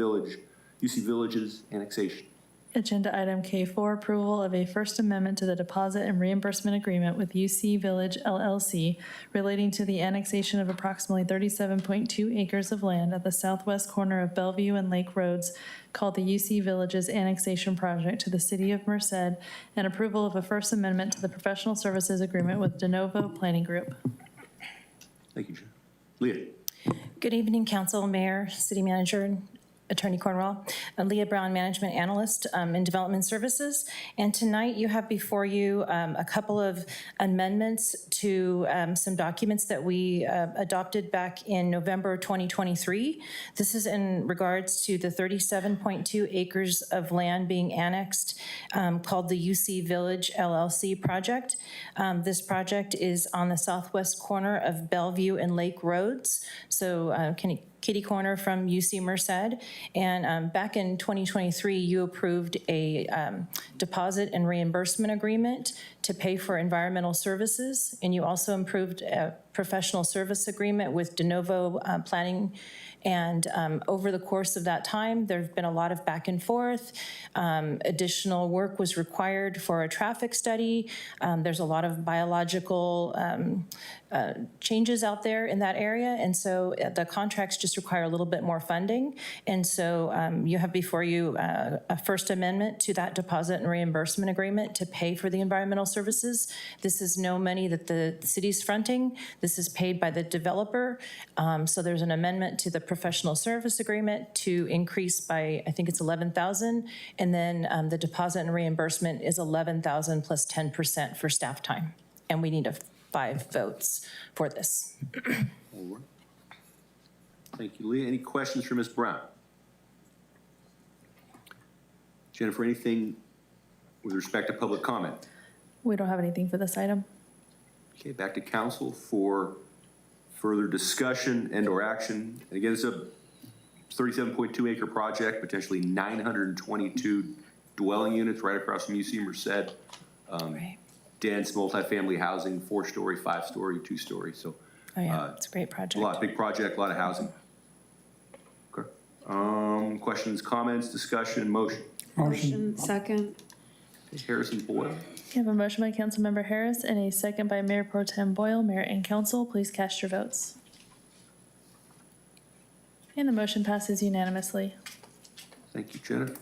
Villages annexation. Agenda item K4, approval of a First Amendment to the deposit and reimbursement agreement with UC Village LLC relating to the annexation of approximately 37.2 acres of land at the southwest corner of Bellevue and Lake Roads called the UC Villages Annexation Project to the City of Merced, and approval of a First Amendment to the professional services agreement with De Novo Planning Group. Thank you, Jen. Leah. Good evening, Council, Mayor, City Manager, Attorney Cornwell, Leah Brown, Management Analyst in Development Services. And tonight you have before you a couple of amendments to some documents that we adopted back in November 2023. This is in regards to the 37.2 acres of land being annexed called the UC Village LLC project. This project is on the southwest corner of Bellevue and Lake Roads. So kitty corner from UC Merced. And back in 2023, you approved a deposit and reimbursement agreement to pay for environmental services. And you also approved a professional service agreement with De Novo Planning. And over the course of that time, there's been a lot of back and forth. Additional work was required for a traffic study. There's a lot of biological changes out there in that area. And so the contracts just require a little bit more funding. And so you have before you a First Amendment to that deposit and reimbursement agreement to pay for the environmental services. This is no money that the city's fronting. This is paid by the developer. So there's an amendment to the professional service agreement to increase by, I think it's 11,000. And then the deposit and reimbursement is 11,000 plus 10% for staff time. And we need 5 votes for this. All right. Thank you, Leah. Any questions for Ms. Brown? Jennifer, anything with respect to public comment? We don't have anything for this item. Okay, back to council for further discussion and or action. And again, it's a 37.2 acre project, potentially 922 dwelling units right across from UC Merced. Right. Dense multifamily housing, 4-story, 5-story, 2-story. So Oh yeah, it's a great project. big project, a lot of housing. Okay. Questions, comments, discussion, motion? Motion. Second. Harrison Boyle. We have a motion by Councilmember Harris and a second by Mayor Pro Tem Boyle. Mayor and council, please cast your votes. And the motion passes unanimously. Thank you, Jennifer.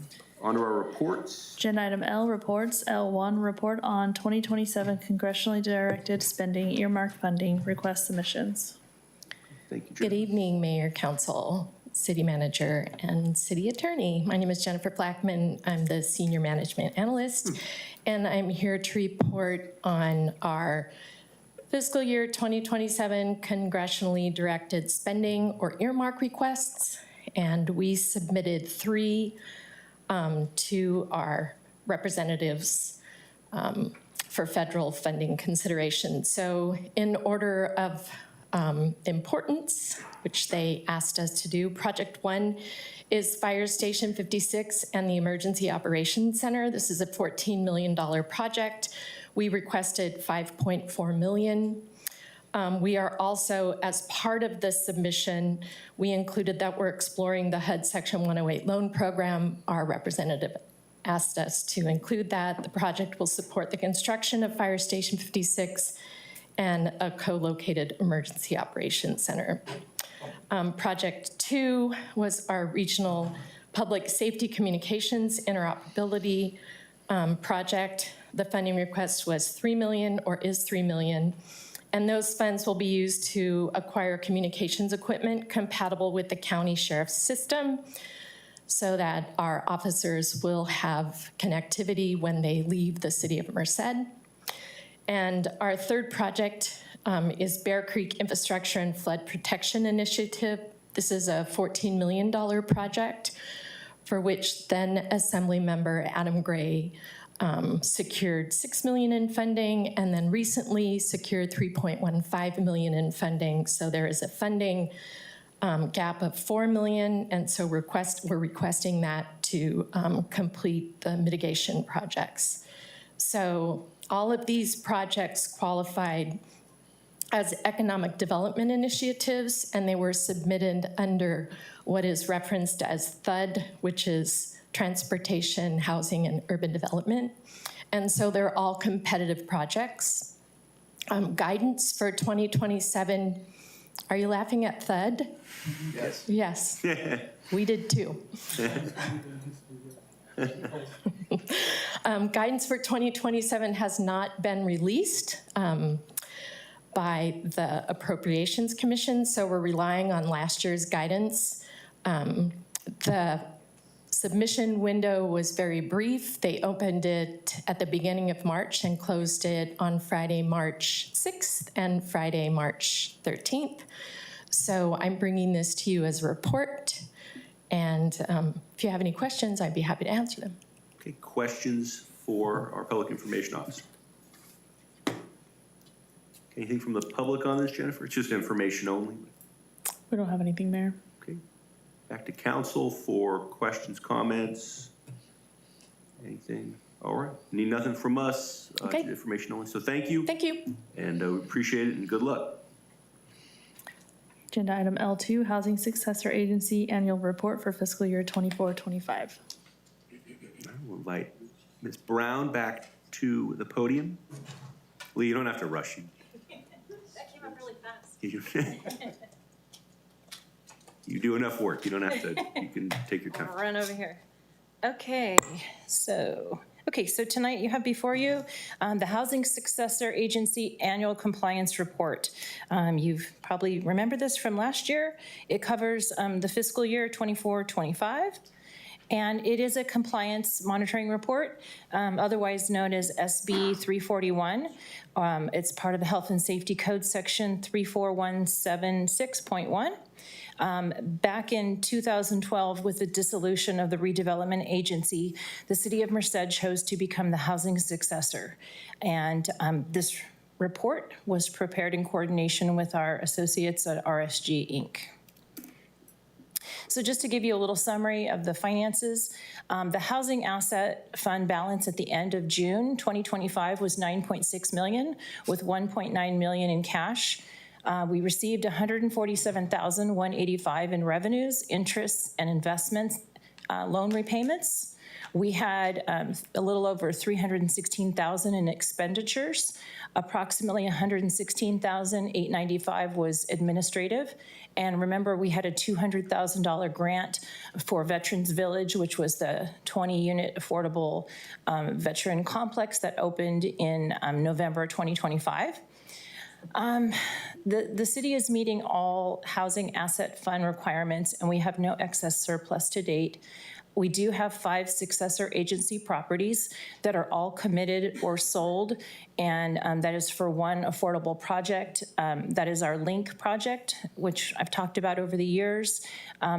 On to our reports. Agenda item L, reports. L1, report on 2027 congressionally directed spending, earmark funding, request submissions. Thank you, Jennifer. Good evening, Mayor, Council, City Manager, and City Attorney. My name is Jennifer Blackman. I'm the Senior Management Analyst, and I'm here to report on our fiscal year 2027 congressionally directed spending or earmark requests. And we submitted 3 to our representatives for federal funding consideration. So in order of importance, which they asked us to do, Project 1 is Fire Station 56 and the Emergency Operations Center. This is a $14 million project. We requested 5.4 million. We are also, as part of this submission, we included that we're exploring the HUD Section 108 loan program. Our representative asked us to include that. The project will support the construction of Fire Station 56 and a co-located emergency operations center. Project 2 was our regional public safety communications interoperability project. The funding request was $3 million, or is $3 million. And those funds will be used to acquire communications equipment compatible with the county sheriff's system so that our officers will have connectivity when they leave the city of Merced. And our third project is Bear Creek Infrastructure and Flood Protection Initiative. This is a $14 million project for which then Assembly Member Adam Gray secured $6 million in funding, and then recently secured $3.15 million in funding. So there is a funding gap of $4 million, and so we're requesting that to complete the mitigation projects. So all of these projects qualified as economic development initiatives, and they were submitted under what is referenced as THUD, which is Transportation, Housing, and Urban Development. And so they're all competitive projects. Guidance for 2027, are you laughing at THUD? Yes. Yes, we did too. Guidance for 2027 has not been released by the Appropriations Commission, so we're relying on last year's guidance. The submission window was very brief. They opened it at the beginning of March and closed it on Friday, March 6th and Friday, March 13th. So I'm bringing this to you as a report. And if you have any questions, I'd be happy to answer them. Okay, questions for our Public Information Officer? Anything from the public on this, Jennifer? It's just information only. We don't have anything, Mayor. Okay. Back to council for questions, comments, anything? All right. Need nothing from us. Okay. Just information only. So thank you. Thank you. And we appreciate it and good luck. Agenda item L2, Housing Successor Agency Annual Report for Fiscal Year 24-25. We'll invite Ms. Brown back to the podium. Lee, you don't have to rush you. That came up really fast. You do enough work. You don't have to, you can take your time. I'll run over here. Okay, so tonight you have before you the Housing Successor Agency Annual Compliance Report. You've probably remembered this from last year. It covers the fiscal year 24-25. And it is a compliance monitoring report, otherwise known as SB 341. It's part of the Health and Safety Code section 34176.1. Back in 2012, with the dissolution of the redevelopment agency, the city of Merced chose to become the housing successor. And this report was prepared in coordination with our associates at RSG Inc. So just to give you a little summary of the finances, the Housing Asset Fund balance at the end of June 2025 was $9.6 million, with $1.9 million in cash. We received $147,185 in revenues, interests, and investments, loan repayments. We had a little over $316,000 in expenditures. Approximately $116,895 was administrative. And remember, we had a $200,000 grant for Veterans Village, which was the 20-unit affordable veteran complex that opened in November 2025. The city is meeting all Housing Asset Fund requirements, and we have no excess surplus to date. We do have 5 successor agency properties that are all committed or sold, and that is for one affordable project. That is our LINK project, which I've talked about over the years.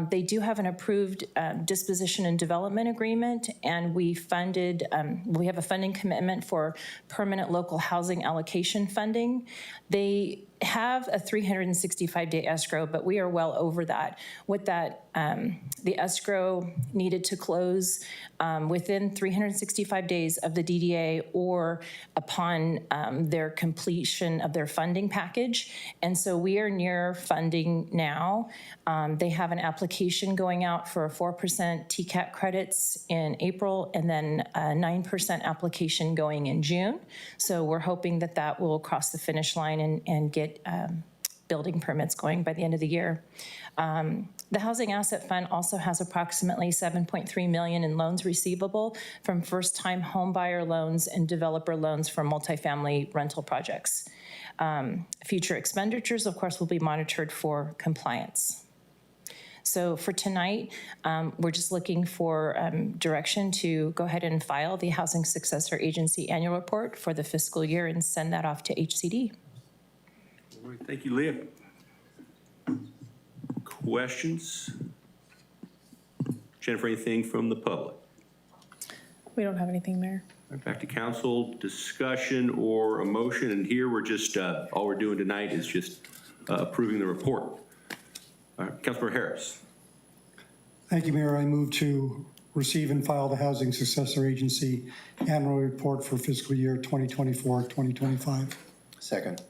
They do have an approved disposition and development agreement, and we have a funding commitment for permanent local housing allocation funding. They have a 365-day escrow, but we are well over that. With that, the escrow needed to close within 365 days of the DDA or upon their completion of their funding package. And so we are near funding now. They have an application going out for 4% TCAT credits in April and then a 9% application going in June. So we're hoping that that will cross the finish line and get building permits going by the end of the year. The Housing Asset Fund also has approximately $7.3 million in loans receivable from first-time homebuyer loans and developer loans for multifamily rental projects. Future expenditures, of course, will be monitored for compliance. So for tonight, we're just looking for direction to go ahead and file the Housing Successor Agency annual report for the fiscal year and send that off to HCD. All right, thank you, Leah. Questions? Jennifer, anything from the public? We don't have anything, Mayor. All right, back to council, discussion or a motion, and here we're just, all we're doing tonight is just approving the report. All right, Councilmember Harris. Thank you, Mayor. I move to receive and file the Housing Successor Agency annual report for fiscal year 2024-2025. Second.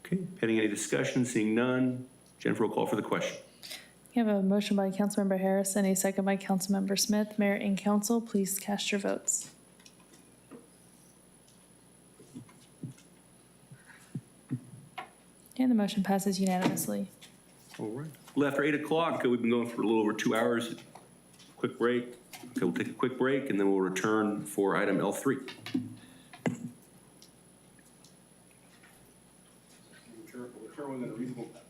Okay, pending any discussion, seeing none, Jennifer will call for the question. You have a motion by Councilmember Harris and a second by Councilmember Smith. Mayor and council, please cast your votes. And the motion passes unanimously. All right. Well, after 8 o'clock, we've been going for a little over 2 hours. Quick break. Okay, we'll take a quick break and then we'll return for item L3. Return within a reasonable time.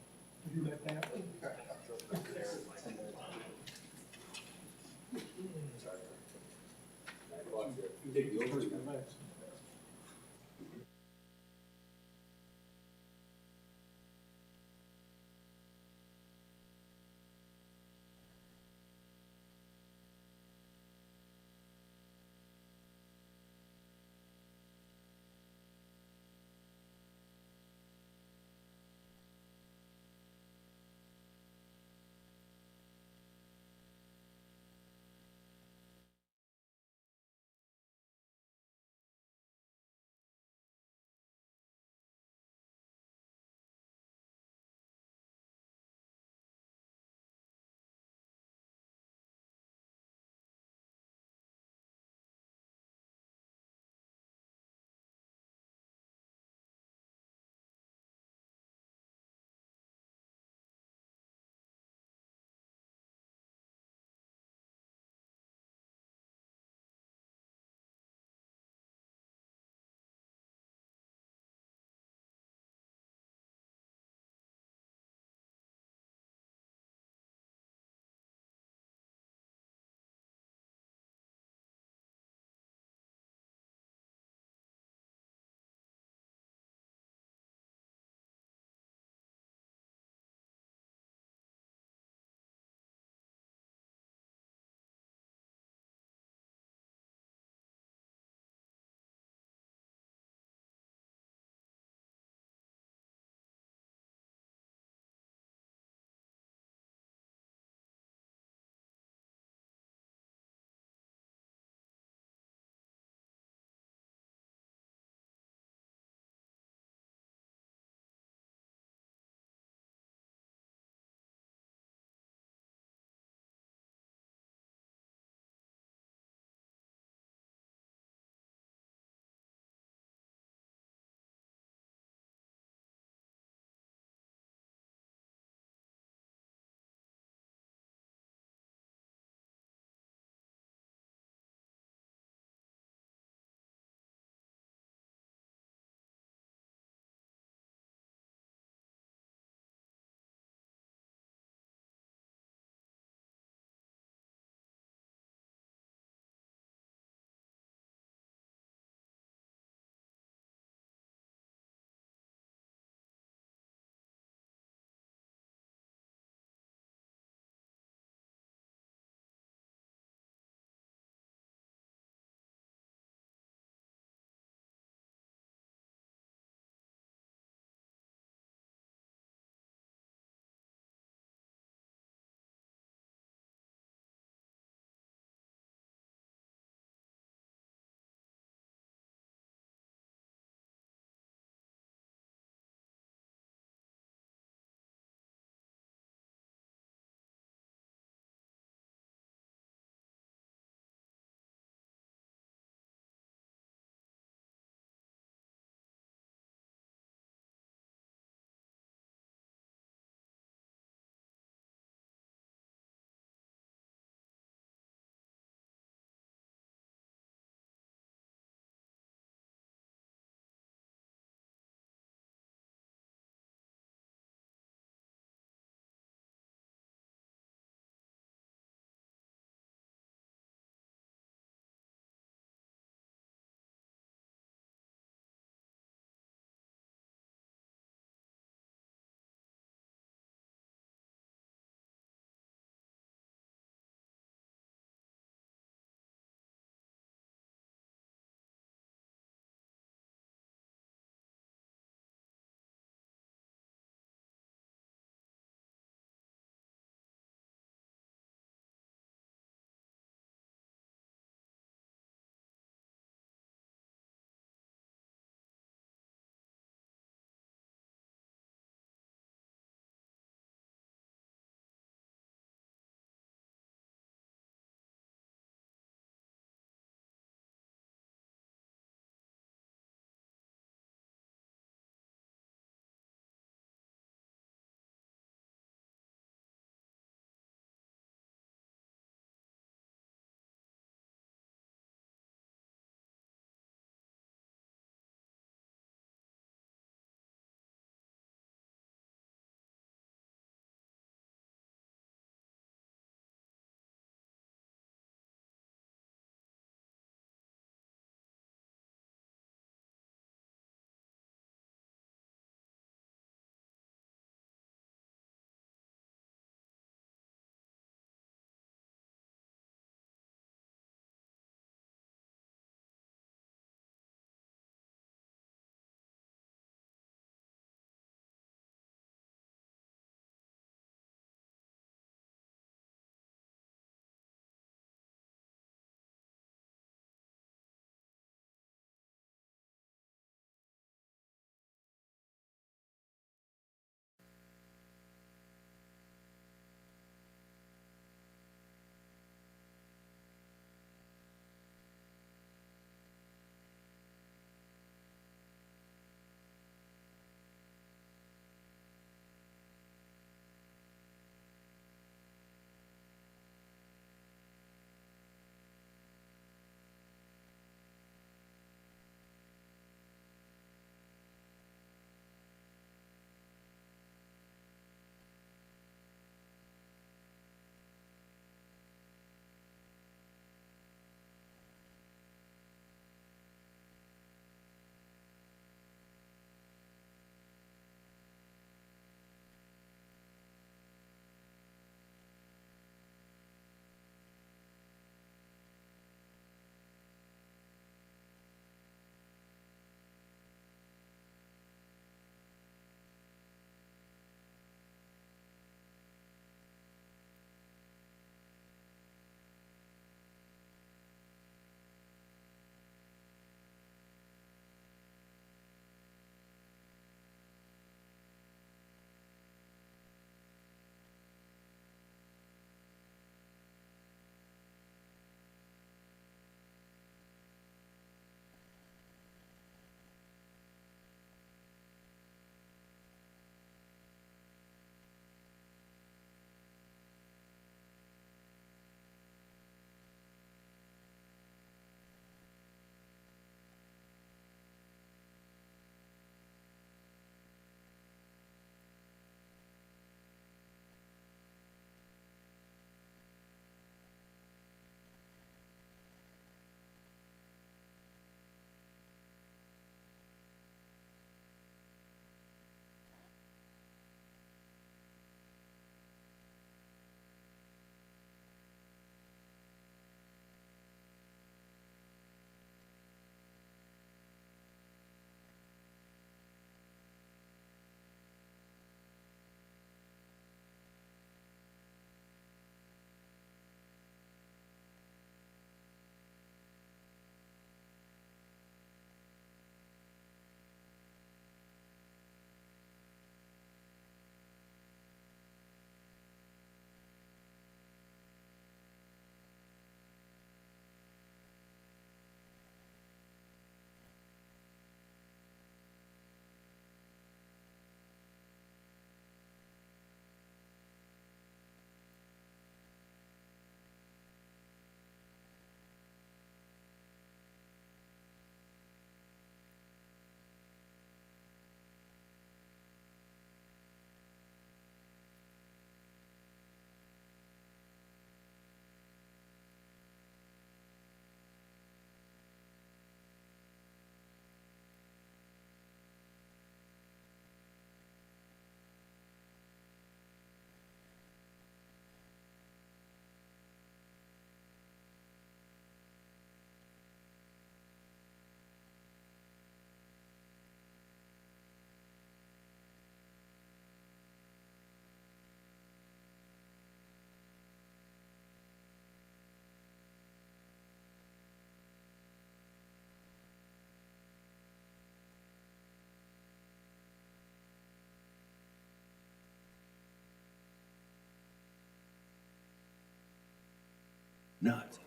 Nuts.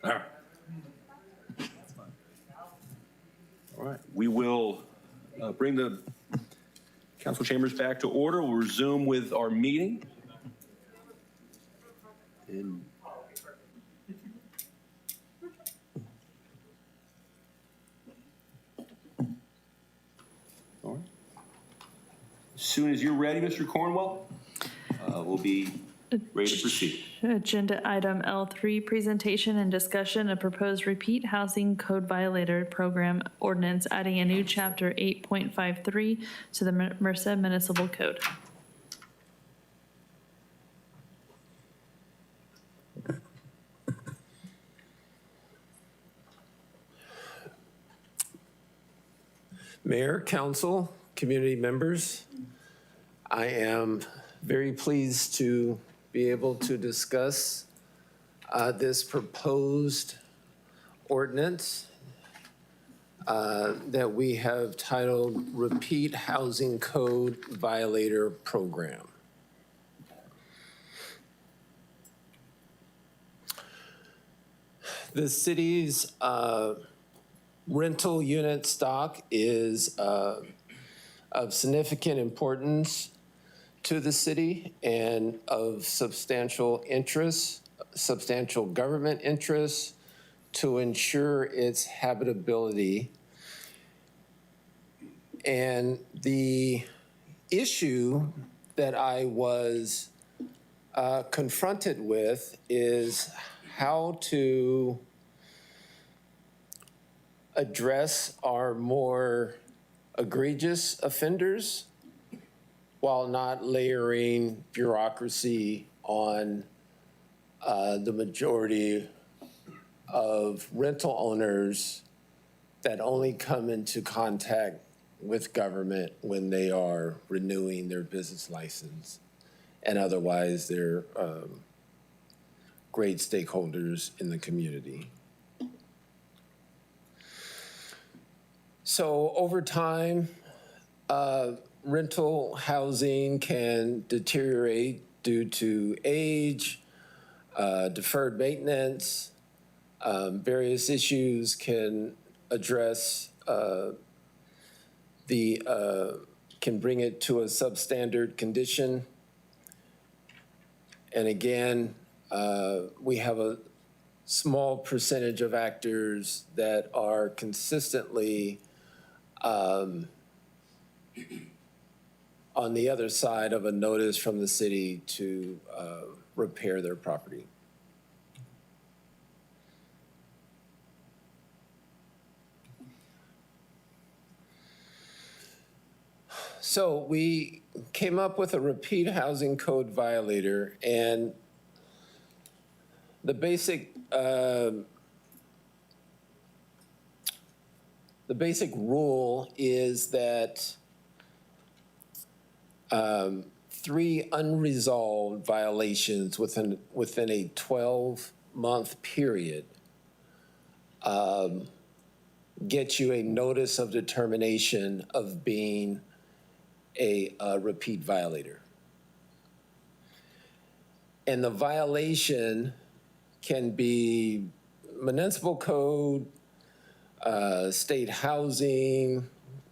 All right. All right, we will bring the council chambers back to order. We'll resume with our meeting. And all right. As soon as you're ready, Mr. Cornwell, we'll be ready to proceed. Agenda item L3, presentation and discussion of proposed repeat housing code violator program ordinance, adding a new chapter 8.53 to the Merced Municipal Code. Mayor, council, community members, I am very pleased to be able to discuss this proposed ordinance that we have titled Repeat Housing Code Violator Program. The city's rental unit stock is of significant importance to the city and of substantial interest, substantial government interest to ensure its habitability. And the issue that I was confronted with is how to address our more egregious offenders while not layering bureaucracy on the majority of rental owners that only come into contact with government when they are renewing their business license. And otherwise, they're great stakeholders in the community. So over time, rental housing can deteriorate due to age, deferred maintenance. Various issues can address can bring it to a substandard condition. And again, we have a small percentage of actors that are consistently on the other side of a notice from the city to repair their property. So we came up with a repeat housing code violator, and the basic rule is that 3 unresolved violations within a 12-month period get you a notice of determination of being a repeat violator. And the violation can be municipal code, state housing,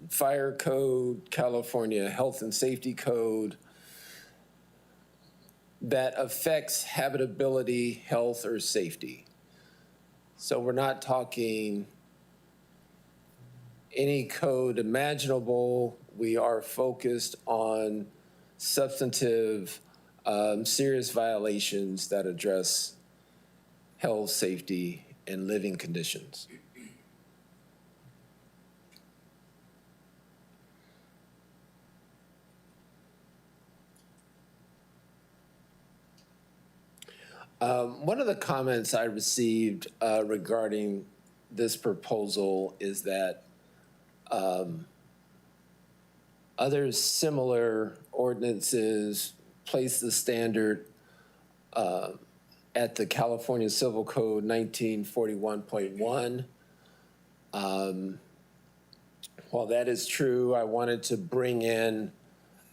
fire code, California health and safety code, that affects habitability, health, or safety. So we're not talking any code imaginable. We are focused on substantive, serious violations that address health, safety, and living conditions. One of the comments I received regarding this proposal is that other similar ordinances place the standard at the California Civil Code 1941.1. While that is true, I wanted to bring in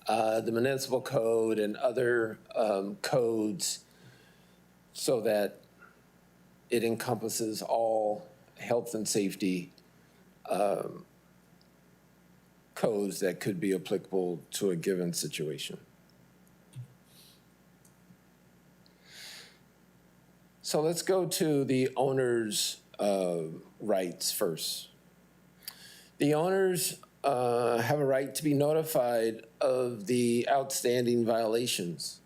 the municipal code and other codes so that it encompasses all health and safety codes that could be applicable to a given situation. So let's go to the owner's rights first. The owners have a right to be notified of the outstanding violations.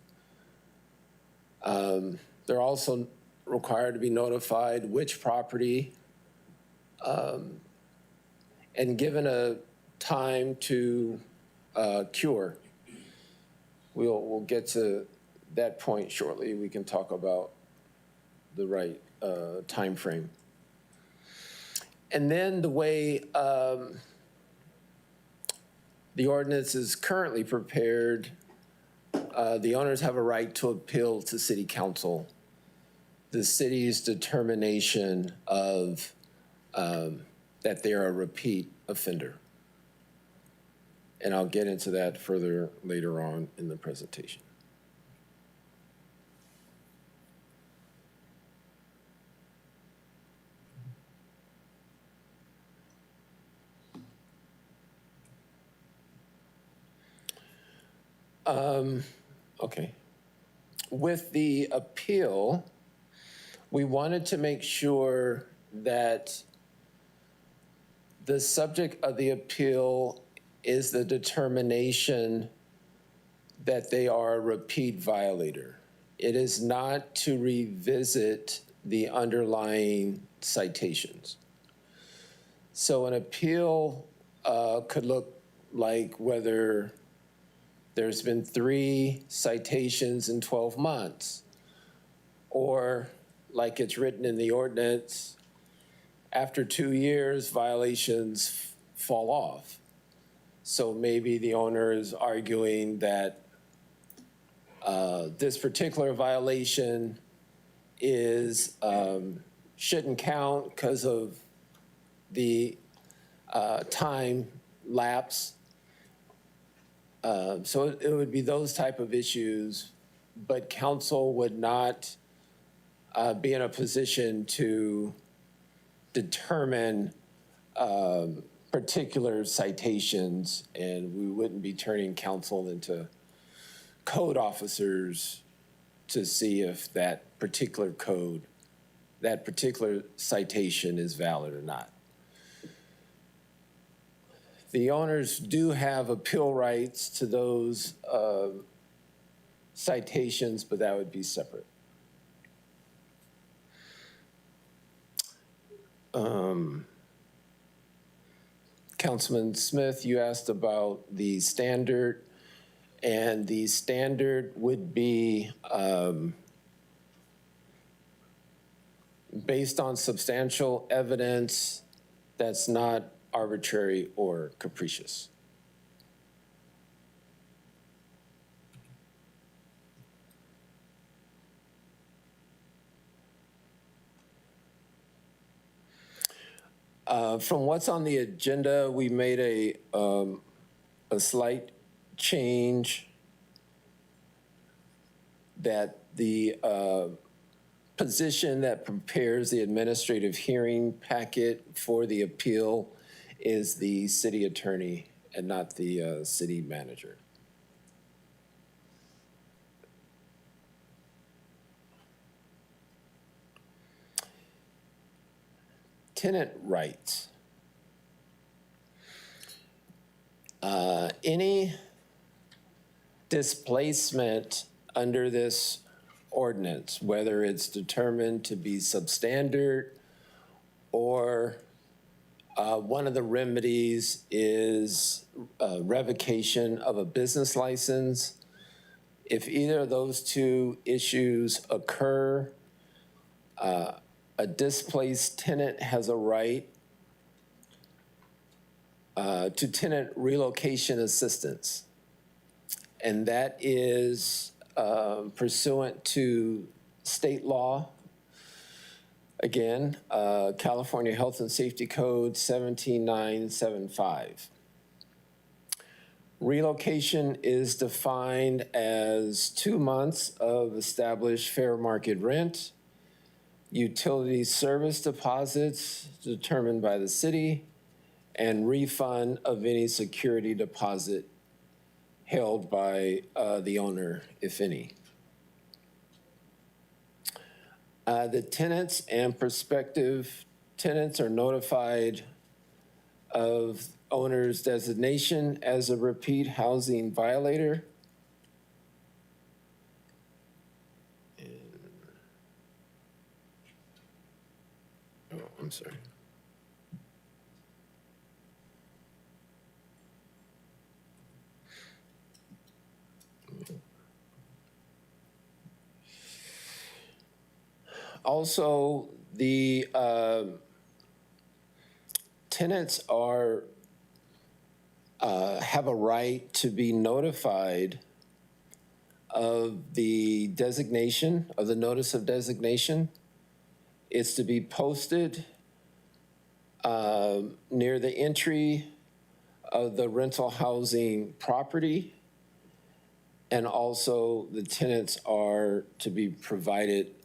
They're also required to be notified which property and given a time to cure. We'll get to that point shortly. We can talk about the right time frame. And then the way the ordinance is currently prepared, the owners have a right to appeal to City Council the city's determination of that they are a repeat offender. And I'll get into that further later on in the presentation. Okay. With the appeal, we wanted to make sure that the subject of the appeal is the determination that they are a repeat violator. It is not to revisit the underlying citations. So an appeal could look like whether there's been 3 citations in 12 months, or like it's written in the ordinance, after 2 years, violations fall off. So maybe the owner is arguing that this particular violation is shouldn't count because of the time lapse. So it would be those type of issues, but council would not be in a position to determine particular citations, and we wouldn't be turning council into code officers to see if that particular code, that particular citation is valid or not. The owners do have appeal rights to those citations, but that would be separate. Councilman Smith, you asked about the standard, and the standard would be based on substantial evidence that's not arbitrary or capricious. From what's on the agenda, we made a slight change that the position that prepares the administrative hearing packet for the appeal is the city attorney and not the city manager. Tenant rights. Any displacement under this ordinance, whether it's determined to be substandard or one of the remedies is revocation of a business license. If either of those 2 issues occur, a displaced tenant has a right to tenant relocation assistance. And that is pursuant to state law. Again, California Health and Safety Code 17975. Relocation is defined as 2 months of established fair market rent, utility service deposits determined by the city, and refund of any security deposit held by the owner, if any. The tenants and prospective tenants are notified of owner's designation as a repeat housing violator. Oh, I'm sorry. Also, the tenants are have a right to be notified of the designation, of the notice of designation. It's to be posted near the entry of the rental housing property. And also the tenants are to be provided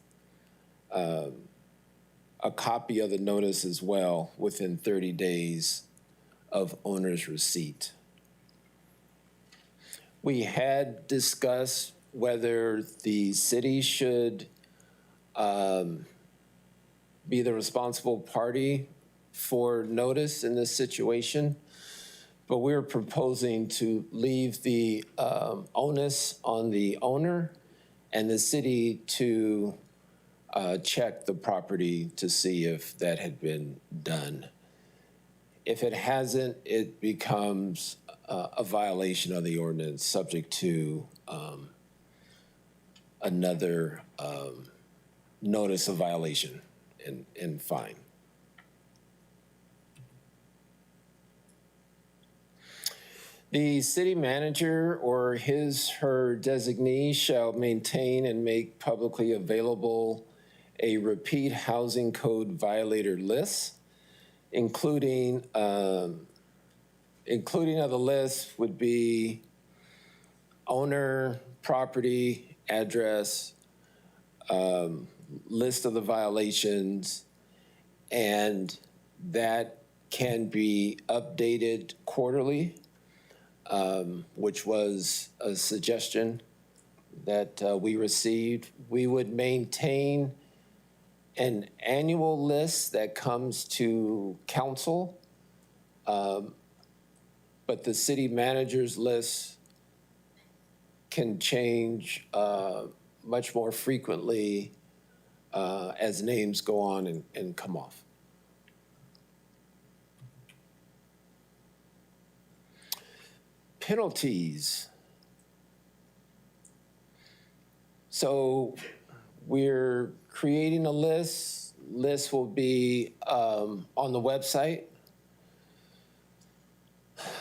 a copy of the notice as well within 30 days of owner's receipt. We had discussed whether the city should be the responsible party for notice in this situation, but we're proposing to leave the onus on the owner and the city to check the property to see if that had been done. If it hasn't, it becomes a violation of the ordinance, subject to another notice of violation and fine. The city manager or his/her designee shall maintain and make publicly available a repeat housing code violator list, including of the list would be owner, property, address, list of the violations, and that can be updated quarterly, which was a suggestion that we received. We would maintain an annual list that comes to council, but the city manager's list can change much more frequently as names go on and come off. Penalties. So we're creating a list. List will be on the website.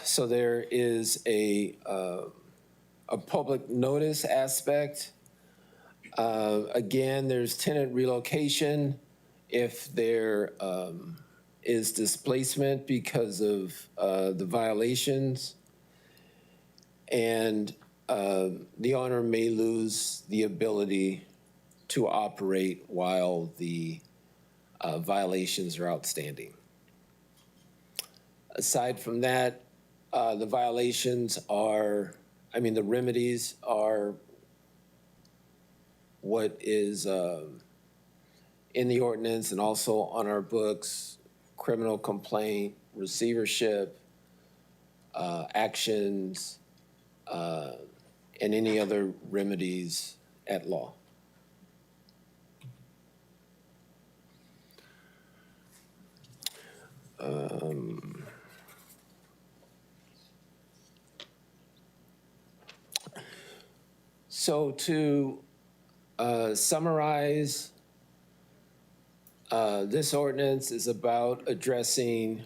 So there is a public notice aspect. Again, there's tenant relocation if there is displacement because of the violations. And the owner may lose the ability to operate while the violations are outstanding. Aside from that, the violations are, the remedies are what is in the ordinance and also on our books: criminal complaint, receivership, actions, and any other remedies at law. So to summarize, this ordinance is about addressing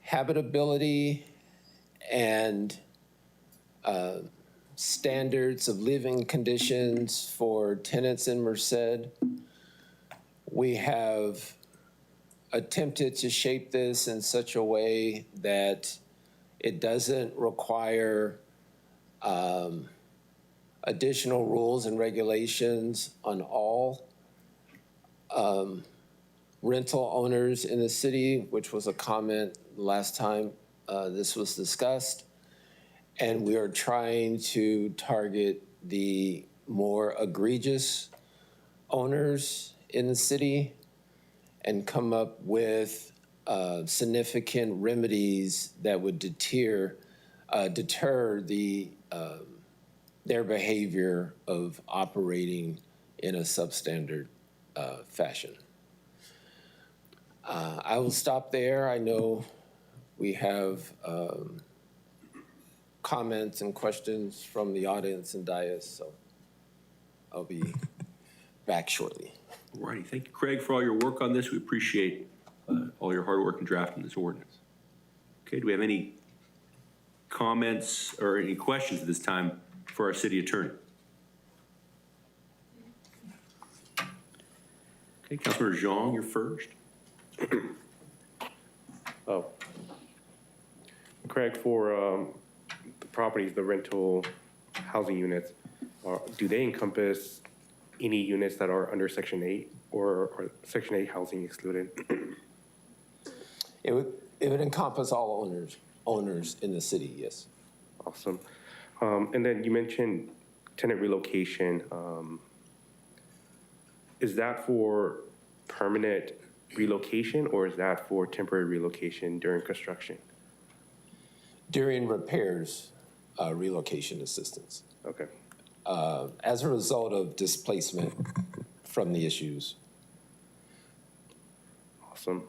habitability and standards of living conditions for tenants in Merced. We have attempted to shape this in such a way that it doesn't require additional rules and regulations on all rental owners in the city, which was a comment last time this was discussed. And we are trying to target the more egregious owners in the city and come up with significant remedies that would deter their behavior of operating in a substandard fashion. I will stop there. I know we have comments and questions from the audience and dais, so I'll be back shortly. All righty, thank you, Craig, for all your work on this. We appreciate all your hard work in drafting this ordinance. Okay, do we have any comments or any questions at this time for our city attorney? Okay, Councilmember Zhang, you're first. Oh. Craig, for the properties, the rental housing units, do they encompass any units that are under Section 8 or are Section 8 housing excluded? It would encompass all owners in the city, yes. Awesome. And then you mentioned tenant relocation. Is that for permanent relocation or is that for temporary relocation during construction? During repairs, relocation assistance. Okay. As a result of displacement from the issues. Awesome.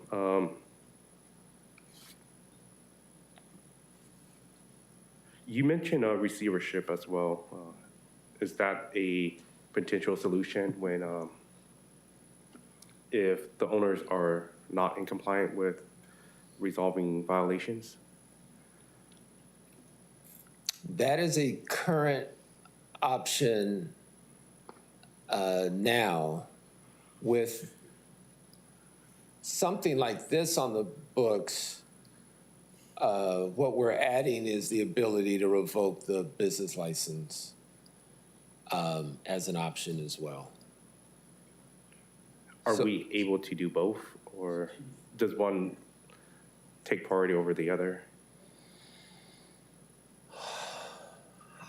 You mentioned receivership as well. Is that a potential solution when if the owners are not in compliance with resolving violations? That is a current option now. With something like this on the books, what we're adding is the ability to revoke the business license as an option as well. Are we able to do both, or does one take priority over the other?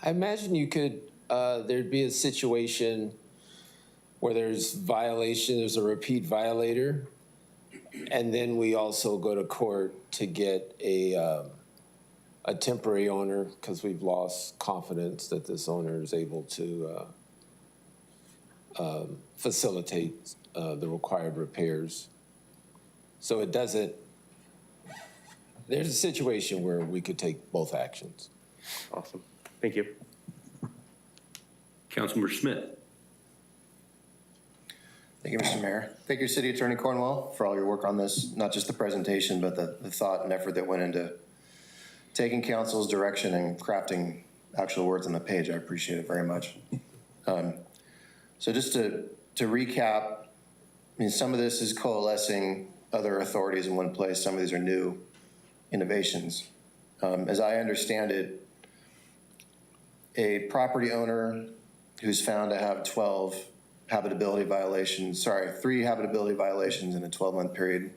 I imagine you could, there'd be a situation where there's a repeat violator, and then we also go to court to get a temporary owner because we've lost confidence that this owner is able to facilitate the required repairs. So it doesn't, there's a situation where we could take both actions. Awesome. Thank you. Councilmember Smith. Thank you, Mr. Mayor. Thank you, City Attorney Cornwell, for all your work on this, not just the presentation, but the thought and effort that went into taking council's direction and crafting actual words on the page. I appreciate it very much. So just to recap, I mean, some of this is coalescing other authorities in one place. Some of these are new innovations. As I understand it, a property owner who's found to have 3 habitability violations in a 12-month period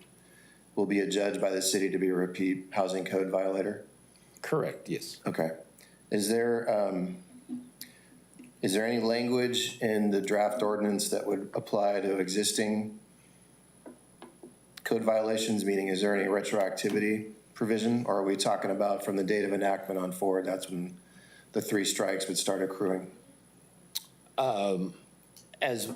will be adjudged by the city to be a repeat housing code violator? Correct, yes. Okay. Is there any language in the draft ordinance that would apply to existing code violations? Meaning, is there any retroactivity provision, or are we talking about from the date of enactment on forward, that's when the 3 strikes would start accruing? As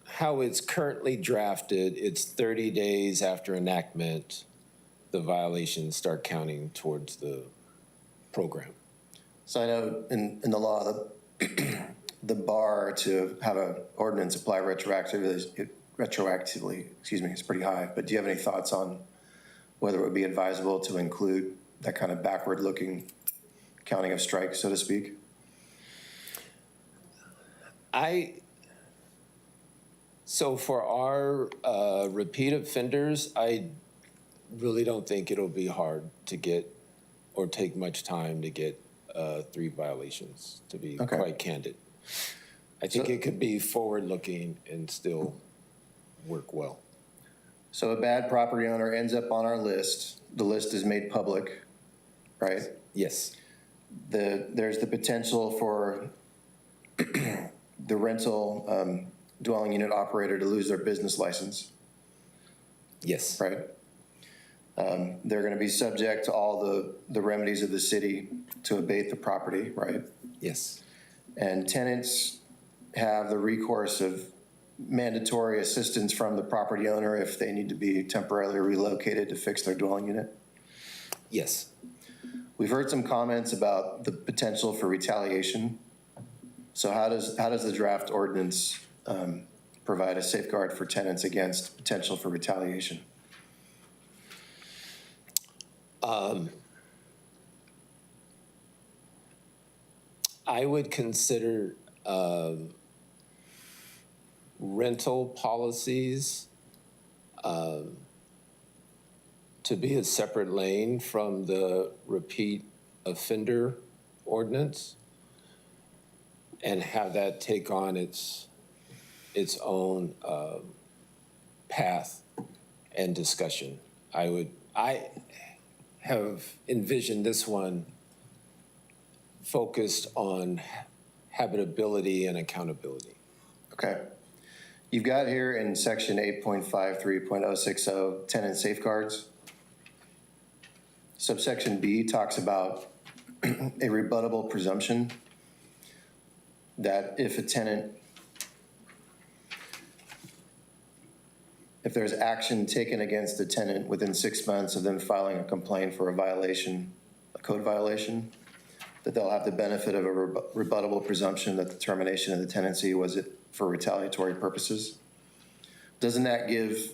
how it's currently drafted, it's 30 days after enactment, the violations start counting towards the program. So I know in the law, the bar to have an ordinance apply retroactively, is pretty high. But do you have any thoughts on whether it would be advisable to include that kind of backward-looking counting of strikes, so to speak? So for our repeat offenders, I really don't think it'll be hard to get or take much time to get 3 violations, to be quite candid. I think it could be forward-looking and still work well. So a bad property owner ends up on our list. The list is made public, right? Yes. There's the potential for the rental dwelling unit operator to lose their business license, Yes. right? They're going to be subject to all the remedies of the city to abate the property, right? Yes. And tenants have the recourse of mandatory assistance from the property owner if they need to be temporarily relocated to fix their dwelling unit. Yes. We've heard some comments about the potential for retaliation. So how does the draft ordinance provide a safeguard for tenants against potential for retaliation? I would consider rental policies to be a separate lane from the repeat offender ordinance and have that take on its own path and discussion. I have envisioned this one focused on habitability and accountability. Okay. You've got here in section 8.53.060 tenant safeguards. Subsection B talks about a rebuttable presumption that if there's action taken against the tenant within 6 months of them filing a complaint for a violation, a code violation, that they'll have the benefit of a rebuttable presumption that the termination of the tenancy was for retaliatory purposes. Doesn't that give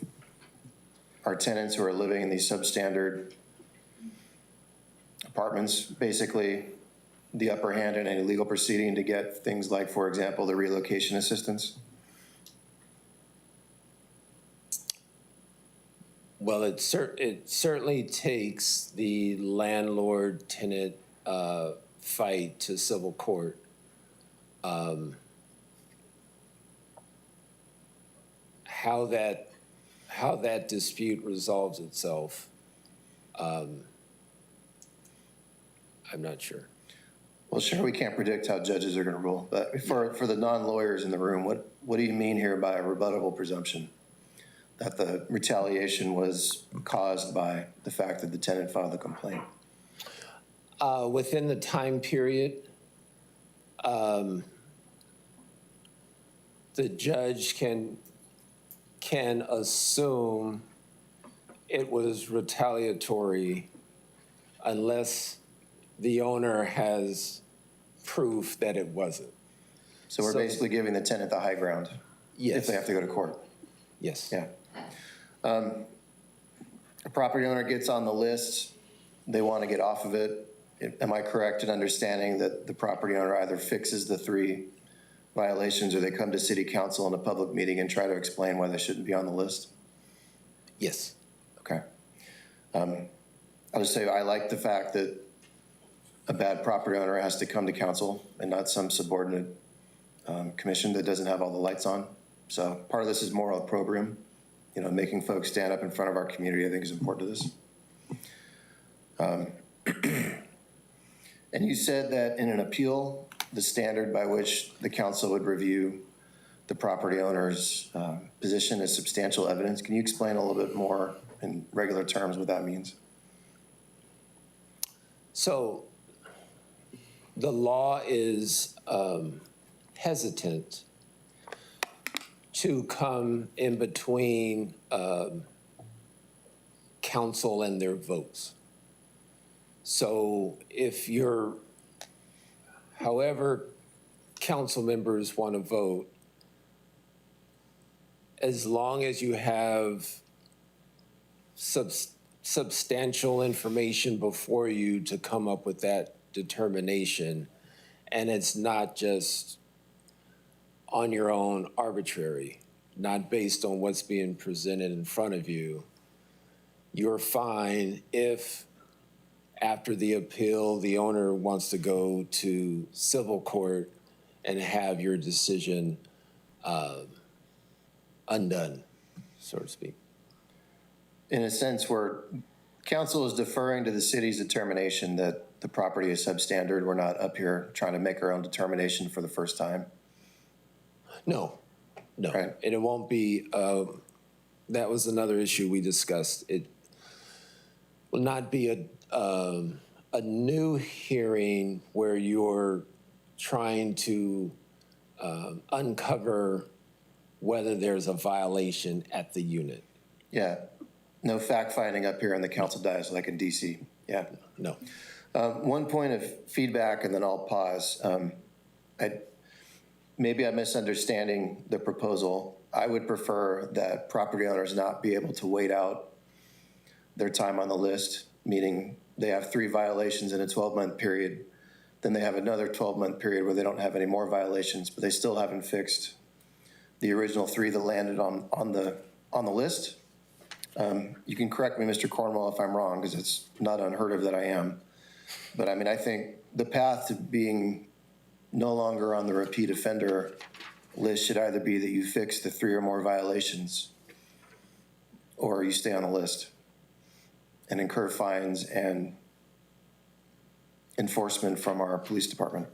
our tenants who are living in these substandard apartments basically the upper hand in any legal proceeding to get things like, for example, the relocation assistance? Well, it certainly takes the landlord-tenant fight to civil court. How that dispute resolves itself, I'm not sure. Well, sure, we can't predict how judges are going to rule, but for the non-lawyers in the room, what do you mean here by a rebuttable presumption? That the retaliation was caused by the fact that the tenant filed the complaint? Within the time period, the judge can assume it was retaliatory unless the owner has proof that it wasn't. So we're basically giving the tenant the high ground? Yes. If they have to go to court? Yes. Yeah. A property owner gets on the list, they want to get off of it. Am I correct in understanding that the property owner either fixes the 3 violations or they come to city council in a public meeting and try to explain why they shouldn't be on the list? Yes. Okay. I'll just say I like the fact that a bad property owner has to come to council and not some subordinate commission that doesn't have all the lights on. So part of this is moral opprobrium. You know, making folks stand up in front of our community, I think, is important to this. And you said that in an appeal, the standard by which the council would review the property owner's position is substantial evidence. Can you explain a little bit more in regular terms what that means? So the law is hesitant to come in between council and their votes. So if however council members want to vote, as long as you have substantial information before you to come up with that determination, and it's not just on your own arbitrary, not based on what's being presented in front of you, you're fine if after the appeal, the owner wants to go to civil court and have your decision undone. so to speak. In a sense, where council is deferring to the city's determination that the property is substandard. We're not up here trying to make our own determination for the first time. No, no. Right. And it won't be, that was another issue we discussed. It will not be a new hearing where you're trying to uncover whether there's a violation at the unit. Yeah. No fact-finding up here in the council dais like in DC. Yeah. No. One point of feedback, and then I'll pause. Maybe I'm misunderstanding the proposal. I would prefer that property owners not be able to wait out their time on the list, meaning they have 3 violations in a 12-month period. Then they have another 12-month period where they don't have any more violations, but they still haven't fixed the original 3 that landed on the list. You can correct me, Mr. Cornwall, if I'm wrong, because it's not unheard of that I am. But I mean, I think the path to being no longer on the repeat offender list should either be that you fix the 3 or more violations, or you stay on the list and incur fines and enforcement from our police department.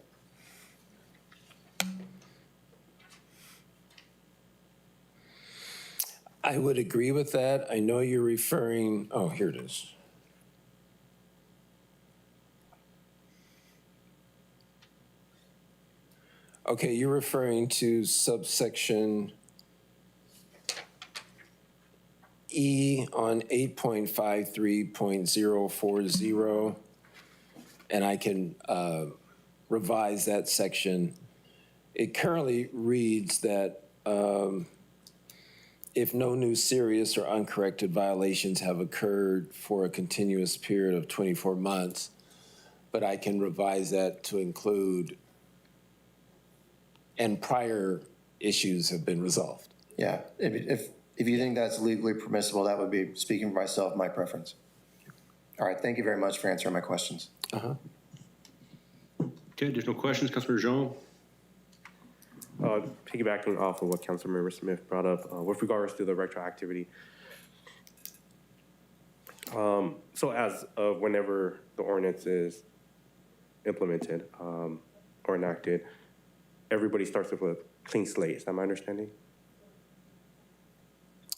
I would agree with that. I know you're referring, oh, here it is. Okay, you're referring to subsection E on 8.53.040, and I can revise that section. It currently reads that if no new serious or uncorrected violations have occurred for a continuous period of 24 months, but I can revise that to include and prior issues have been resolved. Yeah, if you think that's legally permissible, that would be, speaking for myself, my preference. All right, thank you very much for answering my questions. Okay, additional questions, Councilmember Jean? Piggybacking off of what Councilmember Smith brought up with regards to the retroactivity. So as of whenever the ordinance is implemented or enacted, everybody starts with a clean slate. Is that my understanding?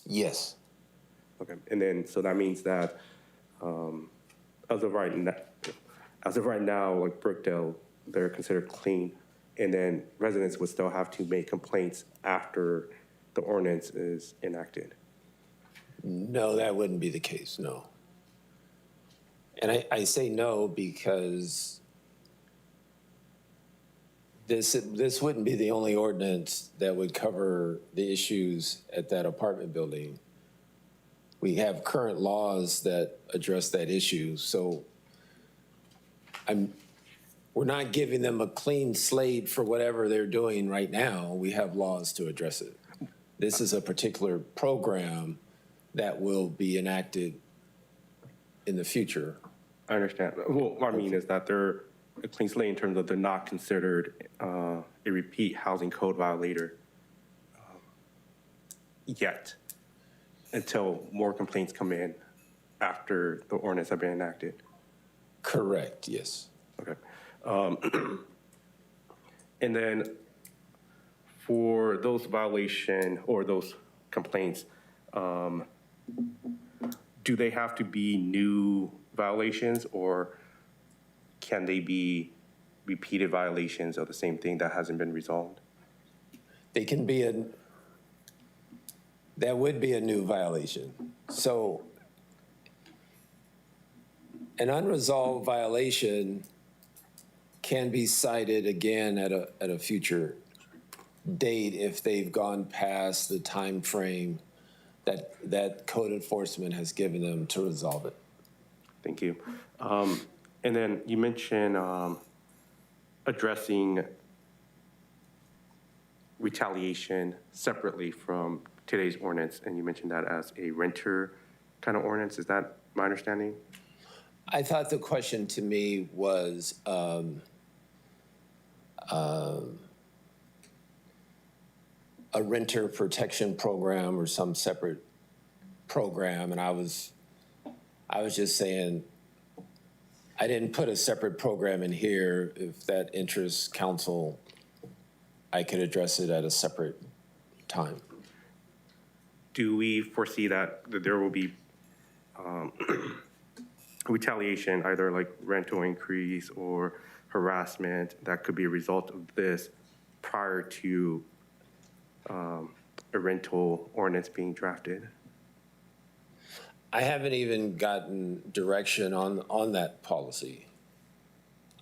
Yes. Okay, and then so that means that as of right now, like Brookdale, they're considered clean, and then residents would still have to make complaints after the ordinance is enacted. No, that wouldn't be the case, no. And I say no because this wouldn't be the only ordinance that would cover the issues at that apartment building. We have current laws that address that issue, so we're not giving them a clean slate for whatever they're doing right now. We have laws to address it. This is a particular program that will be enacted in the future. I understand. Well, what I mean is that they're a clean slate in terms of they're not considered a repeat housing code violator yet, until more complaints come in after the ordinance has been enacted. Correct, yes. Okay. And then for those violation or those complaints, do they have to be new violations, or can they be repeated violations of the same thing that hasn't been resolved? They can be that would be a new violation. So an unresolved violation can be cited again at a future date if they've gone past the time frame that code enforcement has given them to resolve it. Thank you. And then you mentioned addressing retaliation separately from today's ordinance, and you mentioned that as a renter kind of ordinance. Is that my understanding? I thought the question to me was a renter protection program or some separate program, and I was just saying, I didn't put a separate program in here. If that interests council, I could address it at a separate time. Do we foresee that there will be retaliation, either like rental increase or harassment that could be a result of this prior to a rental ordinance being drafted? I haven't even gotten direction on that policy.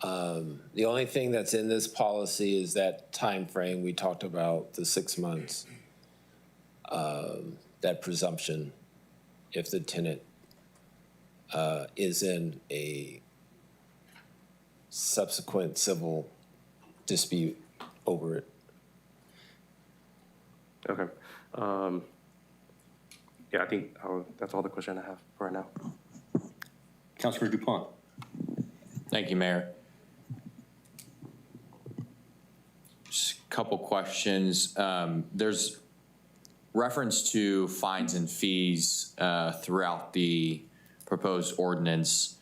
The only thing that's in this policy is that time frame we talked about, the 6 months, that presumption if the tenant is in a subsequent civil dispute over it. Okay. Yeah, I think that's all the question I have for right now. Councilor Dupont. Thank you, Mayor. Just a couple questions. There's reference to fines and fees throughout the proposed ordinance,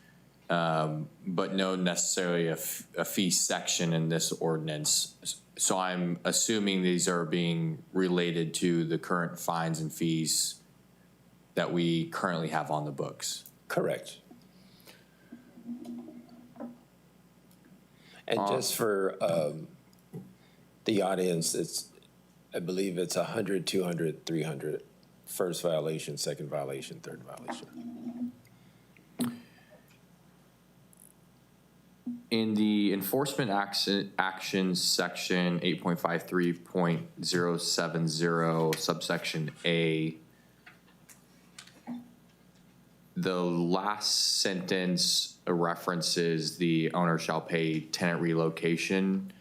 but no necessarily a fee section in this ordinance. So I'm assuming these are being related to the current fines and fees that we currently have on the books. Correct. And just for the audience, I believe it's 100, 200, 300. First violation, second violation, third violation. In the enforcement actions section 8.53.070 subsection A, the last sentence references the owner shall pay tenant relocation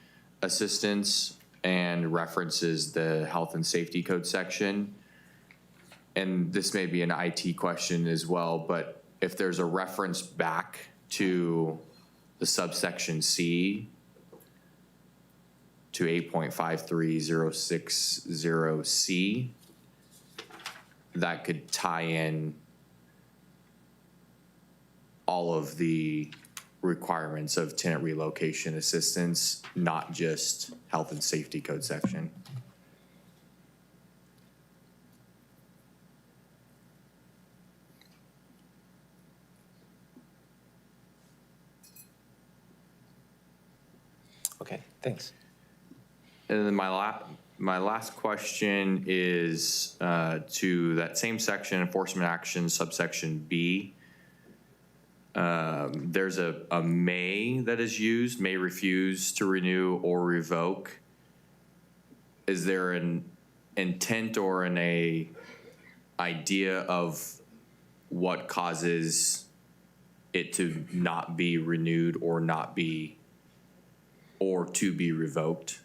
assistance and references the health and safety code section. And this may be an IT question as well, but if there's a reference back to the subsection C to 8.53060C, that could tie in all of the requirements of tenant relocation assistance, not just health and safety code section. Okay, thanks. And then my last question is to that same section, enforcement action, subsection B. There's a may that is used, may refuse to renew or revoke. Is there an intent or an idea of what causes it to not be renewed or to be revoked?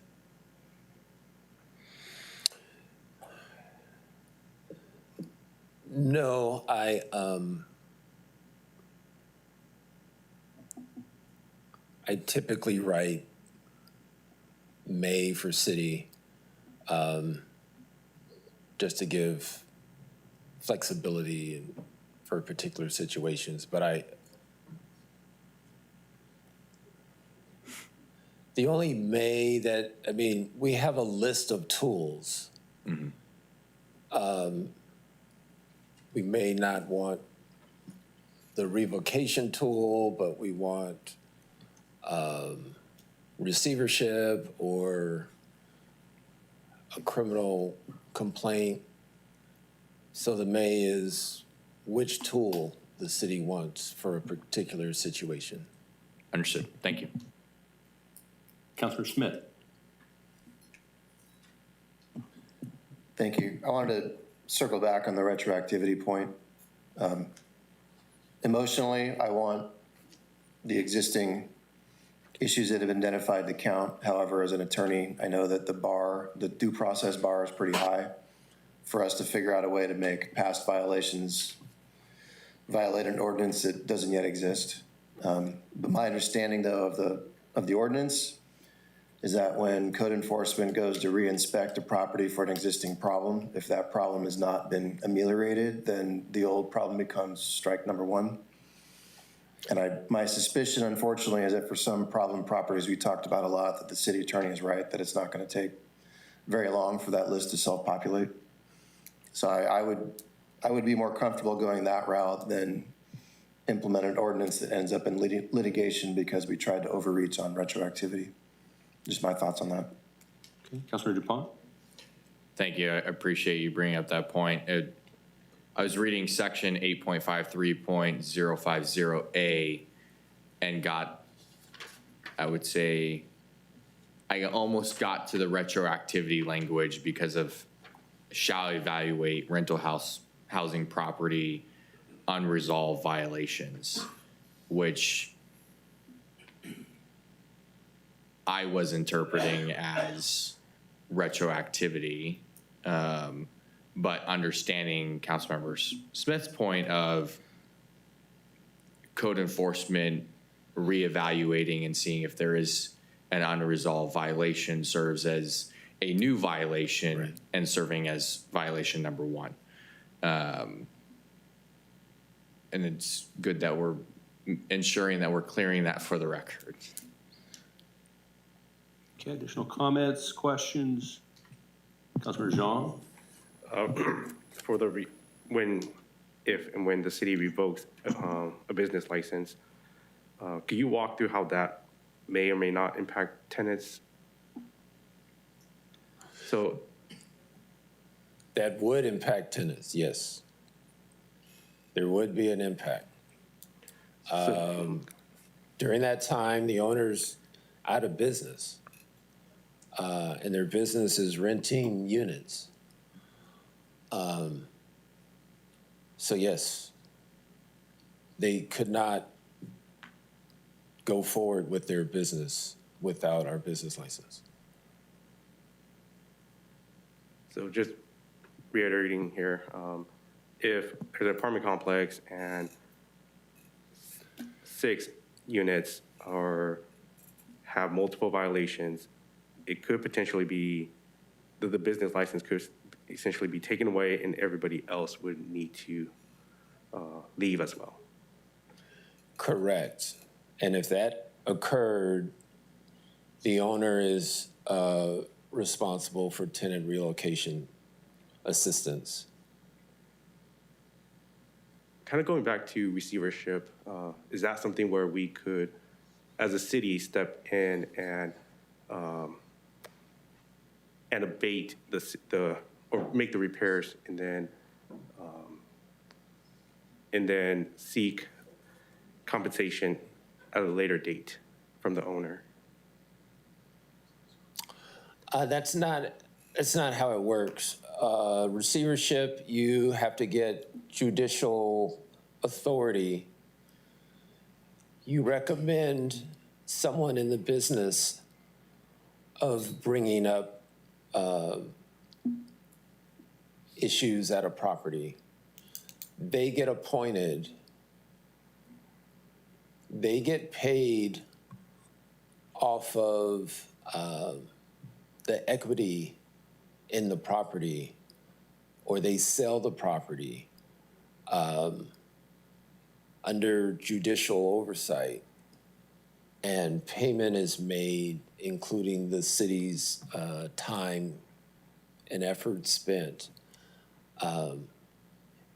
No, I typically write may for city, just to give flexibility for particular situations, but the only may that, we have a list of tools. Mm-hmm. We may not want the revocation tool, but we want receivership or a criminal complaint. So the may is which tool the city wants for a particular situation. Understood. Thank you. Councilor Smith. Thank you. I wanted to circle back on the retroactivity point. Emotionally, I want the existing issues that have been identified to count. However, as an attorney, I know that the due process bar is pretty high for us to figure out a way to make past violations violate an ordinance that doesn't yet exist. But my understanding, though, of the ordinance is that when code enforcement goes to re-inspect a property for an existing problem, if that problem has not been ameliorated, then the old problem becomes strike number one. And my suspicion, unfortunately, is that for some problem properties we talked about a lot, that the city attorney is right, that it's not going to take very long for that list to self-populate. So I would be more comfortable going that route than implement an ordinance that ends up in litigation because we tried to overreach on retroactivity. Just my thoughts on that. Okay, Councilor Dupont? Thank you. I appreciate you bringing up that point. I was reading section 8.53.050A and got, I would say, I almost got to the retroactivity language because of shall evaluate rental housing property unresolved violations, which I was interpreting as retroactivity. But understanding Councilmember Smith's point of code enforcement reevaluating and seeing if there is an unresolved violation serves as a new violation and serving as violation number one. And it's good that we're ensuring that we're clearing that for the record. Okay, additional comments, questions? Councilor Jean? For the, if and when the city revokes a business license, could you walk through how that may or may not impact tenants? So That would impact tenants, yes. There would be an impact. During that time, the owner's out of business, and their business is renting units. So yes, they could not go forward with their business without our business license. So just reiterating here, if there's an apartment complex and 6 units have multiple violations, it could potentially be, the business license could essentially be taken away and everybody else would need to leave as well. Correct. And if that occurred, the owner is responsible for tenant relocation assistance. Kind of going back to receivership, is that something where we could, as a city, step in and abate or make the repairs and then seek compensation at a later date from the owner? That's not how it works. Receivership, you have to get judicial authority. You recommend someone in the business of bringing up issues at a property. They get appointed. They get paid off of the equity in the property, or they sell the property under judicial oversight, and payment is made, including the city's time and effort spent,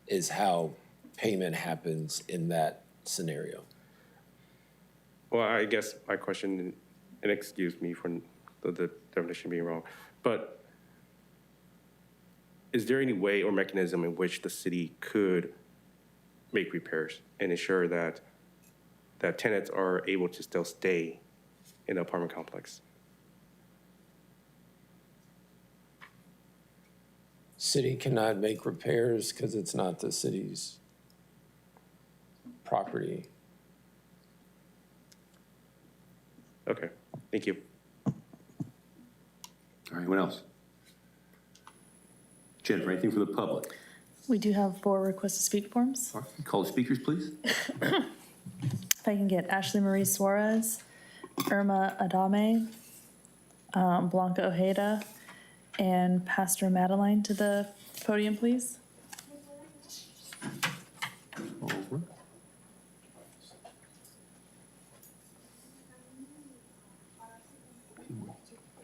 is how payment happens in that scenario. Well, I guess my question, and excuse me for the definition being wrong, but is there any way or mechanism in which the city could make repairs and ensure that tenants are able to still stay in the apartment complex? City cannot make repairs because it's not the city's property. Okay, thank you. All right, anyone else? Jennifer, anything from the public? We do have 4 request to speak forms. All right, call the speakers, please. If I can get Ashley Marie Suarez, Irma Adame, Blanca Ojeda and Pastor Madeline to the podium, please.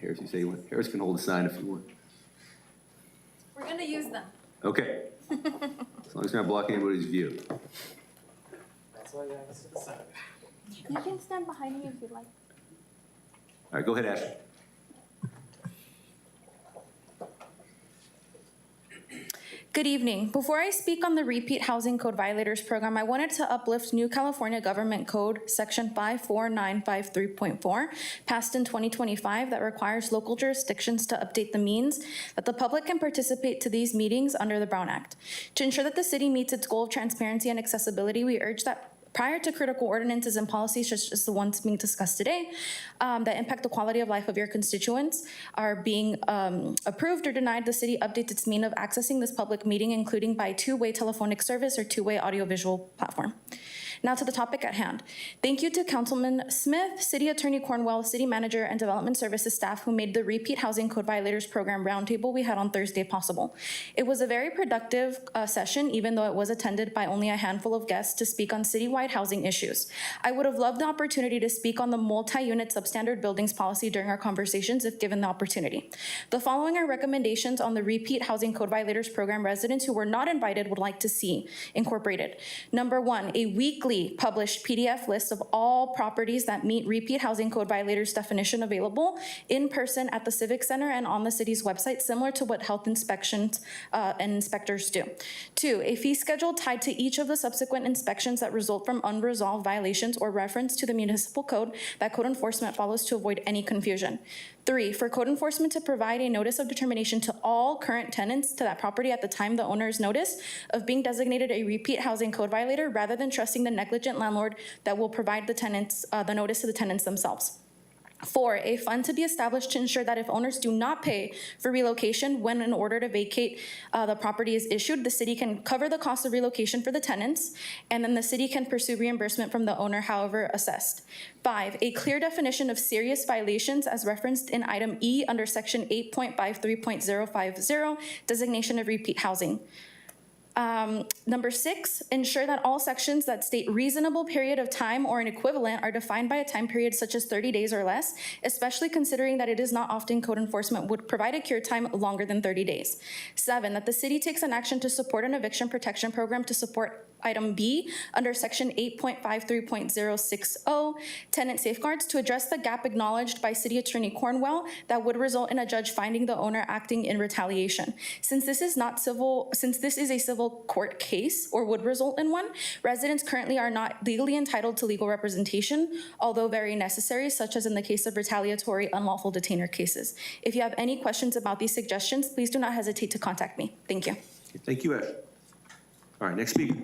Harris, you say you want, Harris can hold the sign if you want. We're gonna use them. Okay. As long as you're not blocking anybody's view. You can stand behind me if you'd like. All right, go ahead, Ashley. Good evening. Before I speak on the Repeat Housing Code Violators Program, I wanted to uplift New California Government Code Section 54953.4, passed in 2025, that requires local jurisdictions to update the means that the public can participate to these meetings under the Brown Act. To ensure that the city meets its goal of transparency and accessibility, we urge that prior to critical ordinances and policies such as the ones being discussed today that impact the quality of life of your constituents are being approved or denied, the city updates its means of accessing this public meeting, including by two-way telephonic service or two-way audiovisual platform. Now to the topic at hand. Thank you to Councilman Smith, City Attorney Cornwell, City Manager, and Development Services staff who made the Repeat Housing Code Violators Program roundtable we had on Thursday possible. It was a very productive session, even though it was attended by only a handful of guests to speak on citywide housing issues. I would have loved the opportunity to speak on the multi-unit substandard buildings policy during our conversations if given the opportunity. The following are recommendations on the Repeat Housing Code Violators Program residents who were not invited would like to see incorporated. Number one, a weekly published PDF list of all properties that meet Repeat Housing Code Violators definition available in person at the Civic Center and on the city's website, similar to what health inspections and inspectors do. Two, a fee schedule tied to each of the subsequent inspections that result from unresolved violations or reference to the municipal code that code enforcement follows to avoid any confusion. Three, for code enforcement to provide a notice of determination to all current tenants to that property at the time the owner's notice of being designated a repeat housing code violator, rather than trusting the negligent landlord that will provide the tenants, the notice to the tenants themselves. Four, a fund to be established to ensure that if owners do not pay for relocation when an order to vacate the property is issued, the city can cover the cost of relocation for the tenants, and then the city can pursue reimbursement from the owner, however assessed. Five, a clear definition of serious violations as referenced in item E under section 8.53.050, designation of repeat housing. Number six, ensure that all sections that state reasonable period of time or an equivalent are defined by a time period such as 30 days or less, especially considering that it is not often code enforcement would provide a cure time longer than 30 days. Seven, that the city takes an action to support an eviction protection program to support item B under section 8.53.060, tenant safeguards, to address the gap acknowledged by City Attorney Cornwell that would result in a judge finding the owner acting in retaliation. Since this is a civil court case, or would result in one, residents currently are not legally entitled to legal representation, although very necessary, such as in the case of retaliatory unlawful detainer cases. If you have any questions about these suggestions, please do not hesitate to contact me. Thank you. Thank you, Ash. All right, next speaker.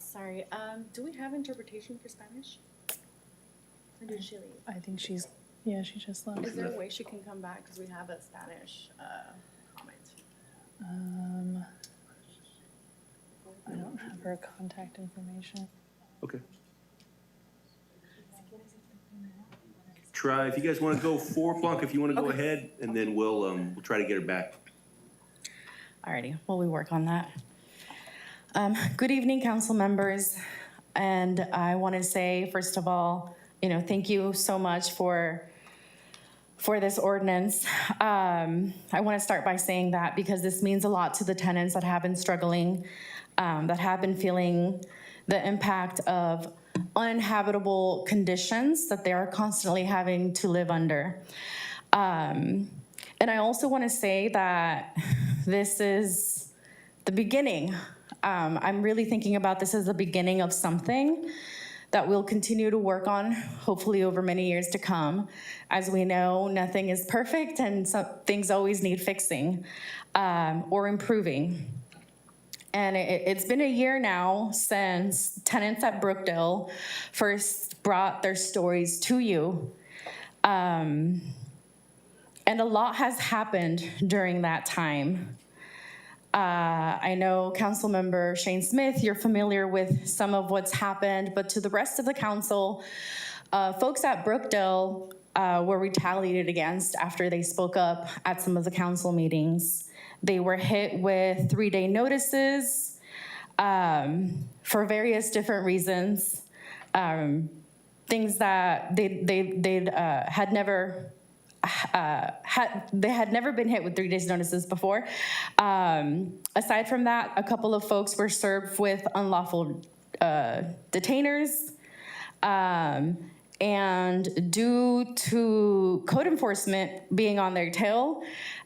Sorry, do we have interpretation for Spanish? Or did she leave? I think she just left. Is there a way she can come back, because we have a Spanish comment? I don't have her contact information. Okay. Try, if you guys want to go for Blanca, if you want to go ahead, and then we'll try to get her back. Alrighty, well, we work on that. Good evening, council members. And I want to say, first of all, thank you so much for this ordinance. I want to start by saying that because this means a lot to the tenants that have been struggling, that have been feeling the impact of uninhabitable conditions that they are constantly having to live under. And I also want to say that this is the beginning. I'm really thinking about this as the beginning of something that we'll continue to work on, hopefully over many years to come. As we know, nothing is perfect and some things always need fixing or improving. And it's been a year now since tenants at Brookdale first brought their stories to you. And a lot has happened during that time. I know Councilmember Shane Smith, you're familiar with some of what's happened, but to the rest of the council, folks at Brookdale were retaliated against after they spoke up at some of the council meetings. They were hit with 3-day notices for various different reasons, things that they had never been hit with 3 days notices before. Aside from that, a couple of folks were served with unlawful detainers. And due to code enforcement being on their tail,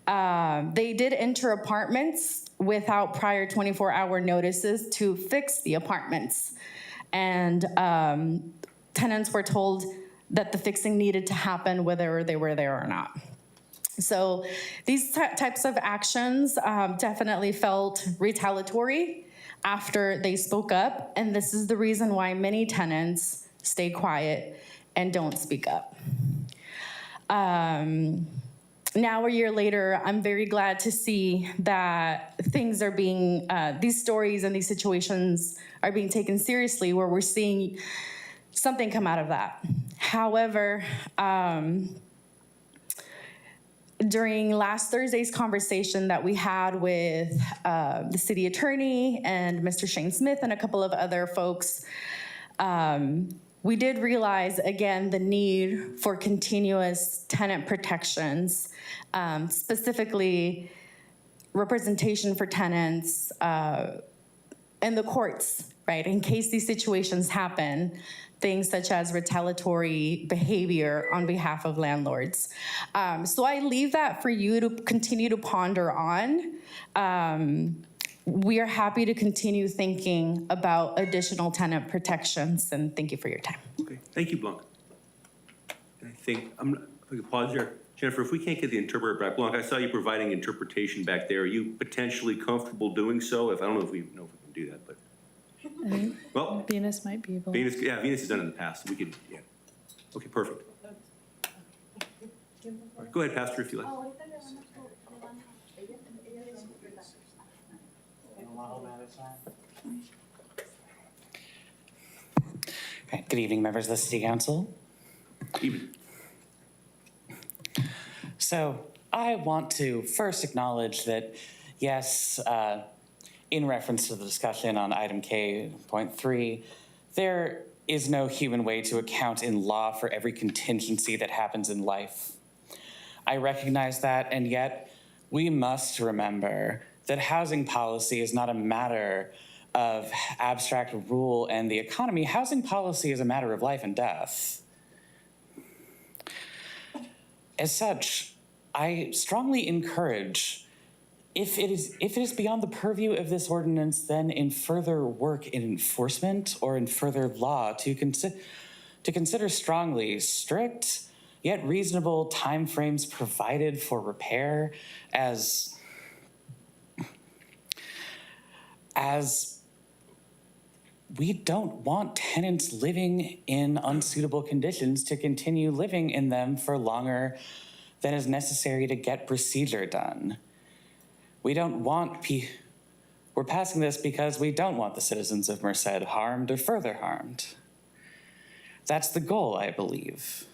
they did enter apartments without prior 24-hour notices to fix the apartments. And tenants were told that the fixing needed to happen whether they were there or not. So these types of actions definitely felt retaliatory after they spoke up, and this is the reason why many tenants stay quiet and don't speak up. Now, a year later, I'm very glad to see that things are being, these stories and these situations are being taken seriously, where we're seeing something come out of that. However, during last Thursday's conversation that we had with the city attorney and Mr. Shane Smith and a couple of other folks, we did realize, again, the need for continuous tenant protections, specifically representation for tenants in the courts, right? In case these situations happen, things such as retaliatory behavior on behalf of landlords. So I leave that for you to continue to ponder on. We are happy to continue thinking about additional tenant protections, and thank you for your time. Okay, thank you, Blanca. I think, if we could pause there. Jennifer, if we can't get the interpreter back, Blanca, I saw you providing interpretation back there. Are you potentially comfortable doing so? I don't know if we can do that, but. Well, Venus might be able. Venus has done it in the past. We could, yeah. Okay, perfect. All right, go ahead, Pastor, if you like. Okay, good evening, members of the City Council. Evening. So I want to first acknowledge that, yes, in reference to the discussion on item K.3, there is no human way to account in law for every contingency that happens in life. I recognize that, and yet we must remember that housing policy is not a matter of abstract rule and the economy. Housing policy is a matter of life and death. As such, I strongly encourage, if it is beyond the purview of this ordinance, then in further work in enforcement or in further law to consider strongly strict yet reasonable timeframes provided for repair as we don't want tenants living in unsuitable conditions to continue living in them for longer than is necessary to get procedure done. We don't want we're passing this because we don't want the citizens of Merced harmed or further harmed. That's the goal, I believe.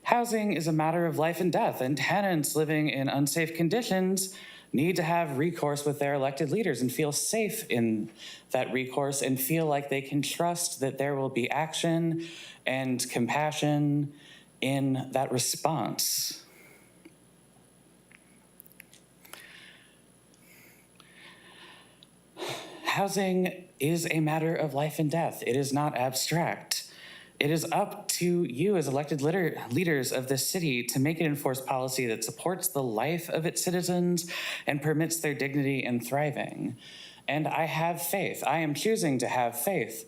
Housing is a matter of life and death, and tenants living in unsafe conditions need to have recourse with their elected leaders and feel safe in that recourse and feel like they can trust that there will be action and compassion in that response. Housing is a matter of life and death. It is not abstract. It is up to you as elected leaders of this city to make an enforced policy that supports the life of its citizens and permits their dignity in thriving. And I have faith. I am choosing to have faith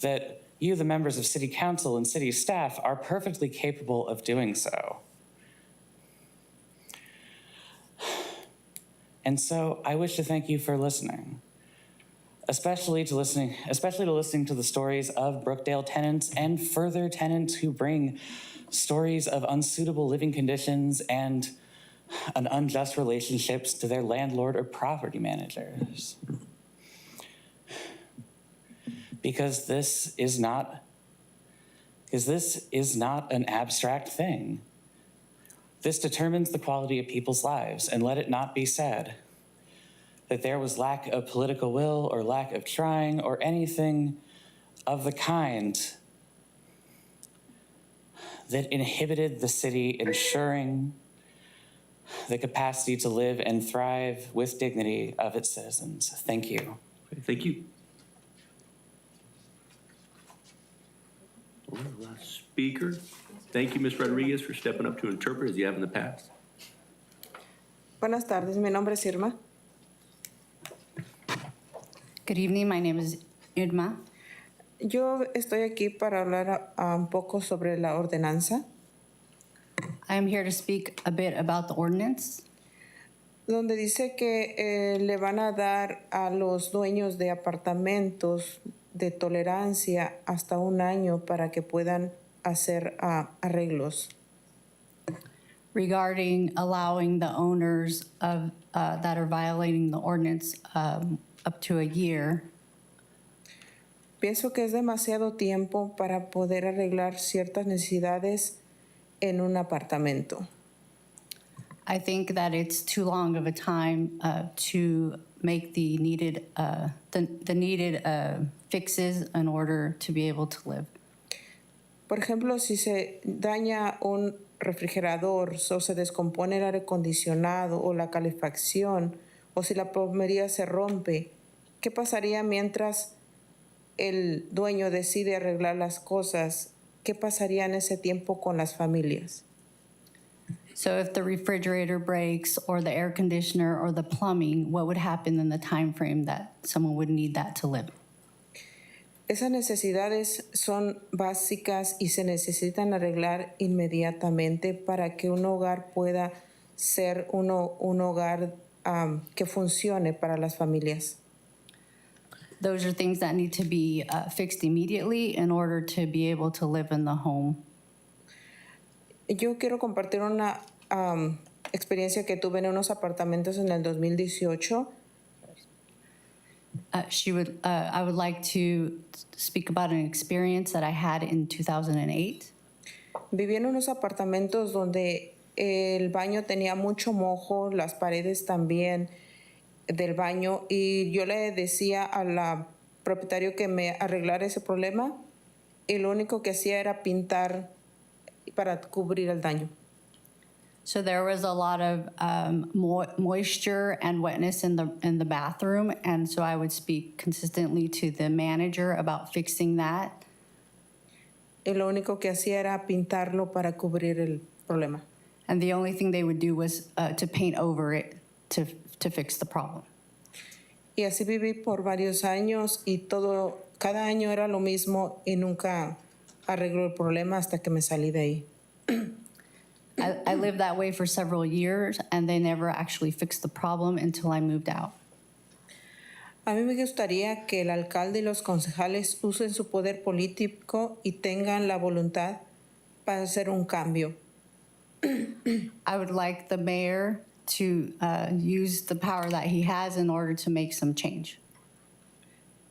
that you, the members of City Council and City staff, are perfectly capable of doing so. And so I wish to thank you for listening, especially to listening to the stories of Brookdale tenants and further tenants who bring stories of unsuitable living conditions and an unjust relationships to their landlord or property managers. Because this is not an abstract thing. This determines the quality of people's lives, and let it not be said that there was lack of political will or lack of trying or anything of the kind that inhibited the city ensuring the capacity to live and thrive with dignity of its citizens. Thank you. Thank you. All right, last speaker. Thank you, Ms. Rodriguez, for stepping up to interpret as you have in the past. Buenas tardes, mi nombre es Irma. Good evening, my name is Irma. Yo estoy aquí para hablar un poco sobre la ordenanza. I am here to speak a bit about the ordinance. Donde dice que le van a dar a los dueños de apartamentos de tolerancia hasta un año para que puedan hacer arreglos. Regarding allowing the owners of that are violating the ordinance up to a year. Pienso que es demasiado tiempo para poder arreglar ciertas necesidades en un apartamento. I think that it's too long of a time to make the needed fixes in order to be able to live. Por ejemplo, si se daña un refrigerador o se descompone el aire acondicionado o la calefacción o si la plomería se rompe, ¿qué pasaría mientras el dueño decide arreglar las cosas? ¿Qué pasaría en ese tiempo con las familias? So if the refrigerator breaks or the air conditioner or the plumbing, what would happen in the time frame that someone would need that to live? Esas necesidades son básicas y se necesitan arreglar inmediatamente para que un hogar pueda ser un hogar que funcione para las familias. Those are things that need to be fixed immediately in order to be able to live in the home. Yo quiero compartir una experiencia que tuve en unos apartamentos en el 2018. I would like to speak about an experience that I had in 2008. Viví en unos apartamentos donde el baño tenía mucho mojo, las paredes también del baño, y yo le decía al propietario que me arreglara ese problema y lo único que hacía era pintar para cubrir el daño. So there was a lot of moisture and wetness in the bathroom, and so I would speak consistently to the manager about fixing that. Y lo único que hacía era pintarlo para cubrir el problema. And the only thing they would do was to paint over it to fix the problem. Y así viví por varios años y cada año era lo mismo y nunca arregló el problema hasta que me salí de ahí. I lived that way for several years, and they never actually fixed the problem until I moved out. A mí me gustaría que el alcalde y los concejales usen su poder político y tengan la voluntad para hacer un cambio. I would like the mayor to use the power that he has in order to make some change.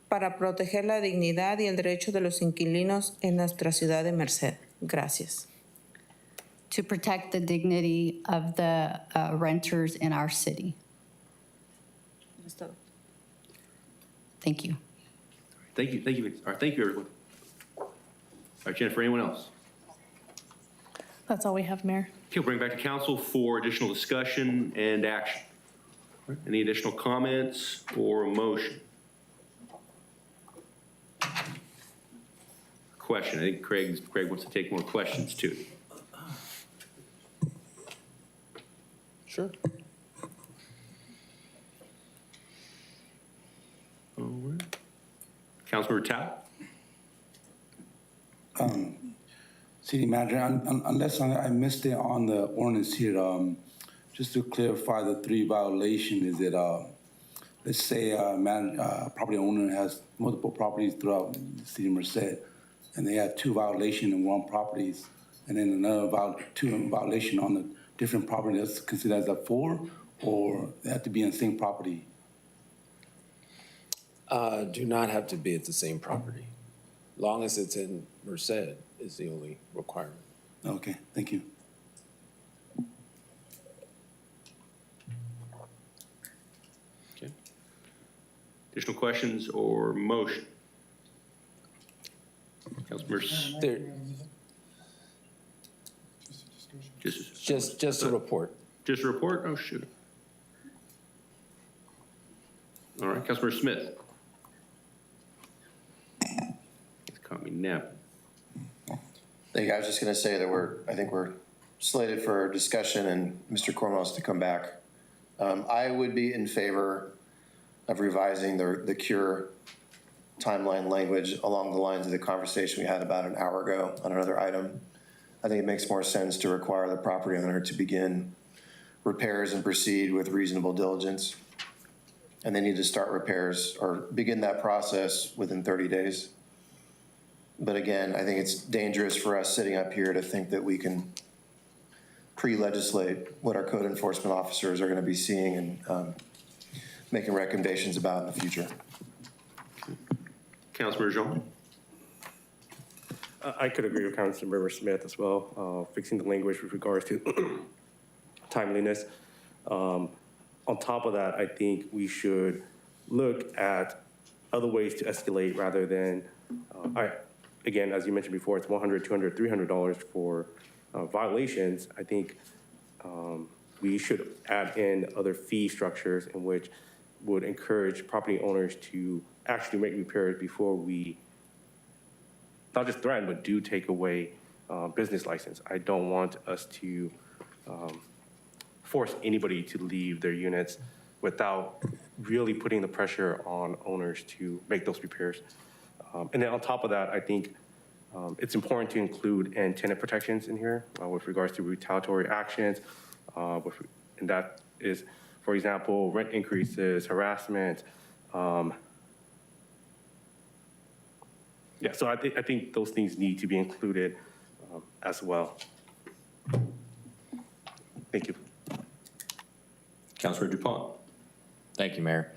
Para proteger la dignidad y el derecho de los inquilinos en nuestra ciudad de Merced. Gracias. To protect the dignity of the renters in our city. Thank you. Thank you. Thank you. All right. Thank you, everyone. All right, Jennifer, anyone else? That's all we have, Mayor. Okay, we'll bring it back to council for additional discussion and action. All right, any additional comments or a motion? Question. I think Craig wants to take more questions too. Sure. All right. Councilmember Tapp? City Manager, unless I missed it on the ordinance here, just to clarify the 3 violation, is it, let's say property owner has multiple properties throughout the city of Merced, and they have 2 violations in one properties, and then another 2 violation on a different property, that's considered as a 4, or they have to be in the same property? Do not have to be at the same property. Long as it's in Merced is the only requirement. Okay, thank you. Okay. Additional questions or motion? Councilmember, Just a report. Just a report? Oh, shoot. All right, Councilmember Smith. It's caught me napping. Thank you. I was just going to say that I think we're slated for discussion and Mr. Cornwell's to come back. I would be in favor of revising the cure timeline language along the lines of the conversation we had about an hour ago on another item. I think it makes more sense to require the property owner to begin repairs and proceed with reasonable diligence. And they need to start repairs or begin that process within 30 days. But again, I think it's dangerous for us sitting up here to think that we can pre-legislate what our code enforcement officers are going to be seeing and making recommendations about in the future. Councilmember Jean. I could agree with Councilmember Smith as well, fixing the language with regards to timeliness. On top of that, I think we should look at other ways to escalate rather than, again, as you mentioned before, it's $100, $200, $300 for violations. I think we should add in other fee structures in which would encourage property owners to actually make repairs before we not just threaten, but do take away business license. I don't want us to force anybody to leave their units without really putting the pressure on owners to make those repairs. And then on top of that, I think it's important to include tenant protections in here with regards to retaliatory actions. And that is, for example, rent increases, harassment. Yeah, so I think those things need to be included as well. Thank you. Councilor DuPont. Thank you, Mayor.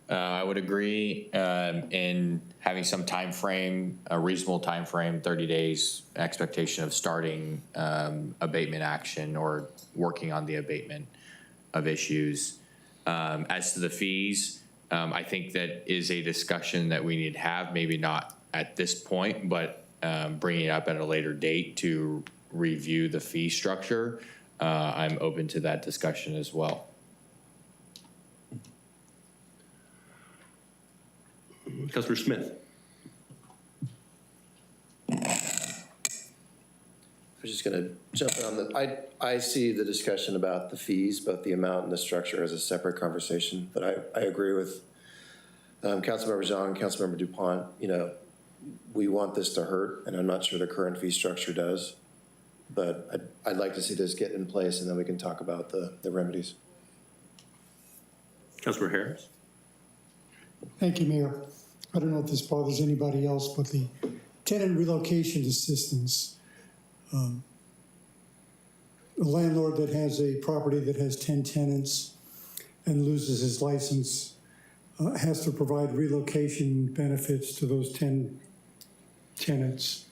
I would agree in having some time frame, a reasonable time frame, 30 days expectation of starting abatement action or working on the abatement of issues. As to the fees, I think that is a discussion that we need to have, maybe not at this point, but bringing it up at a later date to review the fee structure. I'm open to that discussion as well. Councilor Smith. I was just going to jump in on I see the discussion about the fees, both the amount and the structure, as a separate conversation. But I agree with Councilmember Zhang and Councilmember DuPont. You know, we want this to hurt, and I'm not sure the current fee structure does. But I'd like to see this get in place, and then we can talk about the remedies. Councilor Harris. Thank you, Mayor. I don't know if this bothers anybody else, but the tenant relocation assistance, a landlord that has a property that has 10 tenants and loses his license has to provide relocation benefits to those 10 tenants,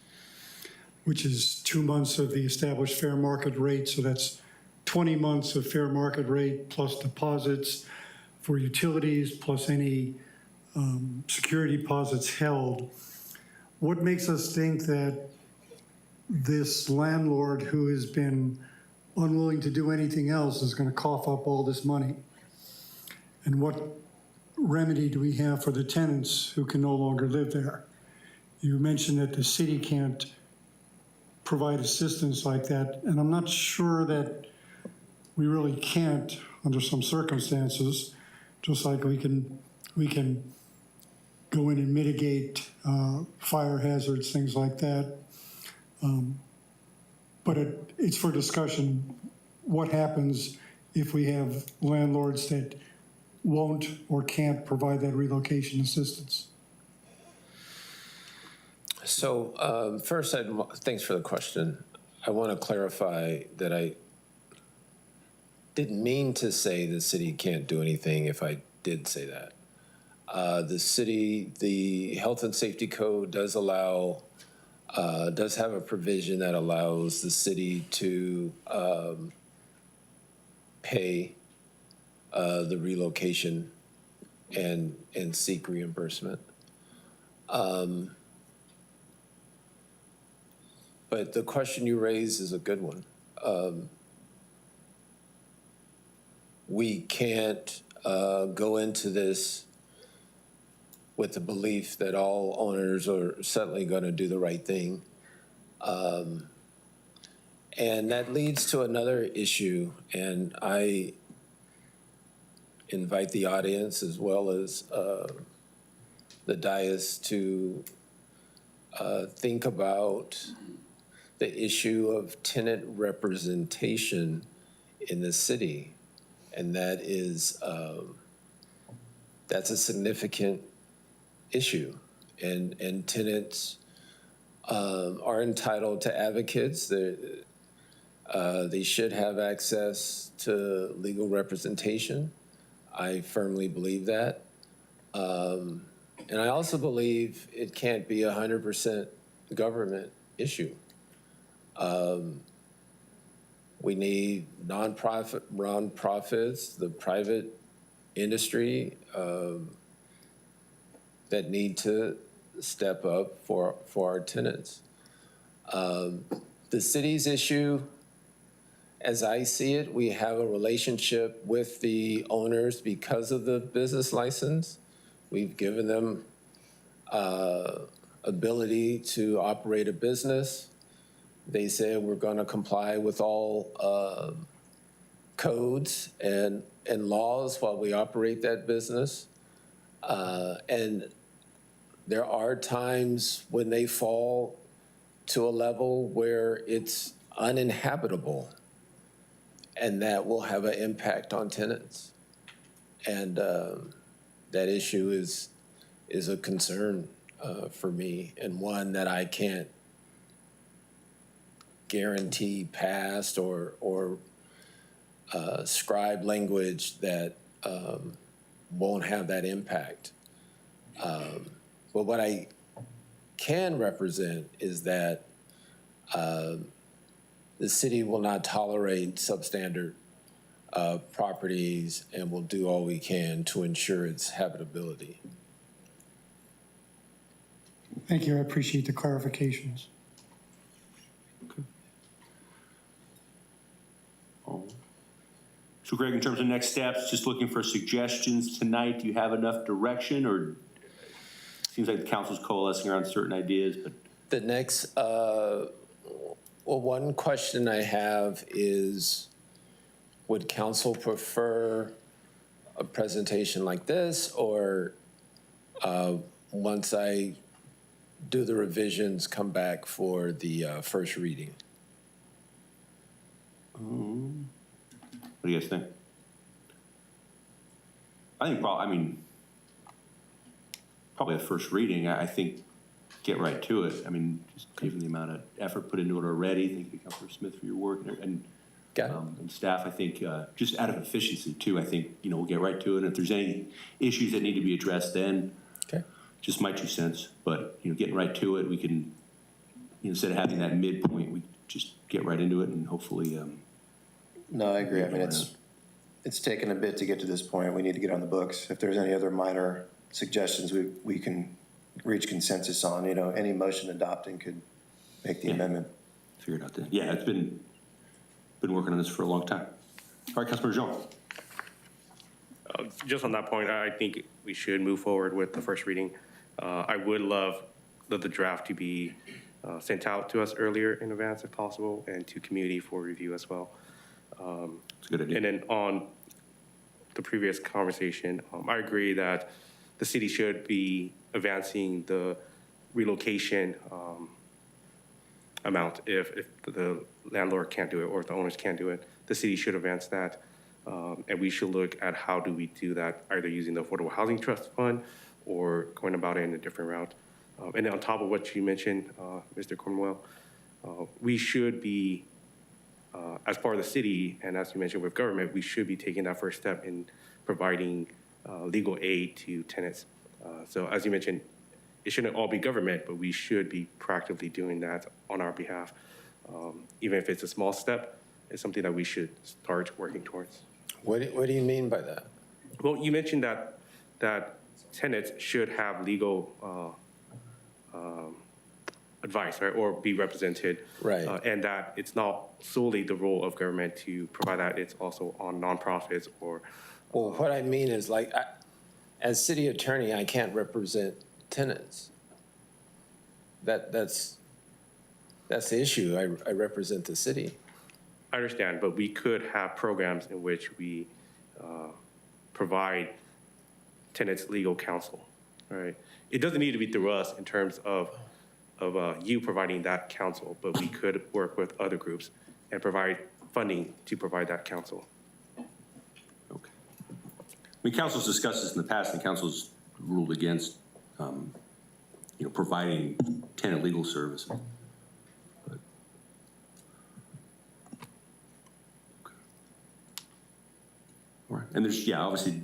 which is 2 months of the established fair market rate. So that's 20 months of fair market rate plus deposits for utilities, plus any security deposits held. What makes us think that this landlord who has been unwilling to do anything else is going to cough up all this money? And what remedy do we have for the tenants who can no longer live there? You mentioned that the city can't provide assistance like that, and I'm not sure that we really can't under some circumstances, just like we can go in and mitigate fire hazards, things like that. but it's for discussion. What happens if we have landlords that won't or can't provide that relocation assistance? So first, thanks for the question. I want to clarify that I didn't mean to say the city can't do anything if I did say that. The Health and Safety Code does allow, does have a provision that allows the city to pay the relocation and seek reimbursement. But the question you raise is a good one. We can't go into this with the belief that all owners are certainly going to do the right thing. And that leads to another issue, and I invite the audience as well as the dais to think about the issue of tenant representation in the city. And that is, that's a significant issue. And tenants are entitled to advocates. They should have access to legal representation. I firmly believe that. And I also believe it can't be 100% government issue. We need nonprofits, the private industry that need to step up for our tenants. The city's issue, as I see it, we have a relationship with the owners because of the business license. We've given them ability to operate a business. They said we're going to comply with all codes and laws while we operate that business. And there are times when they fall to a level where it's uninhabitable, and that will have an impact on tenants. And that issue is a concern for me, and one that I can't guarantee passed or scribe language that won't have that impact. But what I can represent is that the city will not tolerate substandard properties and will do all we can to ensure its habitability. Thank you, I appreciate the clarifications. So Greg, in terms of next steps, just looking for suggestions tonight. Do you have enough direction, or seems like the council's coalescing around certain ideas? But the next, well, one question I have is, would council prefer a presentation like this, or once I do the revisions, come back for the first reading? What do you guys think? I think probably a first reading. I think get right to it. I mean, just given the amount of effort put into it already. Thank you, Councilor Smith, for your work and staff. I think just out of efficiency too. I think we'll get right to it. And if there's any issues that need to be addressed, then just my 2 cents. But getting right to it, we can instead of having that midpoint, we just get right into it and hopefully. No, I agree. I mean, it's taken a bit to get to this point. We need to get on the books. If there's any other minor suggestions we can reach consensus on, any motion adopting could make the amendment. Figure it out then. Yeah, it's been working on this for a long time. All right, Councilor Jean. Just on that point, I think we should move forward with the first reading. I would love the draft to be sent out to us earlier in advance if possible, and to community for review as well. That's a good idea. And then on the previous conversation, I agree that the city should be advancing the relocation amount. If the landlord can't do it or if the owners can't do it, the city should advance that. And we should look at how do we do that, either using the Affordable Housing Trust Fund or going about it in a different route. And on top of what you mentioned, Mr. Cornwell, we should be, as part of the city, and as you mentioned with government, we should be taking that first step in providing legal aid to tenants. So as you mentioned, it shouldn't all be government, but we should be proactively doing that on our behalf. Even if it's a small step, it's something that we should start working towards. What do you mean by that? Well, you mentioned that tenants should have legal advice, right, or be represented. Right. And that it's not solely the role of government to provide that, it's also on nonprofits or. Well, what I mean is like, as city attorney, I can't represent tenants. That's the issue. I represent the city. I understand, but we could have programs in which we provide tenants legal counsel, right? It doesn't need to be through us in terms of you providing that counsel, but we could work with other groups and provide funding to provide that counsel. Okay. I mean, council's discussed this in the past, and council's ruled against, providing tenant legal services. But, okay. All right. And there's, obviously,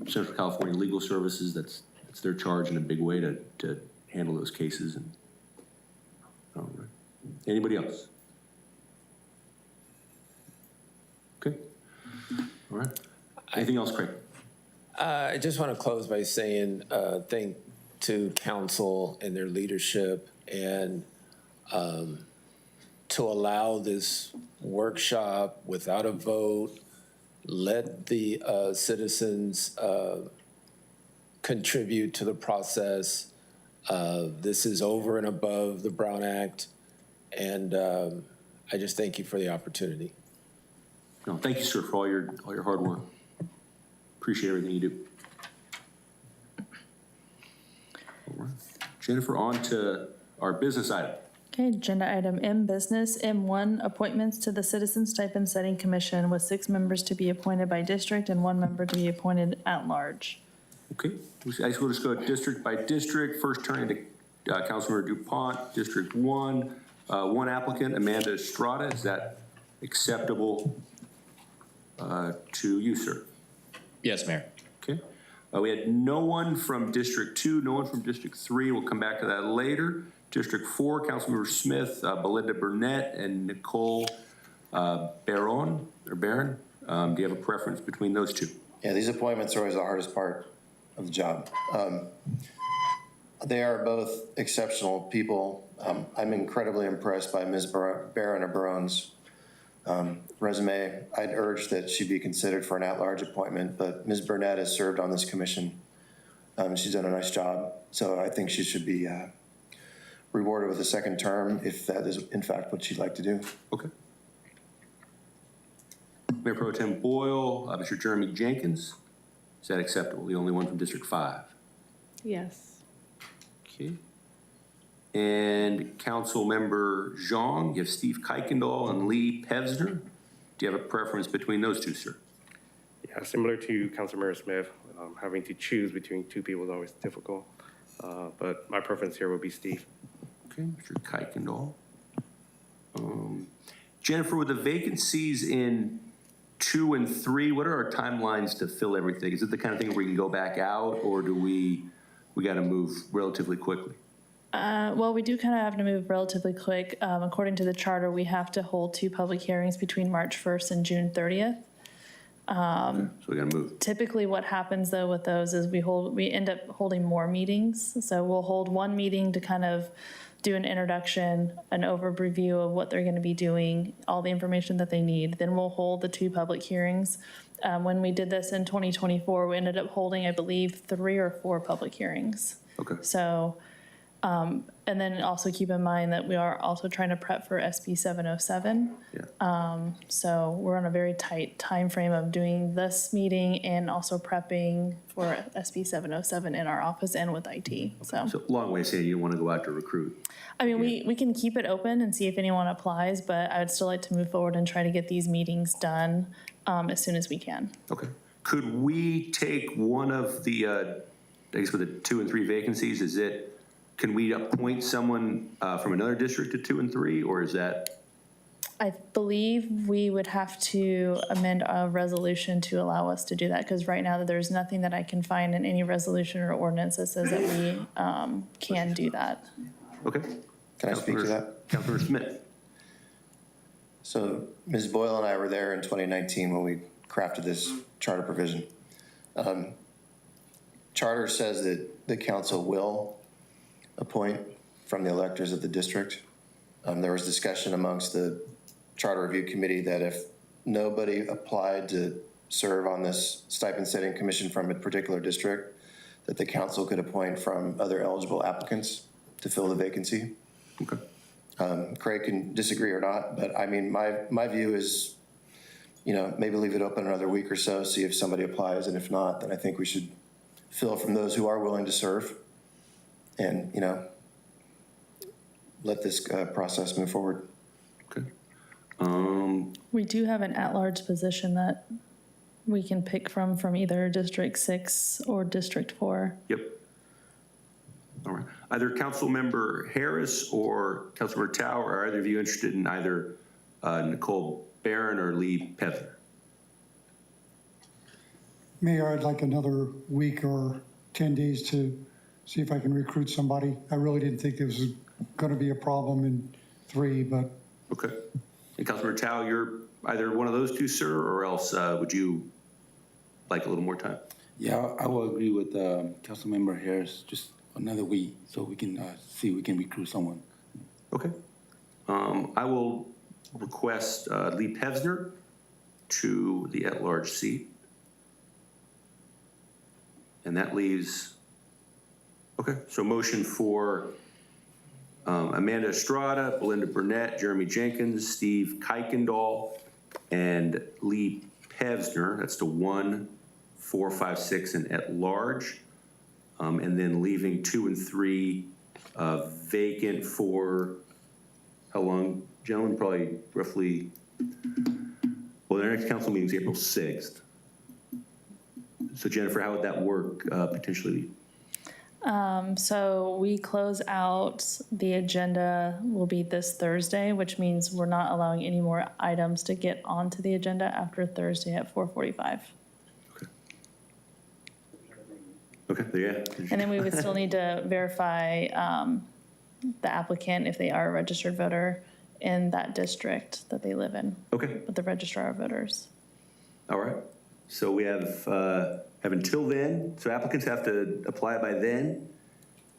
Central California Legal Services, that's their charge in a big way to handle those cases. And all right. Anybody else? Okay. All right. Anything else, Craig? I just want to close by saying thank to council and their leadership, and to allow this workshop without a vote, let the citizens contribute to the process. This is over and above the Brown Act, and I just thank you for the opportunity. No, thank you, sir, for all your hard work. Appreciate everything you do. All right. Jennifer, on to our business item. Okay, agenda item M, business. M1, appointments to the Citizen Stipend Setting Commission with 6 members to be appointed by district and 1 member to be appointed at large. Okay, I guess we'll just go district by district. First turning to Councilmember DuPont, District 1. One applicant, Amanda Estrada. Is that acceptable to you, sir? Yes, Mayor. Okay. We had no one from District 2, no one from District 3. We'll come back to that later. District 4, Councilmember Smith, Belinda Burnett, and Nicole Barron. Do you have a preference between those two? Yeah, these appointments are always the hardest part of the job. They are both exceptional people. I'm incredibly impressed by Ms. Barron or Barron's resume. I'd urge that she be considered for an at-large appointment, but Ms. Burnett has served on this commission. She's done a nice job, so I think she should be rewarded with a second term if that is in fact what she'd like to do. Okay. Mayor Pro Tem Boyle, Mr. Jeremy Jenkins. Is that acceptable? The only one from District 5. Yes. Okay. And Council Member Zhang, you have Steve Kuykendall and Lee Pevsner. Do you have a preference between those two, sir? Yeah, similar to Councilmember Smith, having to choose between 2 people is always difficult. But my preference here would be Steve. Okay, Mr. Kuykendall. Jennifer, with the vacancies in 2 and 3, what are our timelines to fill everything? Is it the kind of thing where we can go back out, or do we got to move relatively quickly? Well, we do kind of have to move relatively quick. According to the charter, we have to hold 2 public hearings between March 1st and June 30th. So we got to move. Typically what happens though with those is we end up holding more meetings. So we'll hold 1 meeting to kind of do an introduction, an overview of what they're going to be doing, all the information that they need. Then we'll hold the 2 public hearings. When we did this in 2024, we ended up holding, I believe, 3 or 4 public hearings. Okay. So And then also keep in mind that we are also trying to prep for SB 707. So we're on a very tight time frame of doing this meeting and also prepping for SB 707 in our office and with IT. So, long way of saying you don't want to go out to recruit. I mean, we can keep it open and see if anyone applies, but I would still like to move forward and try to get these meetings done as soon as we can. Okay. Could we take one of the, I guess with the 2 and 3 vacancies, can we appoint someone from another district to 2 and 3, or is that? I believe we would have to amend a resolution to allow us to do that, because right now there's nothing that I can find in any resolution or ordinance that says that we can do that. Okay. Can I speak to that? Councilor Smith. So Ms. Boyle and I were there in 2019 when we crafted this charter provision. Charter says that the council will appoint from the electors of the district. There was discussion amongst the Charter Review Committee that if nobody applied to serve on this stipend setting commission from a particular district, that the council could appoint from other eligible applicants to fill the vacancy. Okay. Craig can disagree or not, but I mean, my view is, maybe leave it open another week or so, see if somebody applies, and if not, then I think we should fill from those who are willing to serve and, let this process move forward. Okay. We do have an at-large position that we can pick from either District 6 or District 4. Yep. All right. Either Councilmember Harris or Councilmember Tao, are either of you interested in either Nicole Barron or Lee Pevner? Mayor, I'd like another week or 10 days to see if I can recruit somebody. I really didn't think it was going to be a problem in 3, but. Okay. And Councilmember Tao, you're either one of those two, sir, or else would you like a little more time? Yeah, I will agree with Councilmember Harris, just another week so we can see if we can recruit someone. Okay. I will request Lee Pevner to the at-large seat. And that leaves, okay, so motion for Amanda Estrada, Belinda Burnett, Jeremy Jenkins, Steve Kuykendall, and Lee Pevner. That's to 1, 4, 5, 6, and at large. And then leaving 2 and 3 vacant for how long, gentlemen? Probably roughly, well, their next council meeting is April 6th. So Jennifer, how would that work potentially? So we close out, the agenda will be this Thursday, which means we're not allowing any more items to get onto the agenda after Thursday at 4:45. Okay, yeah. And then we would still need to verify the applicant if they are a registered voter in that district that they live in. Okay. With the registrar of voters. All right. So we have until then. So applicants have to apply by then.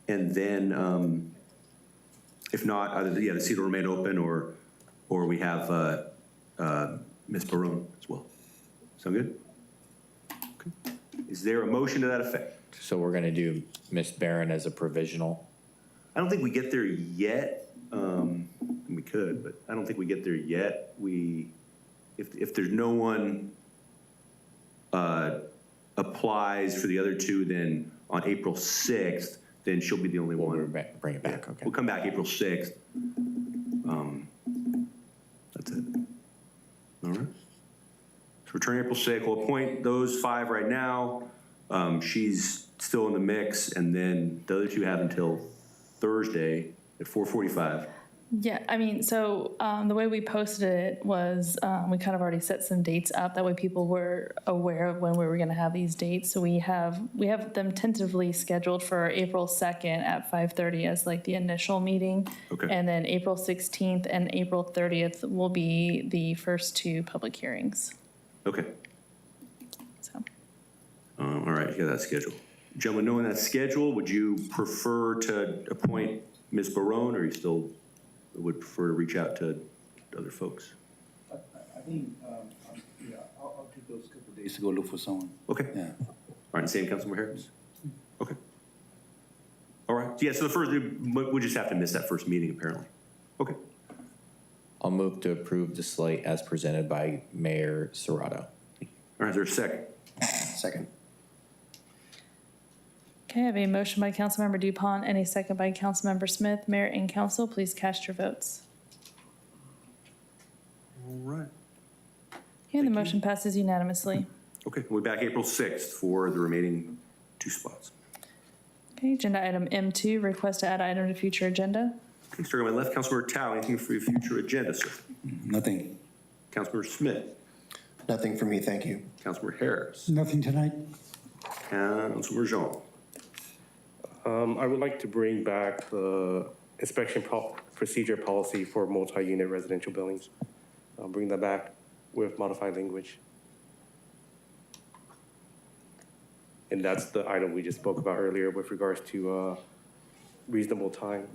And then if not, either the seat will remain open or we have Ms. Barone as well. Sound good? Okay. Is there a motion to that effect? So we're gonna do Ms. Barron as a provisional? I don't think we get there yet. We could, but I don't think we get there yet. If there's no one applies for the other two, then on April 6th, then she'll be the only one. Bring it back, okay. We'll come back April 6th. That's it. All right. So return April 6th. We'll appoint those 5 right now. She's still in the mix, and then the other 2 have until Thursday at 4:45. Yeah, I mean, so the way we posted it was we kind of already set some dates up. That way people were aware of when we were going to have these dates. So we have them tentatively scheduled for April 2nd at 5:30 as like the initial meeting. Okay. And then April 16th and April 30th will be the first 2 public hearings. Okay. So. All right, you got that scheduled. Gentlemen, knowing that schedule, would you prefer to appoint Ms. Barone, or you still would prefer to reach out to other folks? I think, yeah, I'll take those couple of days to go look for someone. Okay. Yeah. All right, same Councilmember Harris? Okay. All right. Yeah, so the first, we just have to miss that first meeting, apparently. Okay. I'll move to approve the slate as presented by Mayor Serrato. All right, is there a second? Second. Okay, I have a motion by Councilmember Dupont and a second by Councilmember Smith. Mayor and council, please cast your votes. All right. And the motion passes unanimously. Okay, we'll be back April 6th for the remaining 2 spots. Okay, agenda item M2, request to add item to future agenda. Okay, starting on my left, Councilmember Tao, anything for your future agenda, sir? Nothing. Councilmember Smith? Nothing for me, thank you. Councilmember Harris? Nothing tonight. Councilmember Jean? I would like to bring back the inspection procedure policy for multi-unit residential buildings. I'll bring that back with modified language. And that's the item we just spoke about earlier with regards to reasonable time.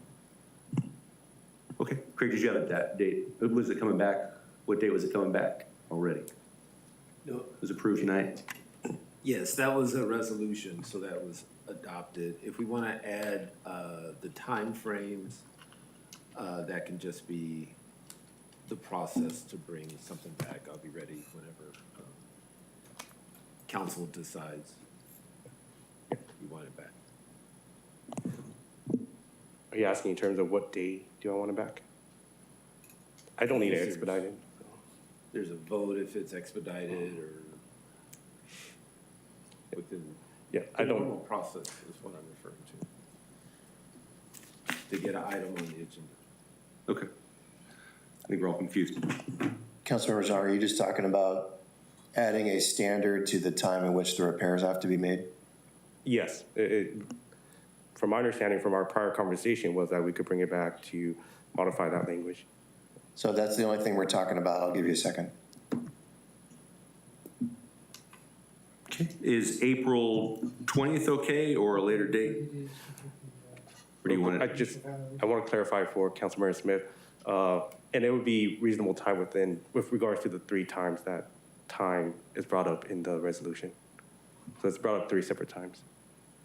Okay, Craig, did you have that date? Was it coming back? What date was it coming back already? No. It was approved tonight? Yes, that was a resolution, so that was adopted. If we want to add the timeframes, that can just be the process to bring something back. I'll be ready whenever council decides we want it back. Are you asking in terms of what day do I want it back? I don't need it expedited. There's a vote if it's expedited or within I the don't. normal process is what I'm referring to get an item on the agenda. Okay. I think we're all confused. Councilmember Jean, are you just talking about adding a standard to the time in which the repairs have to be made? Yes. From my understanding from our prior conversation was that we could bring it back to modify that language. So if that's the only thing we're talking about, I'll give you a second. Okay, is April 20th okay, or a later date? Or do you want it? I want to clarify for Councilmember Smith, and it would be reasonable time with regards to the 3 times that time is brought up in the resolution. So it's brought up 3 separate times.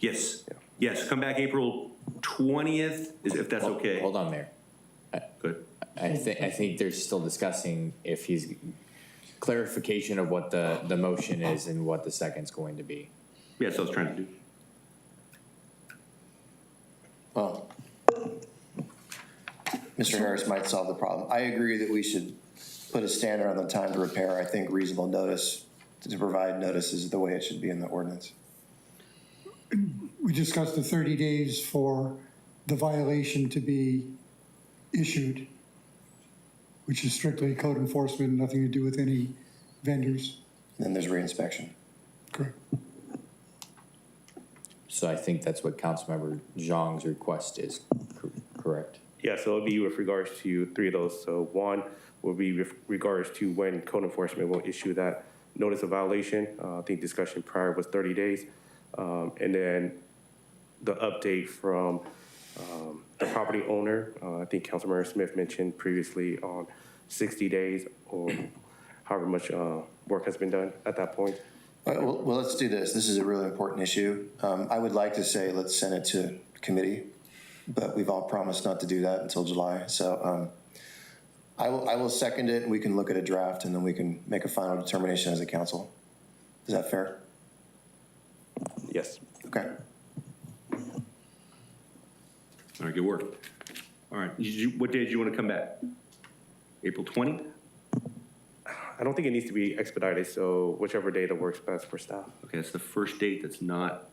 Yes. Yes, come back April 20th, if that's okay. Hold on, Mayor. Good. I think they're still discussing if he's clarification of what the motion is and what the second's going to be. Yes, I was trying to do. Well, Mr. Harris might solve the problem. I agree that we should put a standard on the time to repair. I think reasonable notice, to provide notice is the way it should be in the ordinance. We discussed the 30 days for the violation to be issued, which is strictly code enforcement, nothing to do with any vendors. And then there's reinspection. Correct. So I think that's what Councilmember Zhang's request is, correct? Yeah, so it'll be with regards to 3 of those. So 1 will be with regards to when code enforcement will issue that notice of violation. I think discussion prior was 30 days. And then the update from the property owner, I think Councilmember Smith mentioned previously on 60 days or however much work has been done at that point. Well, let's do this. This is a really important issue. I would like to say let's send it to committee, but we've all promised not to do that until July. So I will second it, and we can look at a draft, and then we can make a final determination as a council. Is that fair? Yes. Okay. All right, good work. All right, what day do you want to come back? April 20th? I don't think it needs to be expedited, so whichever day that works best for staff. Okay, that's the first date that's not,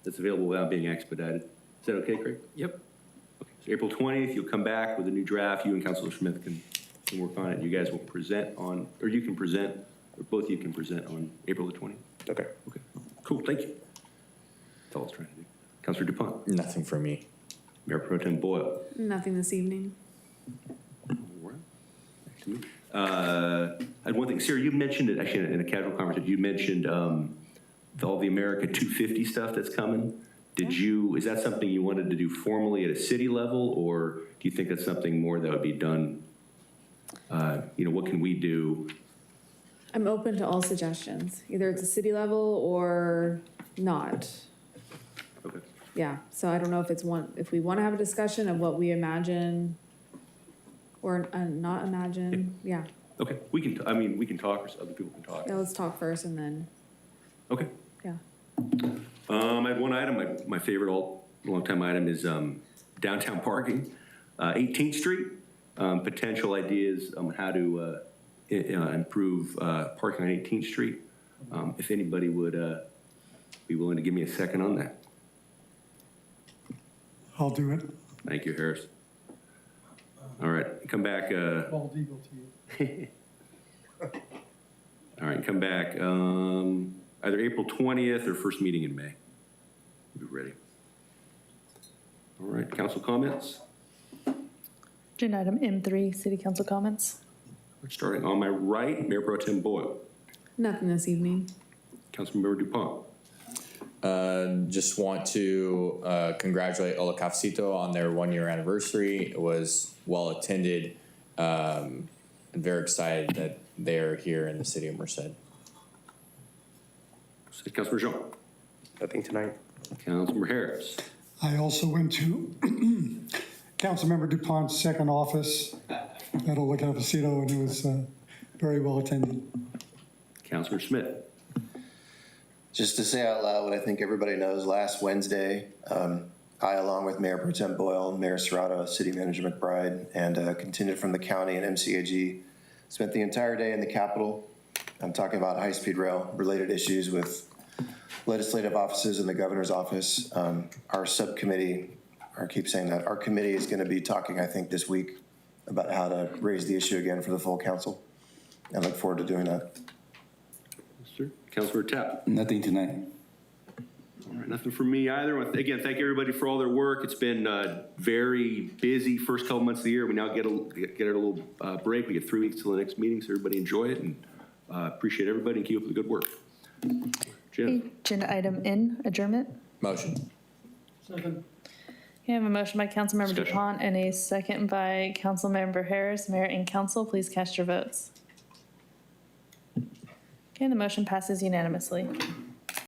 that's available without being expedited. Is that okay, Craig? Yep. Okay, so April 20th, you'll come back with a new draft. You and Councilor Smith can work on it. You guys will present on, or you can present, or both of you can present on April the 20th. Okay. Okay, cool, thank you. That's all I was trying to do. Councilor Dupont? Nothing for me. Mayor Pro Tem Boyle? Nothing this evening. All right. Back to me. I had one thing, Sarah, you mentioned it actually in a casual conversation. You mentioned all the America 250 stuff that's coming. Is that something you wanted to do formally at a city level, or do you think that's something more that would be done? What can we do? I'm open to all suggestions. Either it's a city level or not. Okay. Yeah, so I don't know if if we want to have a discussion of what we imagine or not imagine, yeah. Okay, we can, we can talk, or other people can talk. Yeah, let's talk first and then, Okay. yeah. I have one item, my favorite long-time item is downtown parking. 18th Street, potential ideas on how to improve parking on 18th Street. If anybody would be willing to give me a second on that. I'll do it. Thank you, Harris. All right, come back. Bald eagle to you. All right, come back either April 20th or first meeting in May. We'll be ready. All right, council comments? Agenda item M3, city council comments. We're starting on my right, Mayor Pro Tem Boyle. Nothing this evening. Councilmember Dupont. Just want to congratulate Ola Cafecito on their 1-year anniversary. It was well attended. I'm very excited that they're here in the city of Merced. Councilmember Jean. Nothing tonight. Councilmember Harris. I also went to Councilmember DuPont's second office at Ola Cafecito, and it was very well attended. Councilmember Smith. Just to say out loud what I think everybody knows, last Wednesday, I, along with Mayor Pro Tem Boyle, Mayor Serrato, City Manager McBride, and a contingent from the county and MCAG, spent the entire day in the Capitol. I'm talking about high-speed rail related issues with legislative offices and the governor's office. Our subcommittee, I keep saying that, our committee is going to be talking, I think, this week about how to raise the issue again for the full council. I look forward to doing that. Councilmember Tapp. Nothing tonight. All right, nothing from me either. Again, thank everybody for all their work. It's been very busy first couple months of the year. We now get a little break. We get 3 weeks till the next meeting, so everybody enjoy it, and appreciate everybody and keep up the good work. Jen. Agenda item N, adjournment. Motion. Second. Okay, I have a motion by Councilmember Discussion. DuPont and a second by Councilmember Harris. Mayor and council, please cast your votes. Okay, the motion passes unanimously.